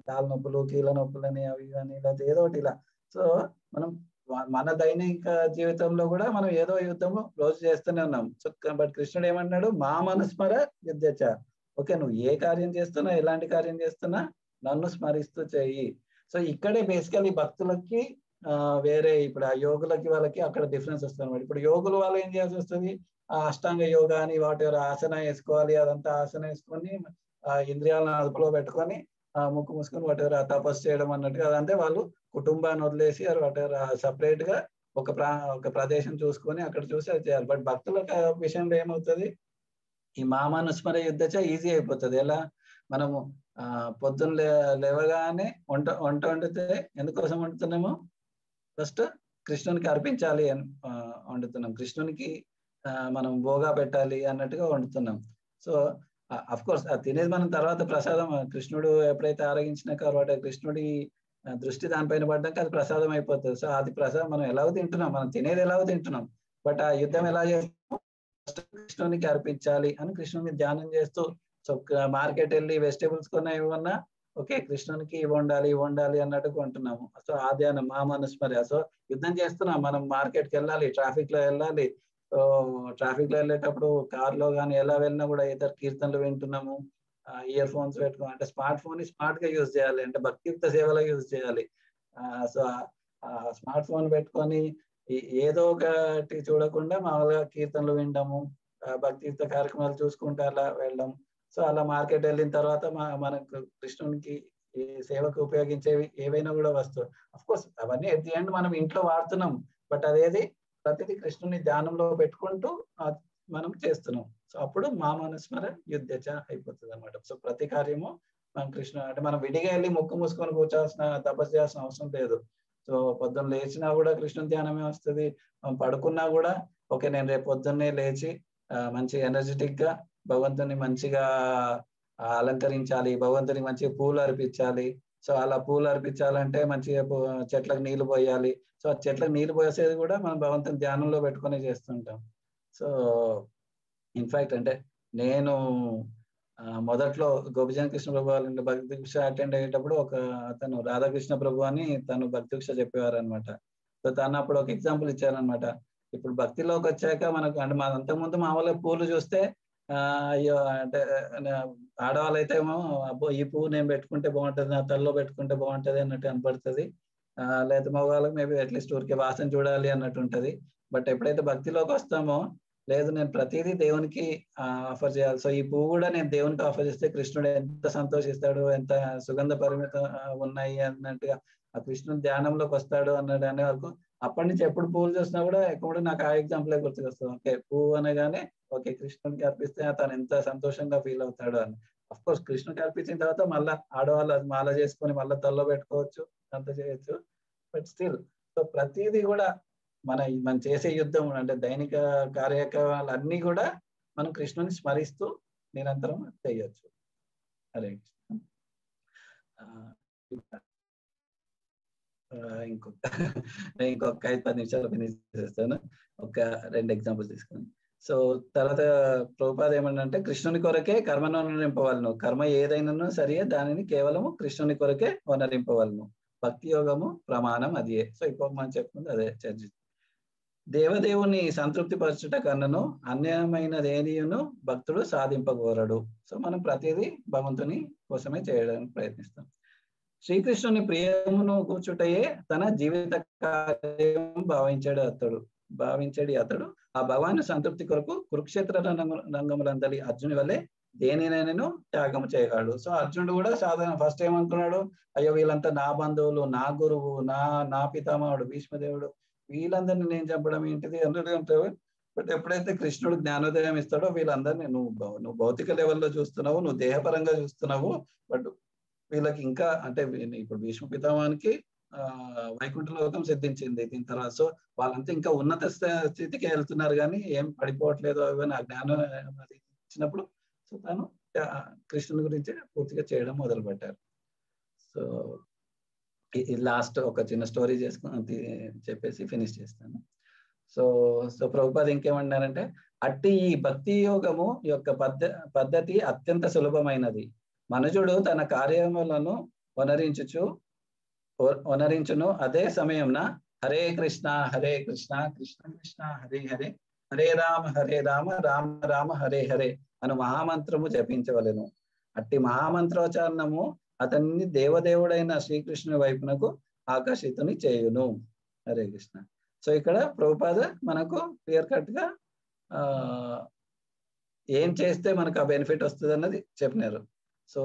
కాళ్ళ నొప్పులు కీళ్ళ నొప్పులని అవి అని లేకపోతే ఏదో ఒకటి ఇలా. సో మనం మన దైనిక జీవితంలో కూడా మనం ఏదో యుద్ధము రోజు చేస్తూనే ఉన్నాం. సో బట్ కృష్ణుడు ఏమన్నాడు? మా మనస్మర యుద్ధచ. ఓకే, నువ్వు ఏ కార్యం చేస్తున్నా, ఎలాంటి కార్యం చేస్తున్నా నన్ను స్మరిస్తూ చెయ్యి. సో ఇక్కడే బేసికలీ భక్తులకి వేరే ఇప్పుడు ఆ యోగులకి వాళ్ళకి అక్కడ డిఫరెన్స్ వస్తుంది అనమాట. ఇప్పుడు యోగులు వాళ్ళు ఏం చేయాల్సి వస్తుంది? ఆ అష్టాంగ యోగా అని వాటి ఆసన వేసుకోవాలి, అదంతా ఆసన వేసుకొని ఇంద్రియాలను అదుపులో పెట్టుకొని ముక్కు మూసుకొని వాటి తపస్సు చేయడం అన్నట్టుగా, అదంటే వాళ్ళు కుటుంబాన్ని వదిలేసి వాటి సపరేట్ గా ఒక ప్రదేశం చూసుకొని అక్కడ చూసి అది చేయాలి. బట్ భక్తుల విషయంలో ఏమవుతుంది? ఈ మామానుస్మర యుద్ధచ ఈజీ అయిపోతుంది. ఎలా? మనము పొద్దున్న లేవగానే వంట వండితే ఎందుకోసం వండుతున్నాము? ఫస్ట్ కృష్ణునికి అర్పించాలి అని వండుతున్నాం, కృష్ణునికి మనం భోగా పెట్టాలి అన్నట్టుగా వండుతున్నాం. సో అఫ్ కోర్స్ అది తినేది మనం తర్వాత ప్రసాదం, కృష్ణుడు ఎప్పుడైతే ఆరగించినాక వాటి కృష్ణుడి దృష్టి దానిపైన పడ్డాక అది ప్రసాదం అయిపోతుంది. సో అది ప్రసాదం మనం ఎలాగో తింటున్నాం, మనం తినేది ఎలాగో తింటున్నాం, బట్ ఆ యుద్ధం ఎలా చేస్తాం? కృష్ణునికి అర్పించాలి అని కృష్ణుని ధ్యానం చేస్తూ. సో మార్కెట్ వెళ్ళి వెజిటేబుల్స్ కొన్నా ఇవన్నా ఓకే కృష్ణునికి ఇవి వండాలి అన్నట్టు కొంటున్నాము. సో ఆ ధ్యానం మామనుస్మర. సో యుద్ధం చేస్తున్నాం, మనం మార్కెట్కి వెళ్ళాలి, ట్రాఫిక్ లో వెళ్ళాలి. సో ట్రాఫిక్ లో వెళ్ళేటప్పుడు కార్లో కానీ ఎలా వెళ్ళినా కూడా ఇతర కీర్తనలు వింటున్నాము, ఇయర్ ఫోన్స్ పెట్టుకో, అంటే స్మార్ట్ ఫోన్ ని స్మార్ట్ గా యూజ్ చేయాలి, అంటే భక్తియుక్త సేవలో యూజ్ చేయాలి. సో స్మార్ట్ ఫోన్ పెట్టుకొని ఏదో ఒకటి చూడకుండా మామూలుగా కీర్తనలు వినడము, భక్తియుక్త కార్యక్రమాలు చూసుకుంటూ అలా వెళ్ళడం. సో అలా మార్కెట్ వెళ్ళిన తర్వాత మనకు కృష్ణునికి ఈ సేవకు ఉపయోగించేవి ఏవైనా కూడా వస్తువు. అఫ్ కోర్స్ అవన్నీ ఎట్ ది ఎండ్ మనం ఇంట్లో వాడుతున్నాం, బట్ అదేది ప్రతిదీ కృష్ణుని ధ్యానంలో పెట్టుకుంటూ మనం చేస్తున్నాం. సో అప్పుడు మామనుస్మర యుద్ధచ అయిపోతుంది అనమాట. సో ప్రతి కార్యము మనం కృష్ణ అంటే మనం విడిగా వెళ్ళి ముక్కు మూసుకొని కూర్చోవాల్సిన తపస్సు చేయాల్సిన అవసరం లేదు. సో పొద్దున్న లేచినా కూడా కృష్ణ ధ్యానమే వస్తుంది. మనం పడుకున్నా కూడా ఓకే నేను రేపు పొద్దున్నే లేచి మంచి ఎనర్జెటిక్ గా భగవంతుని మంచిగా అలంకరించాలి, భగవంతునికి మంచిగా పూలు అర్పించాలి. సో అలా పూలు అర్పించాలంటే మంచిగా చెట్లకు నీళ్లు పోయాలి. సో ఆ చెట్లకు నీళ్లు పోసేది కూడా మనం భగవంతుని ధ్యానంలో పెట్టుకొని చేస్తుంటాం. సో ఇన్ఫాక్ట్ అంటే నేను మొదట్లో గోపిజన కృష్ణ ప్రభు వాళ్ళ భక్తి దీక్ష అటెండ్ అయ్యేటప్పుడు ఒక అతను రాధాకృష్ణ ప్రభు అని తను భక్తి దీక్ష చెప్పేవారు అనమాట. సో తను అప్పుడు ఒక ఎగ్జాంపుల్ ఇచ్చారనమాట. ఇప్పుడు భక్తిలోకి వచ్చాక మనకు అంటే మన అంతకుముందు మామూలుగా పూలు చూస్తే అయ్యో అంటే ఆడవాళ్ళు అయితే ఏమో అబ్బో ఈ పువ్వు నేను పెట్టుకుంటే బాగుంటుంది, నా తలలో పెట్టుకుంటే బాగుంటది అన్నట్టు కనపడుతుంది. లేదా మగవాళ్ళకి మేబీ అట్లీస్ట్ ఊరికే వాసన చూడాలి అన్నట్టు ఉంటది. బట్ ఎప్పుడైతే భక్తిలోకి వస్తామో లేదు నేను ప్రతిదీ దేవునికి ఆఫర్ చేయాలి. సో ఈ పువ్వు కూడా నేను దేవునికి ఆఫర్ చేస్తే కృష్ణుడు ఎంత సంతోషిస్తాడు, ఎంత సుగంధ పరిమిత ఉన్నాయి అన్నట్టుగా ఆ కృష్ణుడు ధ్యానంలోకి వస్తాడు అన్నాడు అనే వరకు అప్పటి నుంచి ఎప్పుడు పువ్వులు చూసినా కూడా ఎక్కువ నాకు ఆ ఎగ్జాంపులే గుర్తుకొస్తుంది. ఓకే పువ్వు అనగానే ఓకే కృష్ణుడికి అర్పిస్తే తను ఎంత సంతోషంగా ఫీల్ అవుతాడు అని. అఫ్ కోర్స్ కృష్ణుడికి అర్పించిన తర్వాత మళ్ళీ ఆడవాళ్ళు అది మాల చేసుకొని మళ్ళీ తల్లో పెట్టుకోవచ్చు, అంత చేయొచ్చు. బట్ స్టిల్ సో ప్రతిదీ కూడా మనం చేసే యుద్ధం అంటే దైనిక కార్యక్రమాలు అన్ని కూడా మనం కృష్ణుని స్మరిస్తూ నిరంతరం చేయొచ్చు. హరే కృష్ణ. ఇంకొక 5-10 నిమిషాలు ఫినిష్ చేస్తాను. ఒక 2 ఎగ్జాంపుల్స్ తీసుకుని. సో తర్వాత ప్రభుపాద ఏమన్నంటే కృష్ణుని కొరకే కర్మను వనరింపవలను, కర్మ ఏదైనాను సరే దానిని కేవలము కృష్ణుని కొరకే వనరింపవలను, భక్తి యోగము ప్రమాణం అదే. సో ఇప్పుడు మనం చెప్పుకుంది అదే చర్చ. దేవదేవుని సంతృప్తి పరచుట కన్నను అన్యమైనదేనియును భక్తుడు సాధింపగోరడు. సో మనం ప్రతిదీ భగవంతుని కోసమే చేయడానికి ప్రయత్నిస్తాం. శ్రీకృష్ణుని ప్రియమును కూర్చుటయే తన జీవిత కార్యం భావించాడు అతడు ఆ భగవాను సంతృప్తి కొరకు కురుక్షేత్ర రంగములందలి అర్జుని వల్లే దేనినైనా త్యాగం చేయగాడు. సో అర్జునుడు కూడా సాధారణ ఫస్ట్ ఏమనుకున్నాడు, అయ్యో వీళ్ళంతా నా బంధువులు, నా గురువు, నా పితామహుడు భీష్మదేవుడు, వీళ్ళందరినీ నేను చంపడం ఏంటిది అన్నట్టు. బట్ ఎప్పుడైతే కృష్ణుడు జ్ఞానోదయం ఇస్తాడో వీళ్ళందరినీ నువ్వు భౌతిక లెవెల్లో చూస్తున్నావు, నువ్వు దేహపరంగా చూస్తున్నావు, బట్ వీళ్ళకి ఇంకా అంటే ఇప్పుడు భీష్మ పితామహానికి వైకుంఠ లోకం సిద్ధించింది దీని తర్వాత. సో వాళ్ళంతా ఇంకా ఉన్నత స్థితికి వెళ్తున్నారు కానీ ఏం పడిపోవట్లేదు అవన్నీ ఆ జ్ఞానం ఇచ్చినప్పుడు సో తను కృష్ణుని గురించి పూర్తిగా చేయడం మొదలు పెట్టారు. సో లాస్ట్ ఒక చిన్న స్టోరీ చేసుకుని చెప్పేసి ఫినిష్ చేస్తాను. సో ప్రభుపాద ఇంకేమన్నారంటే అట్టి ఈ భక్తి యోగము యొక్క పద్ధతి అత్యంత సులభమైనది. మనుజుడు తన కార్యములను వనరించును అదే సమయంన హరే కృష్ణ కృష్ణ కృష్ణ హరే హరే, హరే రామ రామ రామ హరే హరే అను మహామంత్రము జపించవలెను. అట్టి మహామంత్రోచ్చారణము అతన్ని దేవదేవుడైన శ్రీకృష్ణుని వైపునకు ఆకర్షితుని చేయును. హరే కృష్ణ. సో ఇక్కడ ప్రభుపాద మనకు క్లియర్ కట్ గా ఏం చేస్తే మనకు ఆ బెనిఫిట్ వస్తుంది అన్నది చెప్పినారు. సో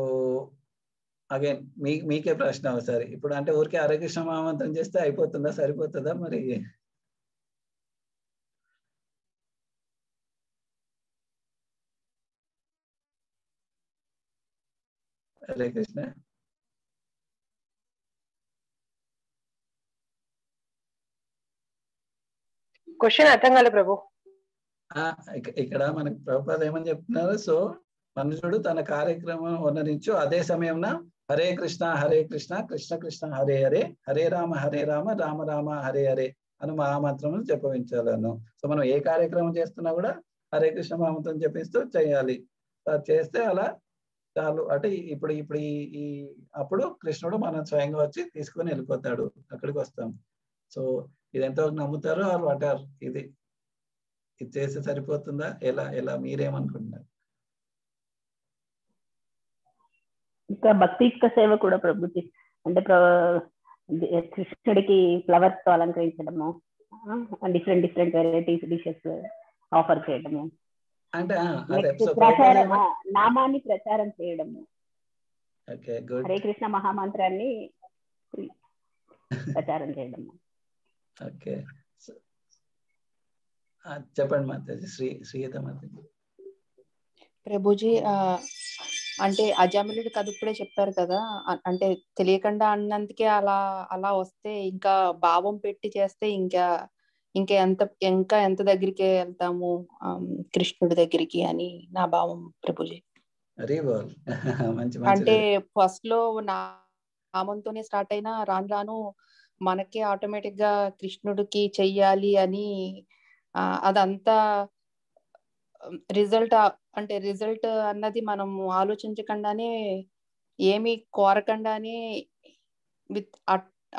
అగైన్ మీకే ప్రశ్న ఒకసారి, ఇప్పుడు అంటే ఊరికే హరే కృష్ణ మహామంత్రం చేస్తే అయిపోతుందా, సరిపోతుందా? మరి హరే కృష్ణ. క్వశ్చన్ అర్థం కాలే ప్రభు. ఇక్కడ మనకు ప్రభుపాద ఏమని చెప్తున్నారు, సో మనుషుడు తన కార్యక్రమం వనరించు అదే సమయంలో హరే కృష్ణ కృష్ణ కృష్ణ హరే హరే, హరే రామ రామ రామ హరే హరే అని మహామంత్రము జపించాలను. సో మనం ఏ కార్యక్రమం చేస్తున్నా కూడా హరే కృష్ణ మహామంత్రం జపిస్తూ చేయాలి. చేస్తే అలా చాలు. అంటే ఇప్పుడు ఈ అప్పుడు కృష్ణుడు మనం స్వయంగా వచ్చి తీసుకొని వెళ్ళిపోతాడు, అక్కడికి వస్తాం. సో ఇది ఎంతవరకు నమ్ముతారు ఆర్ వాటారు? ఇది చేస్తే సరిపోతుందా? ఎలా మీరేమనుకుంటున్నారు? ఇంకా భక్తియుక్త సేవ కూడా ప్రభుత్వ అంటే కృష్ణుడికి ఫ్లవర్స్ తో అలంకరించడము, డిఫరెంట్ వెరైటీస్ డిషెస్ ఆఫర్ చేయడము, అంటే నామాన్ని ప్రచారం చేయడము. Okay, good. హరే కృష్ణ మహామంత్రాన్ని ప్రచారం చేయడం. ఓకే, చెప్పండి మాతాజీ. శ్రీగీత మాతాజీ. ప్రభుజీ అంటే అజామిలుడి కథ ఇప్పుడే చెప్పారు కదా, అంటే తెలియకుండా అన్నందుకే అలా అలా వస్తే ఇంకా భావం పెట్టి చేస్తే ఇంకా ఎంత దగ్గరికి వెళ్తాము కృష్ణుడి దగ్గరికి అని నా భావం ప్రభుజీ. అంటే ఫస్ట్ లో నామంతోనే స్టార్ట్ అయినా రాను రాను మనకే ఆటోమేటిక్ గా కృష్ణుడికి చెయ్యాలి అని అదంతా రిజల్ట్ అన్నది మనం ఆలోచించకుండానే ఏమి కోరకుండానే విత్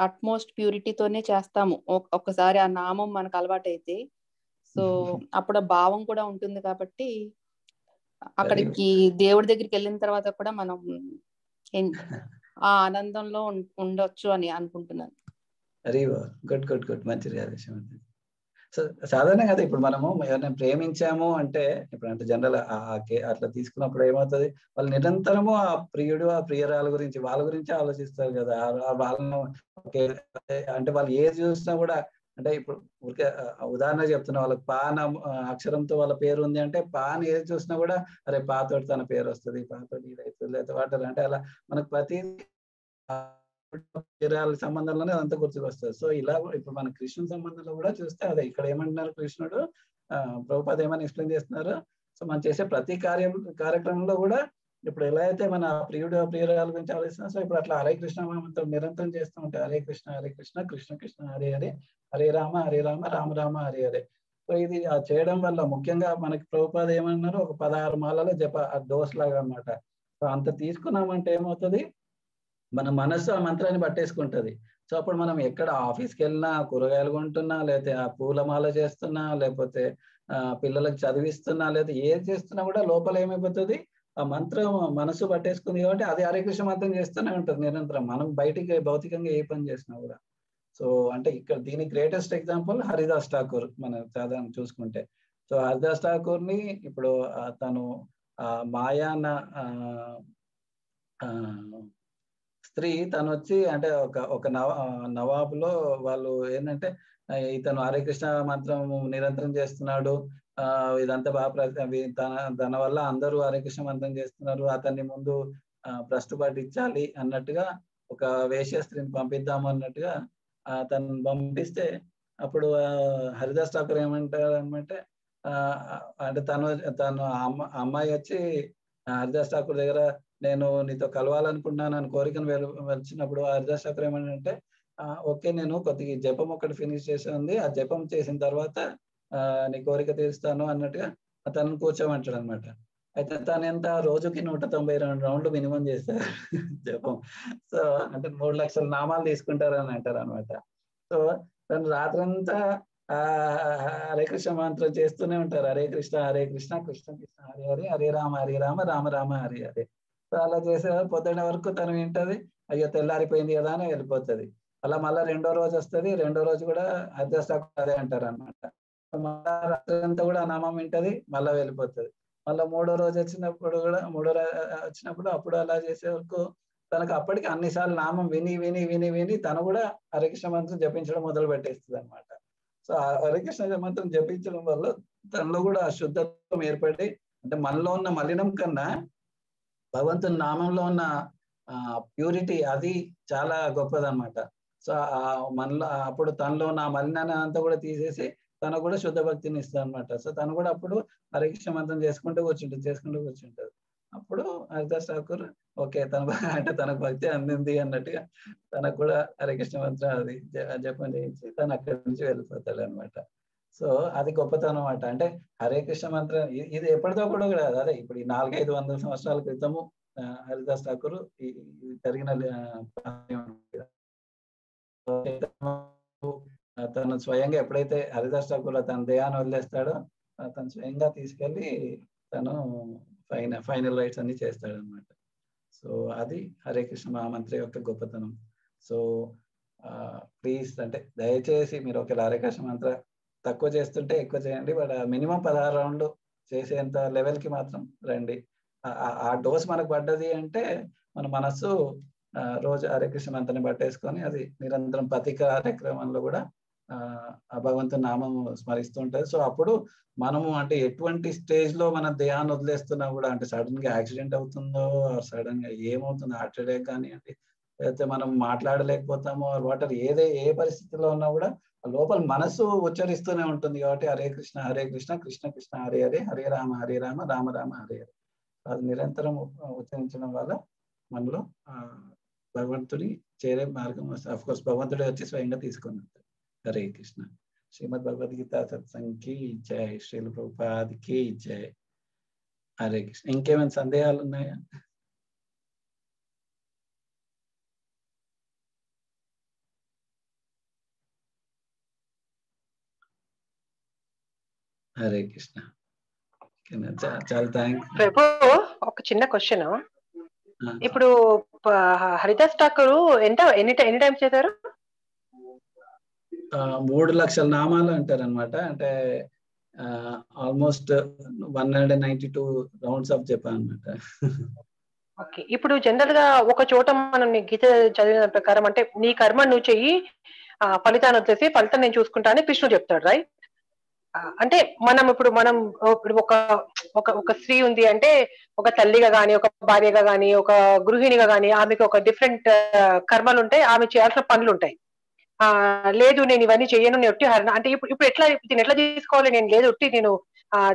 అట్మోస్ట్ ప్యూరిటీతోనే చేస్తాము ఒక్కసారి ఆ నామం మనకు అలవాటైతే. సో అప్పుడు భావం కూడా ఉంటుంది కాబట్టి అక్కడికి దేవుడి దగ్గరికి వెళ్ళిన తర్వాత కూడా మనం ఆ ఆనందంలో ఉండొచ్చు అని అనుకుంటున్నాను. గుడ్ గుడ్ గుడ్, మంచిది. సో సాధారణంగా కదా ఇప్పుడు మనము ఎవరైనా ప్రేమించాము అంటే, ఇప్పుడు అంటే జనరల్ అట్లా తీసుకున్నప్పుడు ఏమవుతుంది, వాళ్ళు నిరంతరము ఆ ప్రియుడు ఆ ప్రియురాల గురించి వాళ్ళ గురించి ఆలోచిస్తారు కదా. వాళ్ళను అంటే వాళ్ళు ఏది చూసినా కూడా, అంటే ఇప్పుడు ఊరికే ఉదాహరణ చెప్తున్నా, వాళ్ళకి పాన అక్షరంతో వాళ్ళ పేరు ఉంది అంటే పాన్ ఏది చూసినా కూడా అరే పాతోటి తన పేరు వస్తుంది, పాతోటి ఇది అవుతుంది, లేదా వాటర్ అంటే అలా మనకు ప్రతి సంబంధంలోనే అదంతా గుర్తుకొస్తుంది. సో ఇలా ఇప్పుడు మన కృష్ణుని సంబంధంలో కూడా చూస్తే అదే ఇక్కడ ఏమంటున్నారు కృష్ణుడు, ప్రభుపాద ఏమని ఎక్స్ప్లెయిన్ చేస్తున్నారు. సో మనం చేసే ప్రతి కార్యక్రమంలో కూడా ఇప్పుడు ఎలా అయితే మన ప్రియుడు ప్రియురాల గురించి ఆలోచిస్తున్నాం, సో ఇప్పుడు అట్లా హరే కృష్ణ మనం నిరంతరం చేస్తూ ఉంటాయి. హరే కృష్ణ కృష్ణ కృష్ణ హరే హరే, హరే రామ రామ రామ హరే హరే. సో ఇది చేయడం వల్ల ముఖ్యంగా మనకి ప్రభుపాద ఏమన్నారు, ఒక 16 మాలలో జప డోస్ లాగా అన్నమాట. సో అంత తీసుకున్నామంటే ఏమవుతుంది, మన మనస్సు ఆ మంత్రాన్ని పట్టేసుకుంటది. సో అప్పుడు మనం ఎక్కడ ఆఫీస్కి వెళ్ళినా, కూరగాయలు కొంటున్నా, లేకపోతే ఆ పూలమాల చేస్తున్నా, లేకపోతే పిల్లలకు చదివిస్తున్నా, లేదా ఏది చేస్తున్నా కూడా లోపల ఏమైపోతుంది, ఆ మంత్రం మనసు పట్టేసుకుంది కాబట్టి అది హరే కృష్ణ మంత్రం చేస్తూనే ఉంటుంది నిరంతరం, మనం బయటికి భౌతికంగా ఏ పని చేసినా కూడా. సో అంటే ఇక్కడ దీనికి గ్రేటెస్ట్ ఎగ్జాంపుల్ హరిదాస్ ఠాకూర్ మనం సాధారణ చూసుకుంటే. సో హరిదాస్ ఠాకూర్ ని ఇప్పుడు తను మాయాన స్త్రీ తను వచ్చి అంటే ఒక నవాబులో వాళ్ళు ఏంటంటే ఇతను హరే కృష్ణ మంత్రం నిరంతరం చేస్తున్నాడు, ఇదంతా బాగా తన వల్ల అందరూ హరే కృష్ణ మంత్రం చేస్తున్నారు, అతన్ని ముందు భ్రష్టు పట్టించాలి అన్నట్టుగా ఒక వేశ్య స్త్రీని పంపిద్దాము అన్నట్టుగా తను పంపిస్తే, అప్పుడు హరిదాస్ ఠాకూర్ ఏమంటారు అనమాట, అంటే తను అమ్మాయి వచ్చి హరిదాస్ ఠాకూర్ దగ్గర నేను నీతో కలవాలనుకుంటున్నాను అని కోరికను వచ్చినప్పుడు హరిదాస్ ఠాకూర్ ఏమంటే, ఓకే నేను కొద్దిగా జపం ఒకటి ఫినిష్ చేసి ఉంది, ఆ జపం చేసిన తర్వాత నీ కోరిక తీరుస్తాను అన్నట్టుగా తనను కూర్చోమంటాడు అనమాట. అయితే తను ఎంత రోజుకి 192 రౌండ్లు మినిమం చేస్తారు జపం. సో అంటే 3 లక్షల నామాలు తీసుకుంటారని అంటారు అనమాట. సో తను రాత్రంతా హరే కృష్ణ మంత్రం చేస్తూనే ఉంటారు, హరే కృష్ణ కృష్ణ కృష్ణ హరే హరే, హరే రామ రామ రామ హరే హరే. సో అలా చేసే పొద్దున్న వరకు తను వింటది, అయ్యో తెల్లారిపోయింది కదా అని వెళ్ళిపోతుంది. అలా మళ్ళీ 2వ రోజు వస్తుంది, 2వ రోజు కూడా హరిదాస్ ఠాకూర్ అదే అంటారు అనమాట. మళ్ళా రాత్రంతా కూడా నామం వింటది, మళ్ళీ వెళ్ళిపోతుంది. మళ్ళీ 3వ రోజు వచ్చినప్పుడు అప్పుడు అలా చేసే వరకు తనకు అప్పటికి అన్నిసార్లు నామం విని విని విని విని తను కూడా హరికృష్ణ మంత్రం జపించడం మొదలు పెట్టేస్తుంది అనమాట. సో హరికృష్ణ మంత్రం జపించడం వల్ల తనలో కూడా శుద్ధత్వం ఏర్పడి, అంటే మనలో ఉన్న మలినం కన్నా భగవంతుని నామంలో ఉన్న ప్యూరిటీ అది చాలా గొప్పదన్నమాట. సో మనలో అప్పుడు తనలో ఉన్న మలినాన్ని అంతా కూడా తీసేసి తను కూడా శుద్ధ భక్తిని ఇస్తుంది అనమాట. సో తను కూడా అప్పుడు హరికృష్ణ మంత్రం చేసుకుంటూ కూర్చుంటది. అప్పుడు హరిదాస్ ఠాకూర్ ఓకే అంటే తనకు భక్తి అందింది అన్నట్టుగా తనకు కూడా హరికృష్ణ మంత్రం అది జపం చేయించి తను అక్కడి నుంచి వెళ్ళిపోతాడు అనమాట. సో అది గొప్పతనం అన్నమాట. అంటే హరే కృష్ణ మంత్రం ఇది ఎప్పటిదో కూడా కాదు, అదే ఇప్పుడు ఈ 400-500 సంవత్సరాల క్రితము హరిదాస్ ఠాకూర్ జరిగిన తను స్వయంగా ఎప్పుడైతే హరిదాస్ ఠాకూర్ తన దేహాన్ని వదిలేస్తాడో తను స్వయంగా తీసుకెళ్లి తను ఫైనల్ రైట్స్ అన్ని చేస్తాడు అనమాట. సో అది హరే కృష్ణ మహామంత్రి యొక్క గొప్పతనం. సో ప్లీజ్ అంటే దయచేసి మీరు ఒకవేళ హరే కృష్ణ మంత్ర తక్కువ చేస్తుంటే ఎక్కువ చేయండి, బట్ మినిమం 16 రౌండ్లు చేసేంత లెవెల్కి మాత్రం రండి. ఆ డోస్ మనకు పడ్డది అంటే మన మనస్సు రోజు హరే కృష్ణ మంత్రాన్ని పట్టేసుకొని అది నిరంతరం ప్రతి కార్యక్రమంలో కూడా ఆ భగవంతుని నామం స్మరిస్తూ ఉంటది. సో అప్పుడు మనము అంటే ఎటువంటి స్టేజ్ లో మన దేహాన్ని వదిలేస్తున్నా కూడా, అంటే సడన్ గా యాక్సిడెంట్ అవుతుందో, సడన్ గా ఏమవుతుందో, హార్ట్ అటాక్ కానివ్వండి, లేకపోతే మనం మాట్లాడలేకపోతామో, వాటర్ ఏ పరిస్థితిలో ఉన్నా కూడా లోపల మనసు ఉచ్చరిస్తూనే ఉంటుంది. కాబట్టి హరే కృష్ణ కృష్ణ కృష్ణ హరే హరే, హరే రామ రామ రామ హరే హరే, అది నిరంతరం ఉచ్చరించడం వల్ల మనలో భగవంతుడి చేరే మార్గం వస్తుంది. అఫ్ కోర్స్ భగవంతుడే వచ్చి స్వయంగా తీసుకుని. హరే కృష్ణ. శ్రీమద్ భగవద్గీత సత్సంగ్ కి జై, శ్రీల ప్రభుపాద్ కి జై. హరే కృష్ణ. ఇంకేమైనా సందేహాలు ఉన్నాయా? హరే కృష్ణ. చాలా థ్యాంక్స్. ప్రభు, ఒక చిన్న క్వశ్చన్. ఇప్పుడు హరిదాస్ ఠాకూర్ ఎన్ని టైమ్స్ చేశారు? 3 లక్షల నామాలు అంటారు అనమాట. అంటే ఆల్మోస్ట్ 192 రౌండ్స్ ఆఫ్ జప అనమాట. ఓకే. ఇప్పుడు జనరల్ గా ఒక చోట మనం గీత చదివిన ప్రకారం అంటే నీ కర్మ నువ్వు చెయ్యి, ఫలితాన్ని వచ్చేసి ఫలితం నేను చూసుకుంటా అని కృష్ణుడు చెప్తాడు, రైట్? అంటే మనం ఒక స్త్రీ ఉంది అంటే ఒక తల్లిగా గాని, ఒక భార్యగా గాని, ఒక గృహిణిగా గాని ఆమెకి ఒక డిఫరెంట్ కర్మలు ఉంటాయి, ఆమె చేయాల్సిన పనులు ఉంటాయి. లేదు నేను ఇవన్నీ చెయ్యను, నేను ఒట్టి హరణ అంటే ఇప్పుడు దీన్ని ఎట్లా తీసుకోవాలి? నేను లేదు ఒట్టి నేను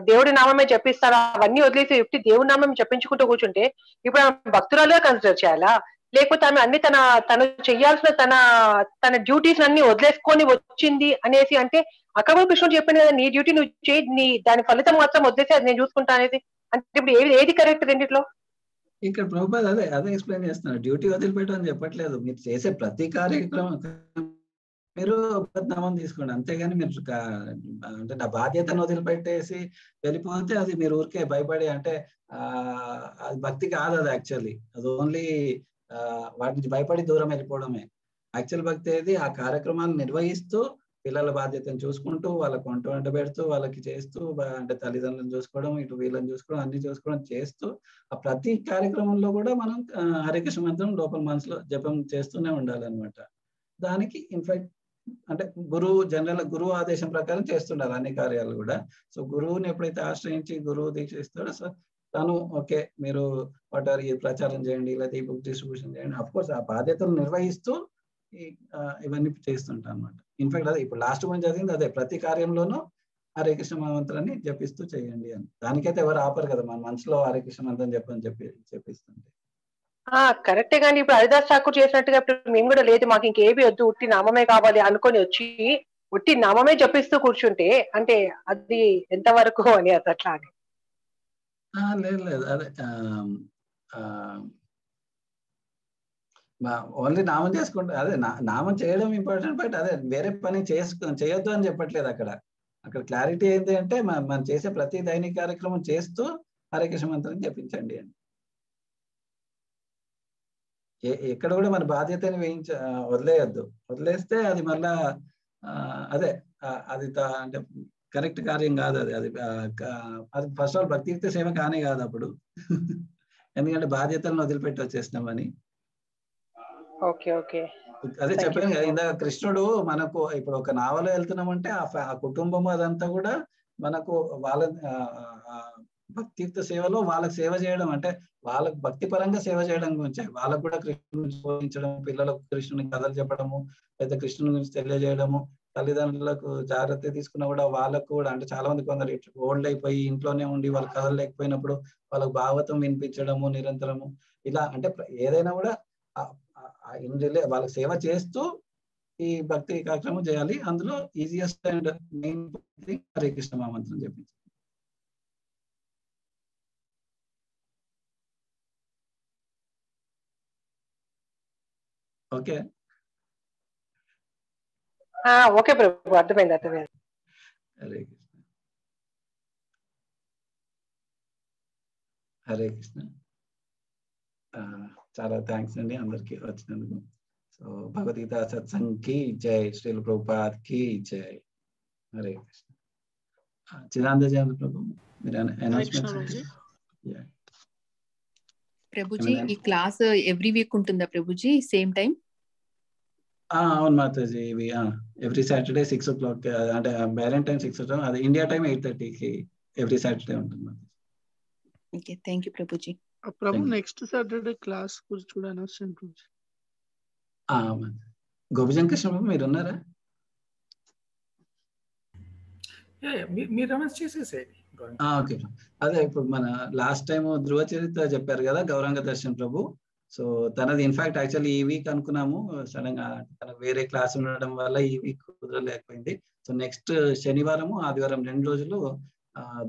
దేవుడి నామమే జపిస్తాను, అవన్నీ వదిలేసి ఒట్టి దేవుడి నామం జపించుకుంటూ కూర్చుంటే ఇప్పుడు ఆమె భక్తురాలుగా కన్సిడర్ చేయాలా? లేకపోతే ఆమె అన్ని తను చెయ్యాల్సిన తన డ్యూటీస్ అన్ని వదిలేసుకొని వచ్చింది అనేసి అంటే అక్కడ కృష్ణుడు చెప్పాను కదా, నీ డ్యూటీ నువ్వు చేయి, దాని ఫలితం మాత్రం వదిలేసి అది నేను చూసుకుంటా అనేది. అంటే ఇప్పుడు ఏది కరెక్ట్ రెండిట్లో? ఇక్కడ ప్రభుపాద్ అదే ఎక్స్ప్లెయిన్ చేస్తున్నారు. డ్యూటీ వదిలిపెట్టని చెప్పట్లేదు. మీరు చేసే ప్రతి కార్యక్రమం మీరు నామం తీసుకోండి, అంతేగాని మీరు అంటే నా బాధ్యతను వదిలిపెట్టేసి వెళ్ళిపోతే అది మీరు ఊరికే భయపడి అంటే అది భక్తి కాదు. అది యాక్చువల్లీ అది ఓన్లీ వాటి నుంచి భయపడి దూరం వెళ్ళిపోవడమే. యాక్చువల్ భక్తి ఏది? ఆ కార్యక్రమాలు నిర్వహిస్తూ పిల్లల బాధ్యతను చూసుకుంటూ, వాళ్ళకు వంట పెడుతూ, వాళ్ళకి చేస్తూ, అంటే తల్లిదండ్రులను చూసుకోవడం, ఇటు వీళ్ళని చూసుకోవడం, అన్ని చూసుకోవడం చేస్తూ ఆ ప్రతి కార్యక్రమంలో కూడా మనం హరే కృష్ణ మంత్రం లోపల మనసులో జపం చేస్తూనే ఉండాలన్నమాట. దానికి ఇన్ఫాక్ట్ అంటే గురువు ఆదేశం ప్రకారం చేస్తుండాలి అన్ని కార్యాలు కూడా. సో గురువుని ఎప్పుడైతే ఆశ్రయించి గురువు దీక్ష ఇస్తాడో సో తను ఓకే మీరు వాటర్ ప్రచారం చేయండి, లేకపోతే ఈ బుక్ డిస్ట్రిబ్యూషన్ చేయండి, అఫ్ కోర్స్ ఆ బాధ్యతలు నిర్వహిస్తూ ఇవన్నీ చేస్తుంటాం అనమాట. ఇన్ఫాక్ట్ అదే ఇప్పుడు లాస్ట్ మంత్ చదివింది అదే, ప్రతి కార్యంలోనూ హరే కృష్ణ మంత్రాన్ని జపిస్తూ చేయండి అని. దానికైతే ఎవరు ఆపరు కదా, మన మనసులో హరే కృష్ణ మంత్రం చెప్పిస్తుంటే. కరెక్టే. కానీ ఇప్పుడు హరిదాస్ ఠాకూర్ చేసినట్టుగా ఇప్పుడు మేము కూడా లేదు, మాకు ఇంకేవి వద్దు, ఉట్టి నామమే కావాలి అనుకొని వచ్చి ఉట్టి నామమే జపిస్తూ కూర్చుంటే అంటే అది ఎంతవరకు అని అట్లా అని? లేదు అదే ఓన్లీ నామం చేసుకుంటే అదే నామం చేయడం ఇంపార్టెంట్, బట్ అదే వేరే పని చేయొద్దు అని చెప్పట్లేదు. అక్కడ క్లారిటీ ఏంటి అంటే మనం చేసే ప్రతి దైనిక కార్యక్రమం చేస్తూ హరే కృష్ణ మంత్రం జపించండి అని. ఎక్కడ కూడా మన బాధ్యతని వదిలేయద్దు. వదిలేస్తే అది మళ్ళా అదే అది అంటే కరెక్ట్ కార్యం కాదు. అది ఫస్ట్ ఆఫ్ ఆల్ భక్తియుక్త సేవ కానే కాదు అప్పుడు. ఎందుకంటే బాధ్యతలను వదిలిపెట్టి వచ్చేసినామని. అదే చెప్పాను కదా ఇందాక, కృష్ణుడు మనకు ఇప్పుడు ఒక నావలో వెళ్తున్నామంటే ఆ కుటుంబం అదంతా కూడా మనకు వాళ్ళ భక్తియుక్త సేవలో వాళ్ళకి సేవ చేయడం అంటే వాళ్ళకు భక్తి పరంగా సేవ చేయడం గురించి, వాళ్ళకు కూడా కృష్ణుని బోధించడం, పిల్లలకు కృష్ణుని కథలు చెప్పడము, లేదా కృష్ణుని గురించి తెలియజేయడము, తల్లిదండ్రులకు జాగ్రత్త తీసుకున్నా కూడా వాళ్ళకు కూడా అంటే చాలా మంది కొందరు ఓల్డ్ అయిపోయి ఇంట్లోనే ఉండి వాళ్ళ కథలు లేకపోయినప్పుడు వాళ్ళకు భాగవతం వినిపించడము నిరంతరము, ఇలా అంటే ఏదైనా కూడా వాళ్ళకి సేవ చేస్తూ ఈ భక్తి కార్యక్రమం చేయాలి. అందులో easiest and main Hare Krishna మహామంత్రం చెప్పింది. ఓకే ఓకే ప్రభు, అర్థమైంది. హరే కృష్ణ. హరే కృష్ణ. చాలా థ్యాంక్స్ అండి అందరికి వచ్చినందుకు. సో భగవద్గీత సత్సంగ్ కి జై, శ్రీల ప్రభుపాద్ కి జై. హరే కృష్ణ. చిదానంద ప్రభు మీరు అనౌన్స్మెంట్స్. ప్రభుజీ ఈ క్లాస్ ఎవ్రీ వీక్ ఉంటుందా ప్రభుజీ సేమ్ టైం? అవును మాతాజీ, ఇవి ఎవ్రీ సాటర్డే 6 o'clock, అంటే బైరన్ టైం 6 o'clock, అది ఇండియా టైం 8:30కి ఎవ్రీ సాటర్డే ఉంటుంది Mataji. Okay, thank you Prabhuji. Prabhu next Saturday class గురించి చూడండి ప్రభుజీ. గోపిజన్ కృష్ణ బాబు మీరు ఉన్నారా? మీరు అనౌన్స్ చేసేసేయండి. ఓకే, అదే ఇప్పుడు మన లాస్ట్ టైం ధ్రువ చరిత్ర చెప్పారు కదా గౌరంగ దర్శన్ ప్రభు. సో తనది ఇన్ఫాక్ట్ యాక్చువల్లీ ఈ వీక్ అనుకున్నాము, సడన్ గా తనకు వేరే క్లాస్ ఉండడం వల్ల ఈ వీక్ కుదరలేకపోయింది. సో నెక్స్ట్ శనివారము ఆదివారం 2 రోజులు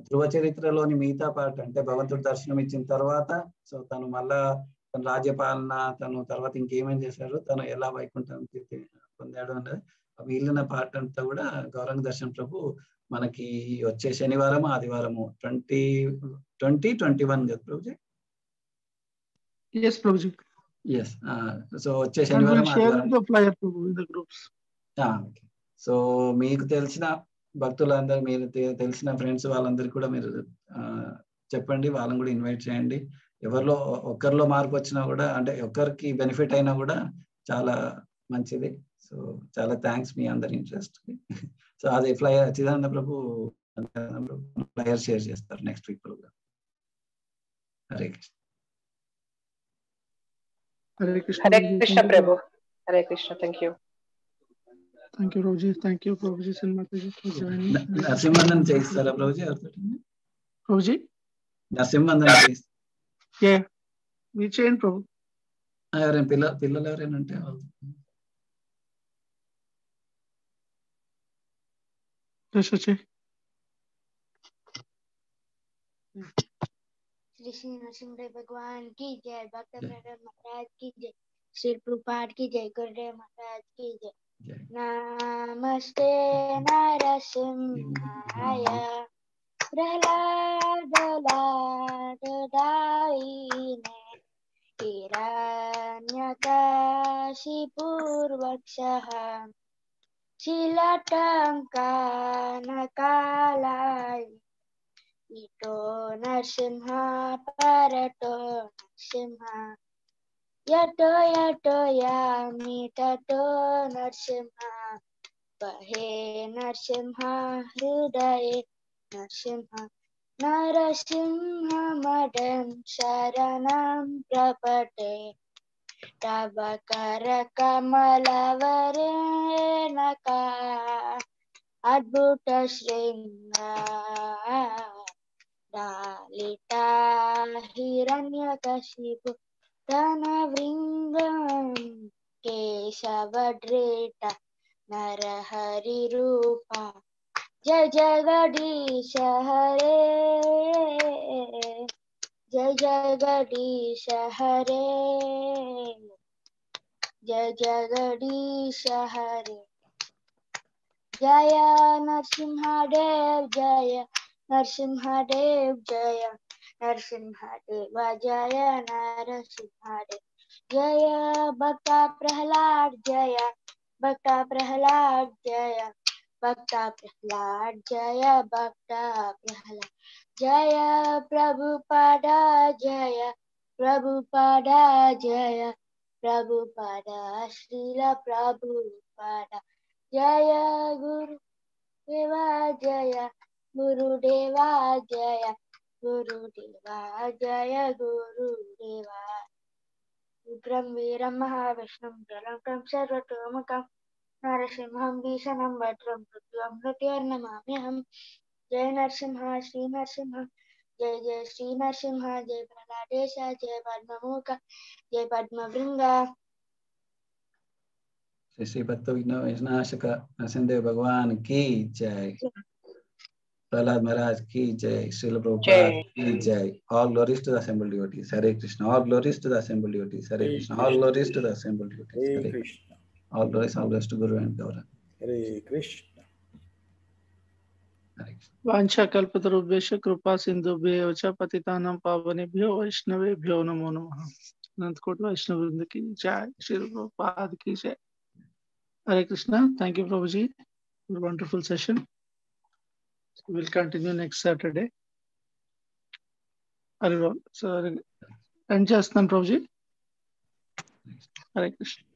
ధ్రువ చరిత్రలోని మిగతా పార్ట్, అంటే భగవంతుడు దర్శనం ఇచ్చిన తర్వాత సో తను మళ్ళా తన రాజ్యపాలన, తను తర్వాత ఇంకేమేం చేశారు, తను ఎలా వైకుంఠం పొందాడు అనేది మిగిలిన పార్ట్ అంతా కూడా గౌరంగ దర్శన్ ప్రభు మనకి వచ్చే శనివారం ఆదివారము 20-21 కదా Prabhuji? Yes, Prabhuji. Yes. So వచ్చే శనివారం సో మీకు తెలిసిన భక్తులందరూ, మీరు తెలిసిన ఫ్రెండ్స్ వాళ్ళందరికీ కూడా మీరు చెప్పండి, వాళ్ళని కూడా ఇన్వైట్ చేయండి. ఎవరిలో ఒక్కరిలో మార్పు వచ్చినా కూడా, అంటే ఒక్కరికి బెనిఫిట్ అయినా కూడా చాలా మంచిది. సో చాలా థ్యాంక్స్ మీ అందరి ఇంట్రెస్ట్. సో అది flyer Chidananda Prabhu flyer share చేస్తారు next week program. Hare Krishna. Hare Krishna. Hare Krishna Prabhu. Hare Krishna. Thank you. Thank you Prabhuji. Thank you Prabhuji. నరసింహందన్ చేయిస్తారా ప్రభుజీ? ప్రభుజీ నరసింహందన్ చేయిస్తారా? మీరు చేయండి ప్రభు. ఎవరైనా పిల్లలు ఎవరైనా ఉంటే श्री श्री नरसिंहदेव भगवान की जय, भक्त महाराज की जय, श्री प्रभुपाद की जय, गुरुदेव महाराज की जय। नमस्ते नरसिंहाय प्रहलाद लाडदायिने हिरण्यकशिपूर्वक्षः शीलटङ्कानकालाय इतो नरसिंह परतो नरसिंह यतो यतो यामि ततो नरसिंह बहे नरसिंह हृदये नरसिंह नरसिंहमदं शरणं प्रपटे तव करकमलवरेणका अद्भुत शृङ्गार लालिता हिरण्यकशिपु धनवृङ्गं केशवड्रेटा नरहरिरूपा जय जगदीश हरे, जय जगदीश हरे, जय जगदीश हरे। जय नरसिंहदेव जय नरसिंहदेव जय नरसिंहदेव जय नरसिंहदेव जय भक्ता प्रहलाद जय भक्ता प्रहलाद जय भक्ता प्रहलाद जय भक्ता प्रहलाद जय प्रभुपादा जय प्रभुपादा जय प्रभुपादा श्रील प्रभुपादा जय गुरुदेवा जय गुरुदेवा जय गुरुदेवा जय गुरुदेवा। उग्रं वीरं महाविष्णुं जलन्तं सर्वतोमुखं नरसिंहं भीषणं भद्रं मृत्युं मृत्योर्नमाम्यहम्। जय नरसिंह श्री नरसिंह जय जय श्री नरसिंह जय प्रहलादेश जय पद्ममुख जय पद्मभृंग। श्री श्री भक्त विनाशक नरसिंहदेव भगवान की जय, प्रहलाद महाराज की जय, श्रील प्रभुपाद की जय। All glories to the assembled devotees. Hare Krishna. All glories to the assembled devotees. Hare Krishna. All glories to the assembled devotees. Hare Krishna. All glories to Guru and Gaura. Hare Krishna. Hare Krishna. वांछा कल्पतरुभ्यश्च कृपा सिंधुभ्येव च पतितानां पावनेभ्यो वैष्णवेभ्यो नमो नमः। अनंत कोटि वैष्णव वृंद की जय, श्री प्रभुपाद की जय। Hare Krishna. Thank you Prabhuji for a wonderful session. We'll continue next Saturday. Hare Ram. End చేస్తున్నాను ప్రభుజీ. హరే కృష్ణ.